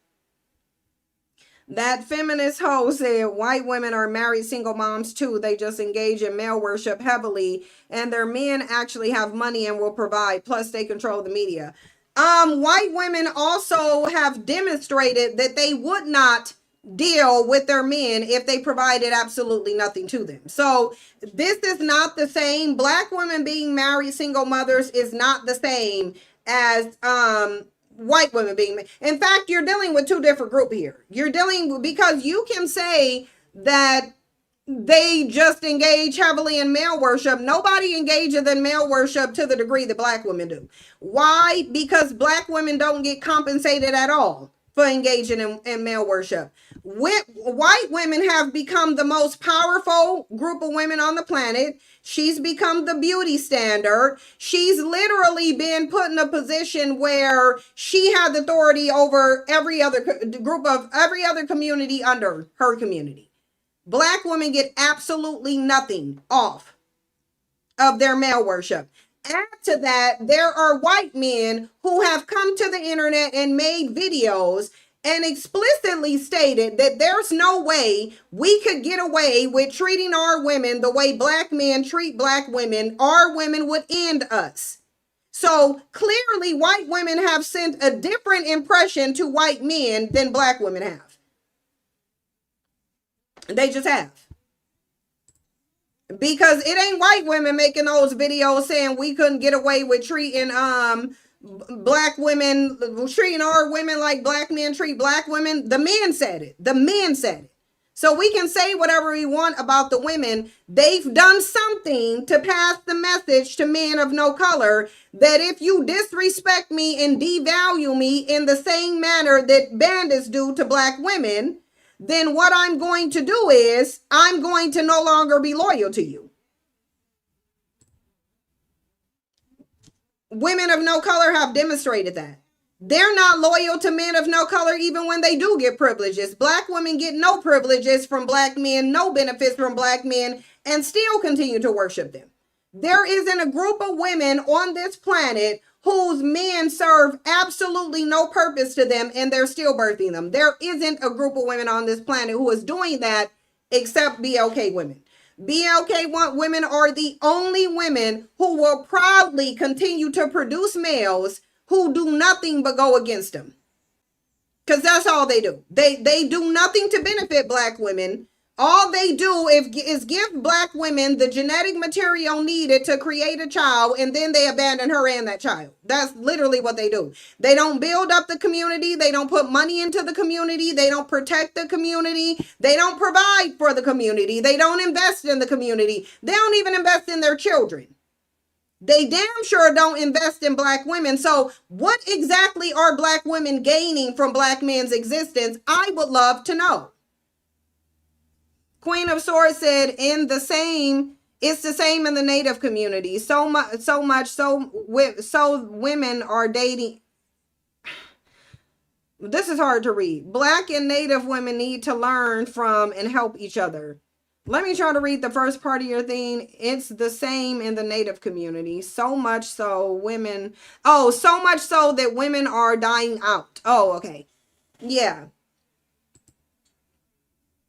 That feminist hoe said white women are married single moms too. They just engage in male worship heavily, and their men actually have money and will provide. Plus, they control the media. White women also have demonstrated that they would not deal with their men if they provided absolutely nothing to them. So this is not the same. Black women being married single mothers is not the same as white women being. In fact, you're dealing with two different groups here. You're dealing, because you can say that they just engage heavily in male worship. Nobody engages in male worship to the degree that black women do. Why? Because black women don't get compensated at all for engaging in male worship. White women have become the most powerful group of women on the planet. She's become the beauty standard. She's literally been put in a position where she had authority over every other community under her community. Black women get absolutely nothing off of their male worship. Add to that, there are white men who have come to the internet and made videos and explicitly stated that there's no way we could get away with treating our women the way black men treat black women. Our women would end us. So clearly white women have sent a different impression to white men than black women have. They just have. Because it ain't white women making those videos saying we couldn't get away with treating black women, treating our women like black men treat black women. The men said it. The men said it. So we can say whatever we want about the women. They've done something to pass the message to men of no color that if you disrespect me and devalue me in the same manner that bandits do to black women, then what I'm going to do is I'm going to no longer be loyal to you. Women of no color have demonstrated that. They're not loyal to men of no color even when they do get privileges. Black women get no privileges from black men, no benefits from black men, and still continue to worship them. There isn't a group of women on this planet whose men serve absolutely no purpose to them and they're still birthing them. There isn't a group of women on this planet who is doing that except BLK women. BLK women are the only women who will proudly continue to produce males who do nothing but go against them. Because that's all they do. They do nothing to benefit black women. All they do is give black women the genetic material needed to create a child, and then they abandon her and that child. That's literally what they do. They don't build up the community. They don't put money into the community. They don't protect the community. They don't provide for the community. They don't invest in the community. They don't even invest in their children. They damn sure don't invest in black women. So what exactly are black women gaining from black men's existence? I would love to know. Queen of Swords said, it's the same in the Native community. So women are dating. This is hard to read. Black and Native women need to learn from and help each other. Let me try to read the first part of your thing. It's the same in the Native community. So much so that women are dying out. Oh, okay. Yeah.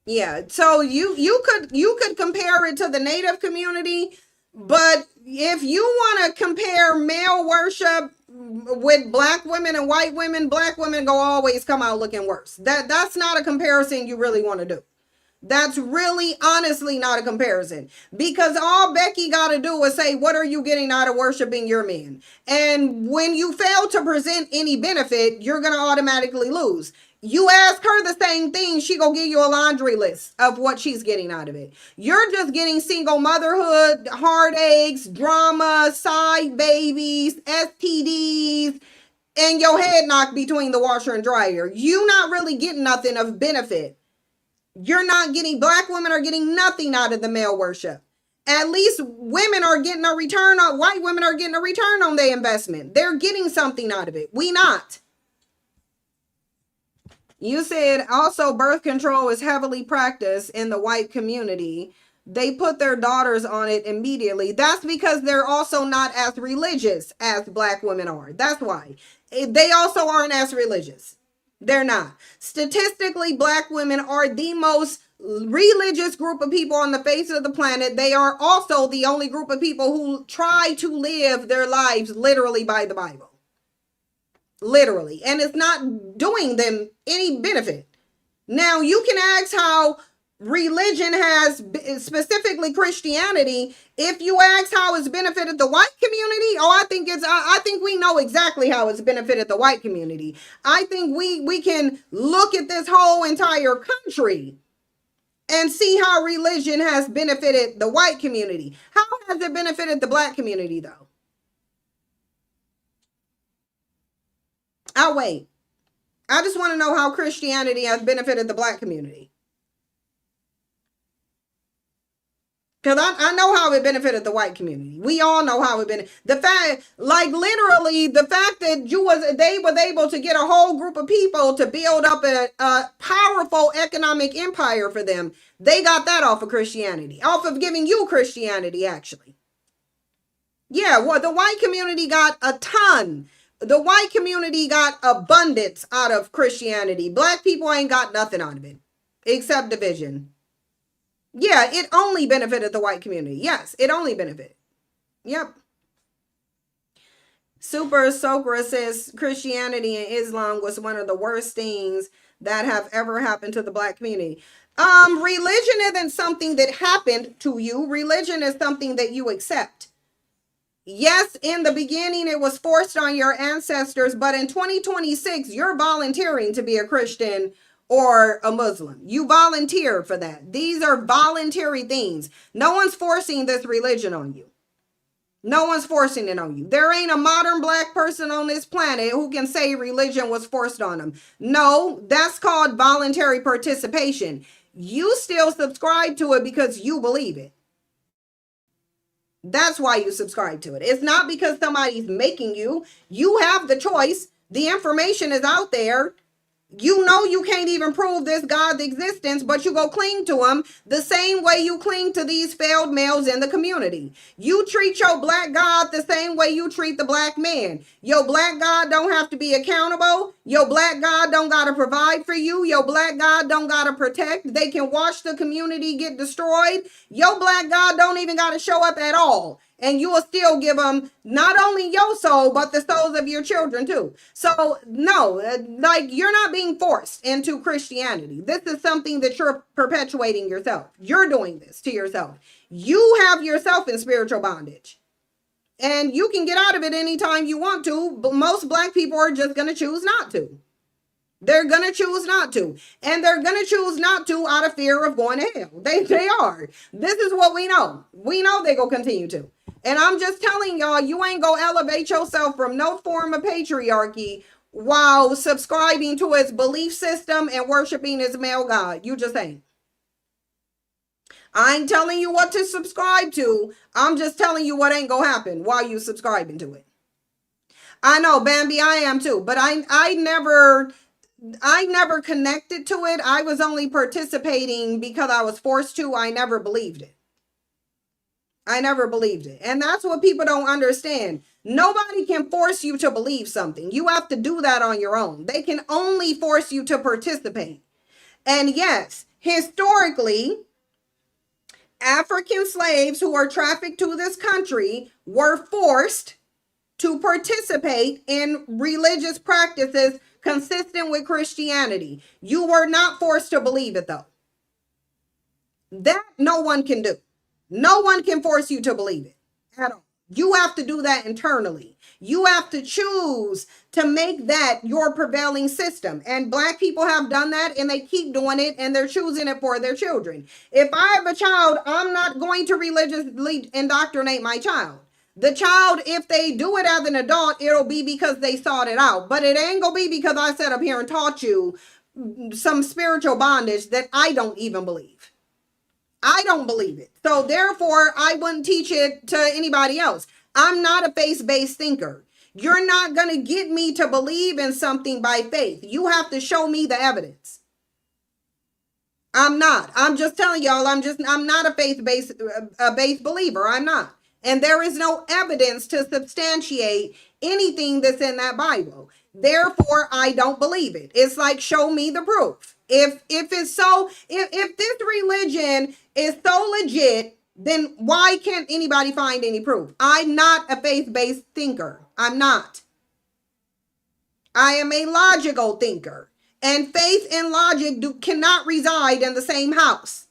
Yeah, so you could compare it to the Native community, but if you want to compare male worship with black women and white women, black women go always come out looking worse. That's not a comparison you really want to do. That's really honestly not a comparison, because all Becky got to do is say, what are you getting out of worshiping your man? And when you fail to present any benefit, you're going to automatically lose. You ask her the same thing, she gonna give you a laundry list of what she's getting out of it. You're just getting single motherhood, heartaches, drama, side babies, STDs, and your head knocked between the washer and dryer. You not really getting nothing of benefit. You're not getting, black women are getting nothing out of the male worship. At least women are getting a return on, white women are getting a return on their investment. They're getting something out of it. We not. You said also birth control is heavily practiced in the white community. They put their daughters on it immediately. That's because they're also not as religious as black women are. That's why. They also aren't as religious. They're not. Statistically, black women are the most religious group of people on the face of the planet. They are also the only group of people who try to live their lives literally by the Bible. Literally. And it's not doing them any benefit. Now, you can ask how religion has, specifically Christianity, if you ask how it's benefited the white community, I think we know exactly how it's benefited the white community. I think we can look at this whole entire country and see how religion has benefited the white community. How has it benefited the black community, though? I'll wait. I just want to know how Christianity has benefited the black community. Because I know how it benefited the white community. We all know how it benefited. The fact, like literally, the fact that they was able to get a whole group of people to build up a powerful economic empire for them. They got that off of Christianity. Off of giving you Christianity, actually. Yeah, well, the white community got a ton. The white community got abundance out of Christianity. Black people ain't got nothing out of it except division. Yeah, it only benefited the white community. Yes, it only benefited. Yep. Super Sokra says Christianity and Islam was one of the worst things that have ever happened to the black community. Religion isn't something that happened to you. Religion is something that you accept. Yes, in the beginning, it was forced on your ancestors, but in 2026, you're volunteering to be a Christian or a Muslim. You volunteer for that. These are voluntary things. No one's forcing this religion on you. No one's forcing it on you. There ain't a modern black person on this planet who can say religion was forced on them. No, that's called voluntary participation. You still subscribe to it because you believe it. That's why you subscribe to it. It's not because somebody's making you. You have the choice. The information is out there. You know you can't even prove this God's existence, but you go cling to him the same way you cling to these failed males in the community. You treat your black God the same way you treat the black man. Your black God don't have to be accountable. Your black God don't got to provide for you. Your black God don't got to protect. They can watch the community get destroyed. Your black God don't even got to show up at all. And you will still give them not only your soul, but the souls of your children too. So no, like, you're not being forced into Christianity. This is something that you're perpetuating yourself. You're doing this to yourself. You have yourself in spiritual bondage. And you can get out of it anytime you want to, but most black people are just going to choose not to. They're going to choose not to. And they're going to choose not to out of fear of going to hell. They are. This is what we know. We know they going to continue to. And I'm just telling y'all, you ain't going to elevate yourself from no form of patriarchy while subscribing to its belief system and worshiping its male god. You just ain't. I ain't telling you what to subscribe to. I'm just telling you what ain't going to happen while you subscribing to it. I know, Bambi, I am too. But I never connected to it. I was only participating because I was forced to. I never believed it. I never believed it. And that's what people don't understand. Nobody can force you to believe something. You have to do that on your own. They can only force you to participate. And yes, historically, African slaves who were trafficked to this country were forced to participate in religious practices consistent with Christianity. You were not forced to believe it, though. That no one can do. No one can force you to believe it at all. You have to do that internally. You have to choose to make that your prevailing system. And black people have done that, and they keep doing it, and they're choosing it for their children. If I have a child, I'm not going to religiously indoctrinate my child. The child, if they do it as an adult, it'll be because they sought it out. But it ain't gonna be because I sat up here and taught you some spiritual bondage that I don't even believe. I don't believe it. So therefore, I wouldn't teach it to anybody else. I'm not a faith-based thinker. You're not going to get me to believe in something by faith. You have to show me the evidence. I'm not. I'm just telling y'all, I'm not a faith-based believer. I'm not. And there is no evidence to substantiate anything that's in that Bible. Therefore, I don't believe it. It's like, show me the proof. If it's so, if this religion is so legit, then why can't anybody find any proof? I'm not a faith-based thinker. I'm not. I am a logical thinker. And faith and logic cannot reside in the same house.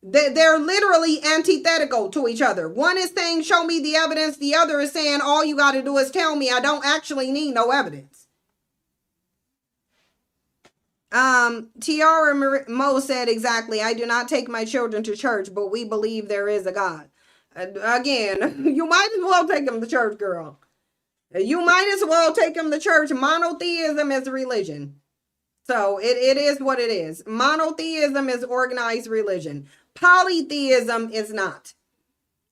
They're literally antithetical to each other. One is saying, show me the evidence. The other is saying, all you got to do is tell me. I don't actually need no evidence. Tiara Mo said exactly, I do not take my children to church, but we believe there is a God. Again, you might as well take them to church, girl. You might as well take them to church. Monotheism is a religion. So it is what it is. Monotheism is organized religion. Polytheism is not.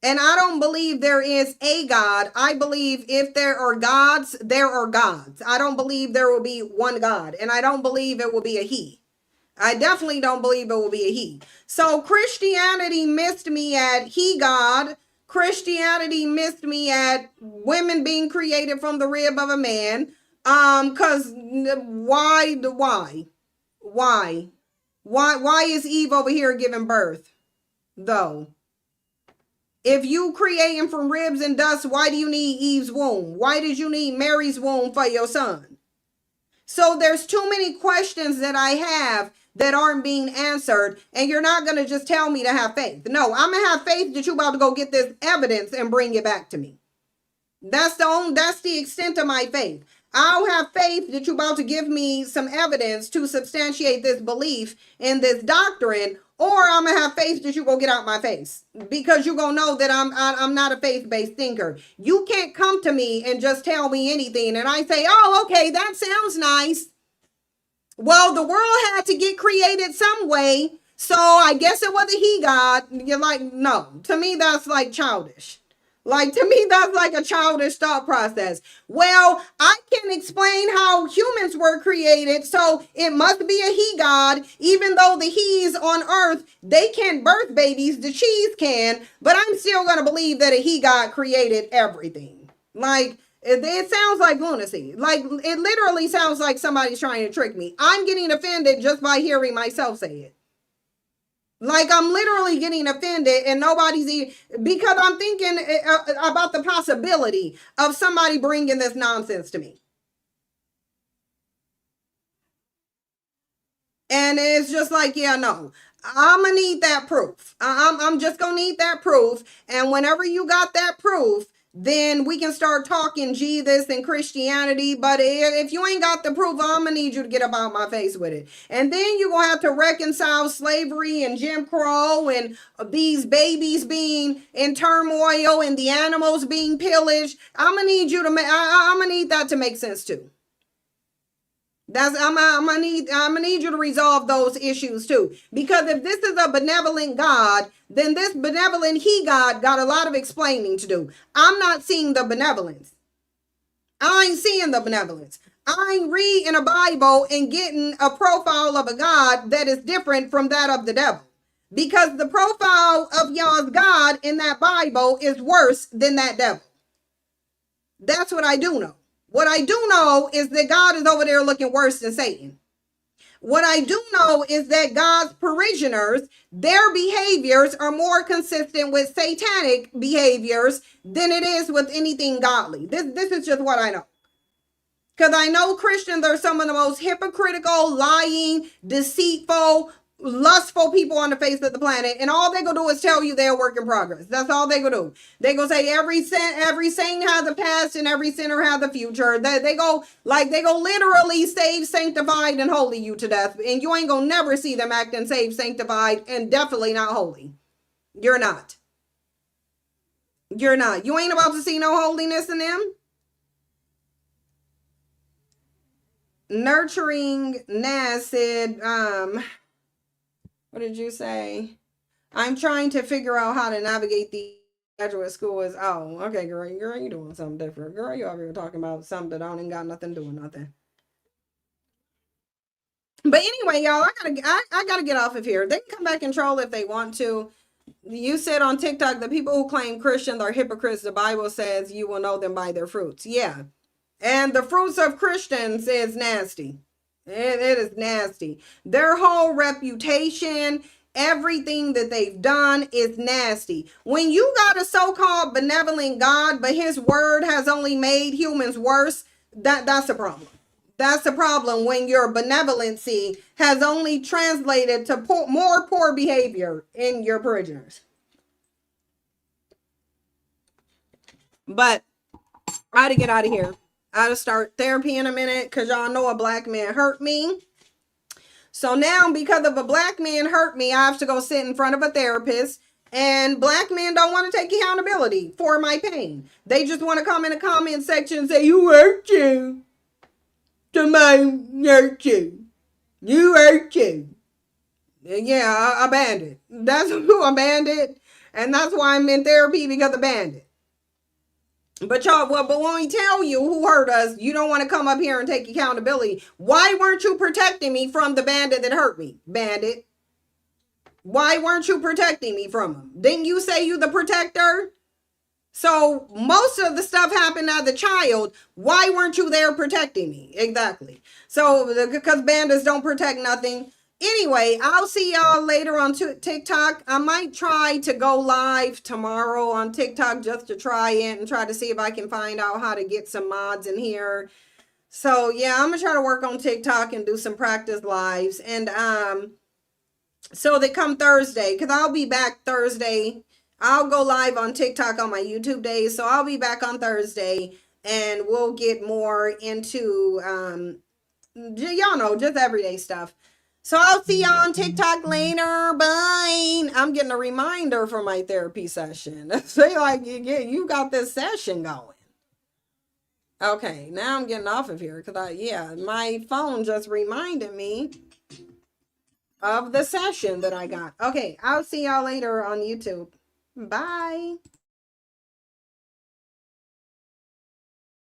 And I don't believe there is a God. I believe if there are gods, there are gods. I don't believe there will be one God. And I don't believe it will be a he. I definitely don't believe it will be a he. So Christianity missed me at he God. Christianity missed me at women being created from the rib of a man. Cause why is Eve over here giving birth though? If you creating from ribs and dust, why do you need Eve's womb? Why did you need Mary's womb for your son? So there's too many questions that I have that aren't being answered, and you're not going to just tell me to have faith. No, I'm going to have faith that you're about to go get this evidence and bring it back to me. That's the extent of my faith. I'll have faith that you're about to give me some evidence to substantiate this belief in this doctrine, or I'm going to have faith that you go get out my face, because you're going to know that I'm not a faith-based thinker. You can't come to me and just tell me anything and I say, oh, okay, that sounds nice. Well, the world had to get created some way, so I guess it was a he God. You're like, no, to me that's like childish. Like, to me, that's like a childish thought process. Well, I can explain how humans were created, so it must be a he god, even though the he's on earth, they can't birth babies, the cheese can, but I'm still going to believe that a he god created everything. Like, it sounds like lunacy. Like, it literally sounds like somebody's trying to trick me. I'm getting offended just by hearing myself say it. Like, I'm literally getting offended and nobody's because I'm thinking about the possibility of somebody bringing this nonsense to me. And it's just like, yeah, no, I'm gonna need that proof. I'm just gonna need that proof. And whenever you got that proof, then we can start talking Jesus and Christianity. But if you ain't got the proof, I'm gonna need you to get up out my face with it. And then you're gonna have to reconcile slavery and Jim Crow and these babies being in turmoil and the animals being pillaged. I'm gonna need you to I'm gonna need that to make sense too. I'm gonna need you to resolve those issues too. Because if this is a benevolent God, then this benevolent he God got a lot of explaining to do. I'm not seeing the benevolence. I ain't seeing the benevolence. I ain't reading a Bible and getting a profile of a God that is different from that of the devil. Because the profile of y'all's God in that Bible is worse than that devil. That's what I do know. What I do know is that God is over there looking worse than Satan. What I do know is that God's parishioners, their behaviors are more consistent with satanic behaviors than it is with anything godly. This is just what I know. Because I know Christians are some of the most hypocritical, lying, deceitful, lustful people on the face of the planet, and all they gonna do is tell you they're a work in progress. That's all they gonna do. They gonna say every saint has a past and every sinner has a future. They go literally save, sanctified, and holy you to death, and you ain't gonna never see them acting saved, sanctified, and definitely not holy. You're not. You're not. You ain't about to see no holiness in them. Nurturing Naz said, what did you say? I'm trying to figure out how to navigate the graduate school. Okay, girl, you doing something different. Girl, you over here talking about something that don't even got nothing to do with nothing. But anyway, y'all, I gotta get off of here. They can come back and troll if they want to. You said on TikTok that people who claim Christians are hypocrites. The Bible says you will know them by their fruits. Yeah. And the fruits of Christians is nasty. It is nasty. Their whole reputation, everything that they've done is nasty. When you got a so-called benevolent God, but his word has only made humans worse, that's a problem. That's a problem when your benevolency has only translated to more poor behavior in your parishioners. But I had to get out of here. I had to start therapy in a minute because y'all know a black man hurt me. So now because of a black man hurt me, I have to go sit in front of a therapist. And black men don't want to take accountability for my pain. They just want to come in the comment section and say, you hurt you. Somebody hurt you. You hurt you. Yeah, I bandit. That's who I bandit. And that's why I'm in therapy, because of bandit. But y'all, but when we tell you who hurt us, you don't want to come up here and take accountability. Why weren't you protecting me from the bandit that hurt me, bandit? Why weren't you protecting me from him? Didn't you say you the protector? So most of the stuff happened as a child. Why weren't you there protecting me? Exactly. So because bandits don't protect nothing. Anyway, I'll see y'all later on TikTok. I might try to go live tomorrow on TikTok just to try it and try to see if I can find out how to get some mods in here. So yeah, I'm gonna try to work on TikTok and do some practice lives. And so they come Thursday, because I'll be back Thursday. I'll go live on TikTok on my YouTube days. So I'll be back on Thursday and we'll get more into y'all know, just everyday stuff. So I'll see y'all on TikTok later. Bye. I'm getting a reminder for my therapy session. Say like, you got this session going. Okay, now I'm getting off of here because my phone just reminded me of the session that I got. Okay, I'll see y'all later on YouTube. Bye.